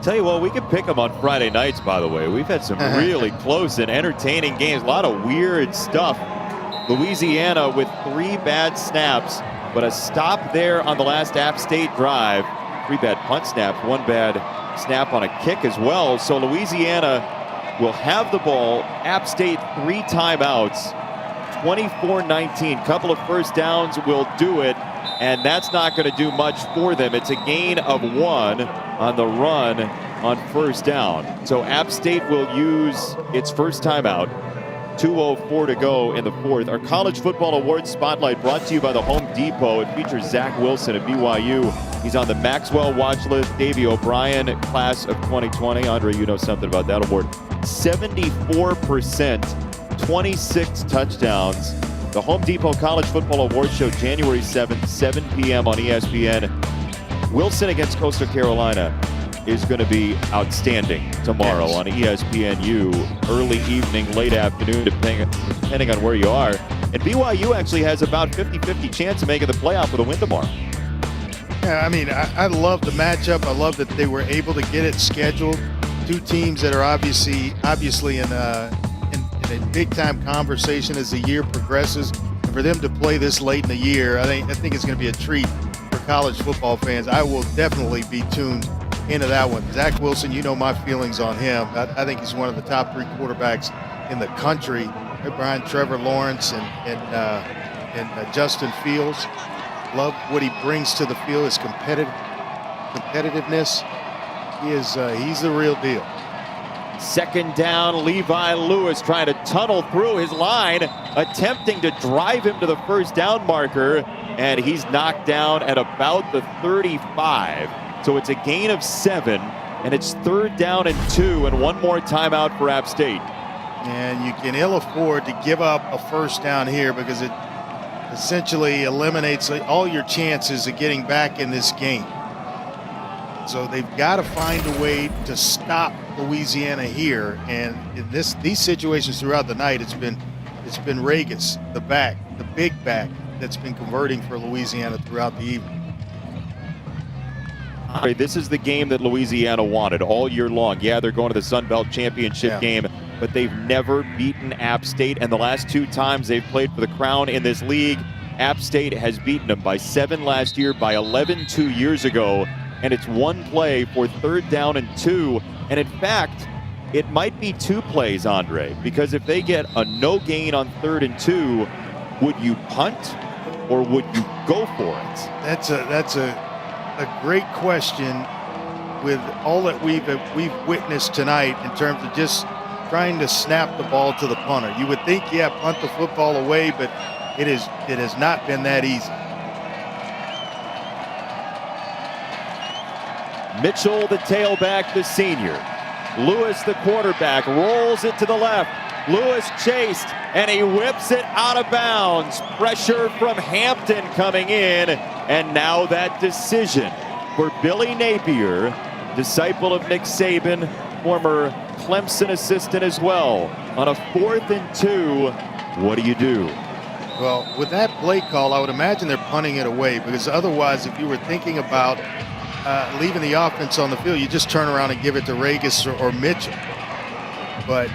Tell you what, we could pick them on Friday nights, by the way. We've had some really close and entertaining games. A lot of weird stuff. Louisiana with 3 bad snaps, but a stop there on the last App State drive. 3 bad punt snaps, 1 bad snap on a kick as well. So Louisiana will have the ball. App State 3 timeouts, 24-19. Couple of first downs will do it, and that's not going to do much for them. It's a gain of 1 on the run on first down. So App State will use its first timeout. 2:04 to go in the 4th. Our College Football Awards Spotlight brought to you by the Home Depot. It features Zach Wilson of BYU. He's on the Maxwell watch list. Davey O'Brien, class of 2020. Andre, you know something about that award. 74%, 26 touchdowns. The Home Depot College Football Awards Show, January 7th, 7 p.m. on ESPN. Wilson against Coastal Carolina is going to be outstanding tomorrow on ESPNU, early evening, late afternoon, depending on where you are. And BYU actually has about 50-50 chance of making the playoff with a win tomorrow. Yeah, I mean, I love the matchup. I love that they were able to get it scheduled. 2 teams that are obviously in a big-time conversation as the year progresses. And for them to play this late in the year, I think it's going to be a treat for college football fans. I will definitely be tuned into that one. Zach Wilson, you know my feelings on him. I think he's one of the top 3 quarterbacks in the country, right behind Trevor Lawrence and Justin Fields. Love what he brings to the field, his competitiveness. He's the real deal. Second down, Levi Lewis trying to tunnel through his line, attempting to drive him to the first down marker, and he's knocked down at about the 35. So it's a gain of 7, and it's 3rd down and 2, and one more timeout for App State. And you can ill afford to give up a first down here because it essentially eliminates all your chances of getting back in this game. So they've got to find a way to stop Louisiana here, and in these situations throughout the night, it's been Regis, the big back, that's been converting for Louisiana throughout the evening. This is the game that Louisiana wanted all year long. Yeah, they're going to the Sun Belt Championship game, but they've never beaten App State, and the last 2 times they've played for the crown in this league, App State has beaten them by 7 last year, by 11 2 years ago. And it's 1 play for 3rd down and 2. And in fact, it might be 2 plays, Andre, because if they get a no gain on 3rd and 2, would you punt or would you go for it? That's a great question with all that we've witnessed tonight in terms of just trying to snap the ball to the punter. You would think, yeah, punt the football away, but it has not been that easy. Mitchell, the tailback, the senior. Lewis, the quarterback, rolls it to the left. Lewis chased, and he whips it out of bounds. Pressure from Hampton coming in, and now that decision for Billy Napier, disciple of Nick Saban, former Clemson assistant as well. On a 4th and 2, what do you do? Well, with that play call, I would imagine they're punting it away, because otherwise, if you were thinking about leaving the offense on the field, you just turn around and give it to Regis or Mitchell. But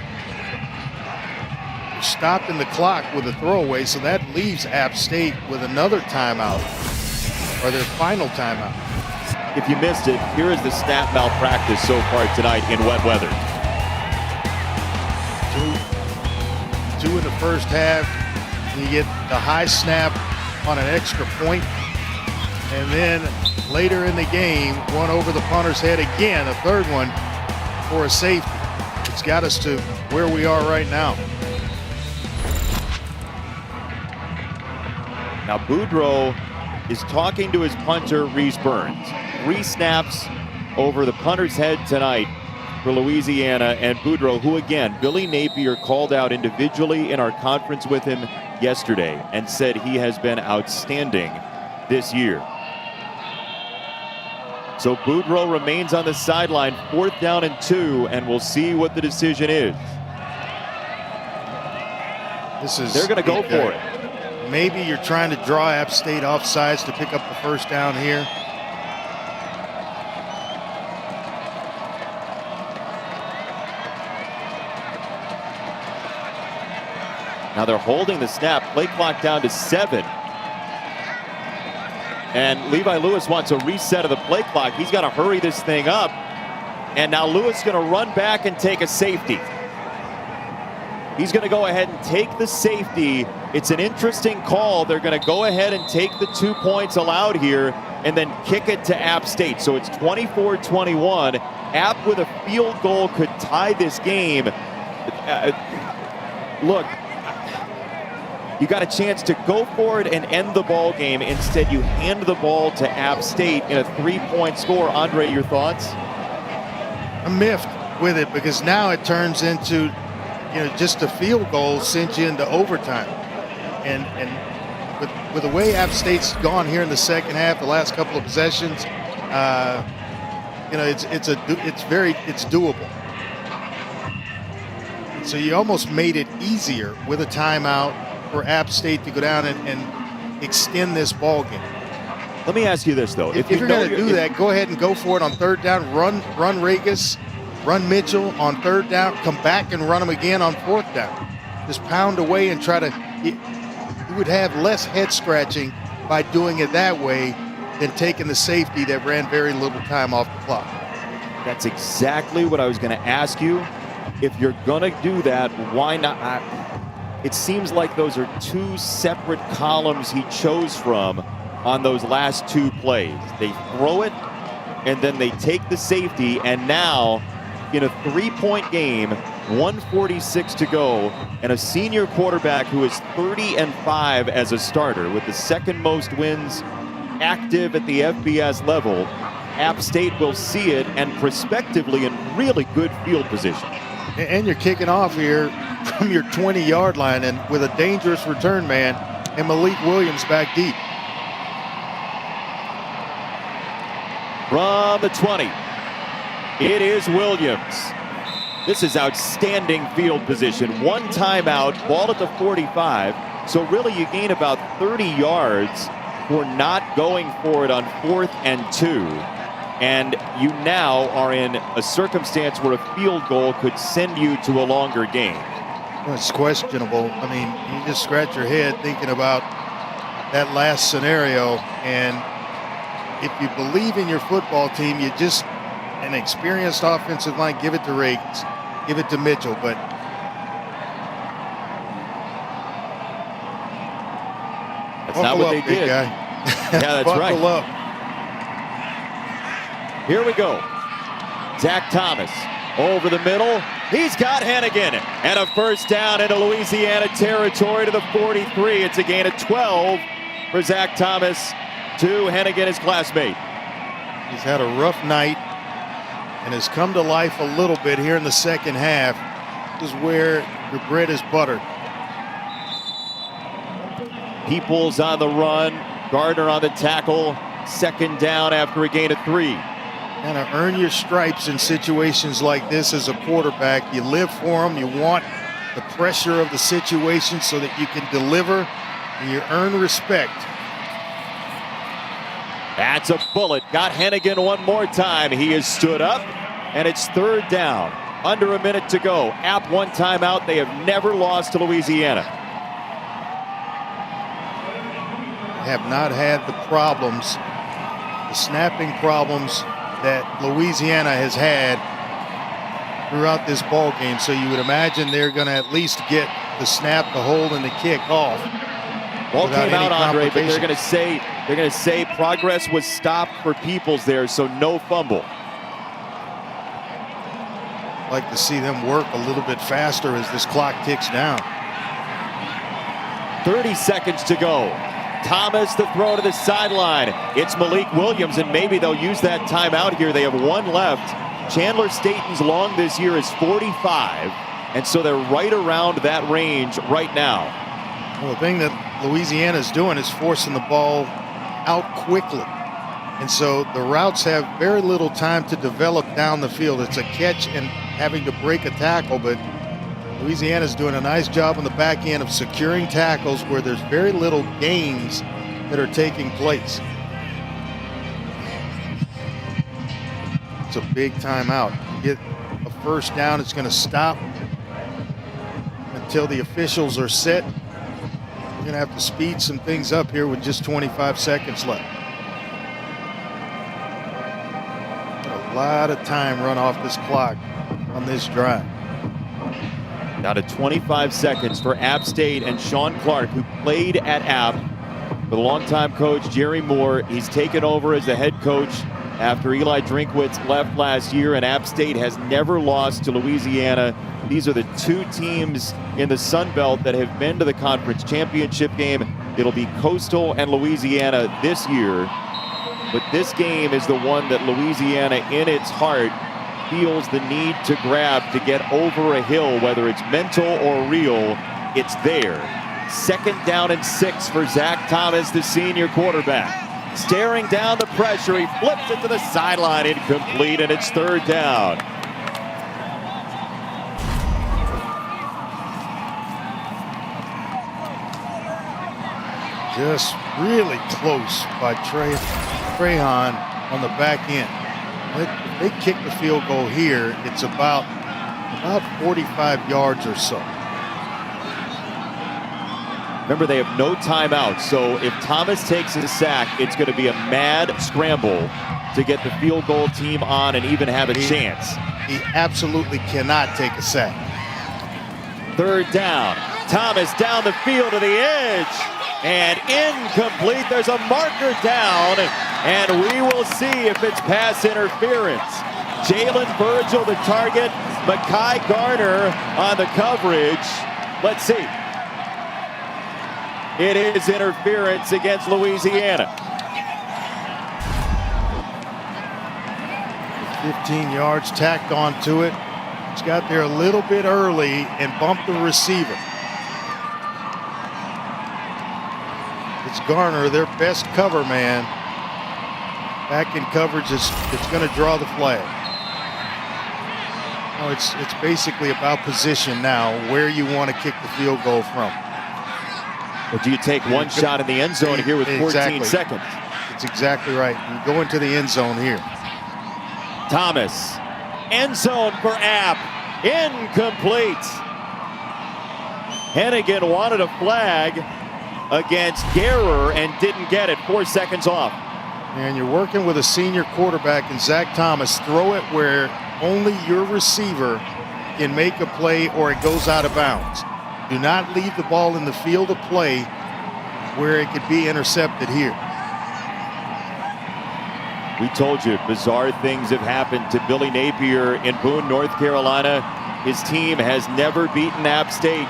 you're stopping the clock with a throwaway, so that leaves App State with another timeout, or their final timeout. If you missed it, here is the snap malpractice so far tonight in wet weather. 2 in the first half. You get the high snap on an extra point, and then later in the game, one over the punter's head again, a 3rd one for a safety. It's got us to where we are right now. Now Boudreaux is talking to his punter, Reese Burns. 3 snaps over the punter's head tonight for Louisiana, and Boudreaux, who again, Billy Napier called out individually in our conference with him yesterday and said he has been outstanding this year. So Boudreaux remains on the sideline, 4th down and 2, and we'll see what the decision is. They're going to go for it. Maybe you're trying to draw App State off sides to pick up the first down here. Now they're holding the snap, play clock down to 7. And Levi Lewis wants a reset of the play clock. He's got to hurry this thing up. And now Lewis is going to run back and take a safety. He's going to go ahead and take the safety. It's an interesting call. They're going to go ahead and take the 2 points allowed here and then kick it to App State. So it's 24-21. App with a field goal could tie this game. Look, you got a chance to go for it and end the ball game. Instead, you hand the ball to App State in a 3-point score. Andre, your thoughts? I'm miffed with it because now it turns into, just a field goal sent you into overtime. And with the way App State's gone here in the second half, the last couple of possessions, it's doable. So you almost made it easier with a timeout for App State to go down and extend this ball game. Let me ask you this, though. If you're going to do that, go ahead and go for it on 3rd down. Run Regis, run Mitchell on 3rd down. Come back and run them again on 4th down. Just pound away and try to. You would have less head scratching by doing it that way than taking the safety that ran very little time off the clock. That's exactly what I was going to ask you. If you're going to do that, why not? It seems like those are 2 separate columns he chose from. on those last 2 plays. They throw it, and then they take the safety, and now in a 3-point game, 1:46 to go, and a senior quarterback who is 30-5 as a starter with the second most wins active at the FBS level. App State will see it, and prospectively in really good field position. And you're kicking off here from your 20-yard line, and with a dangerous return man and Malik Williams back deep. From the 20, it is Williams. This is outstanding field position. 1 timeout, ball at the 45. So really you gain about 30 yards for not going for it on 4th and 2. And you now are in a circumstance where a field goal could send you to a longer game. Well, it's questionable. I mean, you just scratch your head thinking about that last scenario. And if you believe in your football team, you just, an experienced offensive line, give it to Reagans, give it to Mitchell. But that's not what they did. Guy. Yeah, that's right. Buckle up. Here we go. Zach Thomas over the middle. He's got Hennigan, and a first down into Louisiana territory to the 43. It's a gain of 12 for Zach Thomas to Hennigan, his classmate. He's had a rough night and has come to life a little bit here in the second half. This is where your bread is buttered. Peoples on the run, Gardner on the tackle. Second down after a gain of 3. Kind of earn your stripes in situations like this as a quarterback. You live for them. You want the pressure of the situation so that you can deliver, and you earn respect. That's a bullet. Got Hennigan one more time. He is stood up, and it's 3rd down. Under a minute to go. App 1 timeout. They have never lost to Louisiana. Have not had the problems, the snapping problems that Louisiana has had throughout this ball game. So you would imagine they're going to at least get the snap, the hold, and the kick off. Ball came out, Andre, but they're going to say progress was stopped for Peoples there, so no fumble. I'd like to see them work a little bit faster as this clock ticks down. 30 seconds to go. Thomas the throw to the sideline. It's Malik Williams, and maybe they'll use that timeout here. They have 1 left. Chandler Staten's long this year is 45, and so they're right around that range right now. Well, the thing that Louisiana is doing is forcing the ball out quickly. And so the routes have very little time to develop down the field. It's a catch and having to break a tackle, but Louisiana's doing a nice job on the back end of securing tackles where there's very little gains that are taking place. It's a big timeout. You get a first down, it's going to stop until the officials are set. We're going to have to speed some things up here with just 25 seconds left. A lot of time run off this clock on this drive. Down to 25 seconds for App State, and Sean Clark, who played at App with longtime coach Jerry Moore. He's taken over as the head coach after Eli Drinkwitz left last year, and App State has never lost to Louisiana. These are the 2 teams in the Sun Belt that have been to the conference championship game. It'll be Coastal and Louisiana this year, but this game is the one that Louisiana in its heart feels the need to grab to get over a hill, whether it's mental or real. It's there. 2nd down and 6 for Zach Thomas, the senior quarterback. Staring down the pressure, he flips it to the sideline, incomplete, and it's 3rd down. Just really close by Trahan on the back end. If they kick the field goal here, it's about 45 yards or so. Remember, they have no timeouts, so if Thomas takes a sack, it's going to be a mad scramble to get the field goal team on and even have a chance. He absolutely cannot take a sack. 3rd down. Thomas down the field to the edge. And incomplete. There's a marker down, and we will see if it's pass interference. Jalen Virgil the target, Mekhi Garner on the coverage. Let's see. It is interference against Louisiana. 15 yards tacked onto it. He's got there a little bit early and bumped the receiver. It's Garner, their best cover man. Back in coverage, it's going to draw the flag. No, it's basically about position now, where you want to kick the field goal from. But do you take one shot in the end zone here with 14 seconds? It's exactly right. You go into the end zone here. Thomas, end zone for App, incomplete. Hennigan wanted a flag against Guerrer and didn't get it. 4 seconds off. And you're working with a senior quarterback in Zach Thomas. Throw it where only your receiver can make a play or it goes out of bounds. Do not leave the ball in the field of play where it could be intercepted here. We told you bizarre things have happened to Billy Napier in Boone, North Carolina. His team has never beaten App State.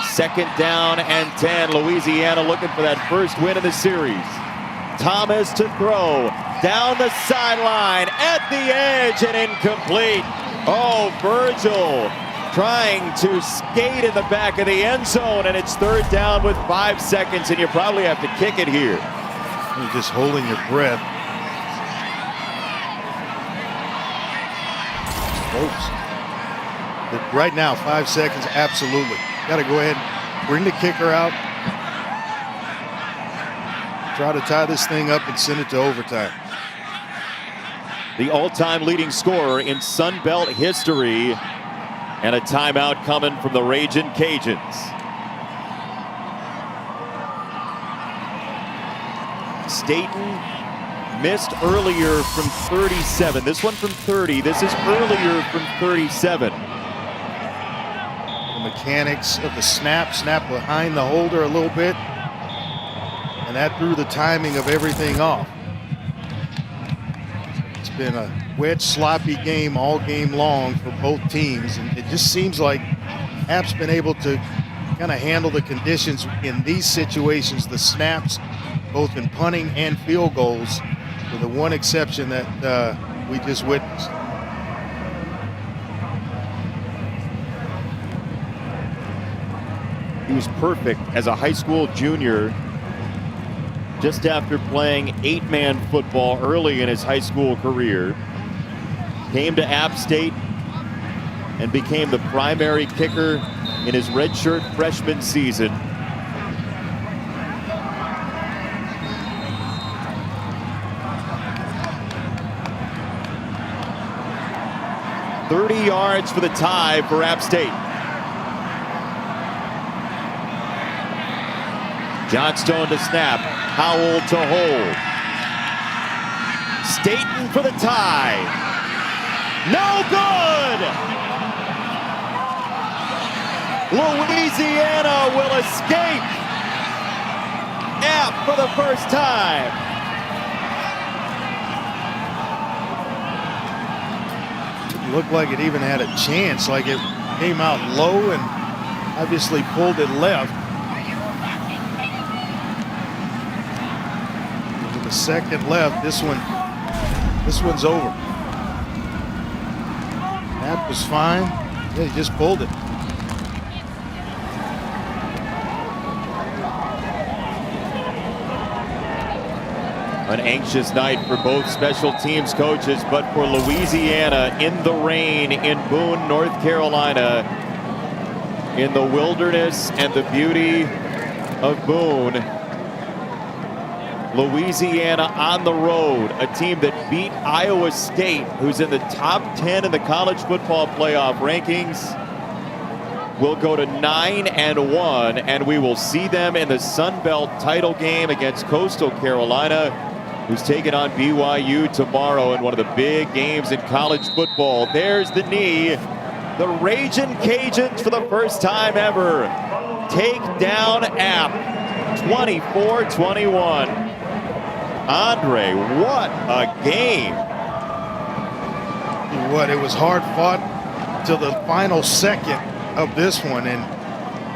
Second down and 10. Louisiana looking for that first win of the series. Thomas to throw. Down the sideline. At the edge and incomplete. Oh, Virgil trying to skate in the back of the end zone. And it's third down with 5 seconds. And you probably have to kick it here. You're just holding your breath. But right now, 5 seconds, absolutely. Got to go ahead and bring the kicker out. Try to tie this thing up and send it to overtime. The all-time leading scorer in Sun Belt history. And a timeout coming from the Ragin' Cajuns. Staten missed earlier from 37. This one from 30. This is earlier from 37. Mechanics of the snap behind the holder a little bit, and that threw the timing of everything off. It's been a wet, sloppy game all game long for both teams, and it just seems like App's been able to kind of handle the conditions in these situations, the snaps, both in punting and field goals, with the one exception that we just witnessed. He was perfect as a high school junior just after playing 8-man football early in his high school career. Came to App State and became the primary kicker in his redshirt freshman season. "30 yards for the tie for App State." Johnstone to snap, Howell to hold. Staten for the tie. No good! Louisiana will escape. App for the first time. It looked like it even had a chance, like it came out low and obviously pulled it left. Second left, this one's over. That was fine. Yeah, he just pulled it. An anxious night for both special teams coaches, but for Louisiana in the rain in Boone, North Carolina, in the wilderness and the beauty of Boone. Louisiana on the road, a team that beat Iowa State, who's in the top 10 in the college football playoff rankings, will go to 9-1, and we will see them in the Sun Belt title game against Coastal Carolina, who's taking on BYU tomorrow in one of the big games in college football. There's the knee, The Ragin' Cajuns, for the first time ever, take down App 24-21. Andre, what a game. What, it was hard fought till the final second of this one, and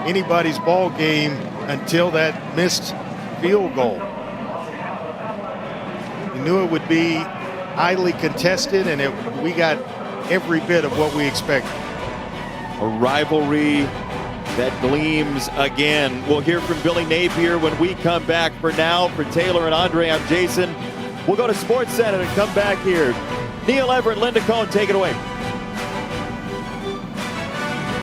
anybody's ball game until that missed field goal. We knew it would be highly contested, and we got every bit of what we expected. A rivalry that gleams again. We'll hear from Billy Napier when we come back. For now, for Taylor and Andre, I'm Jason. We'll go to SportsCenter and come back here. Neil Everett, Linda Cohn, take it away.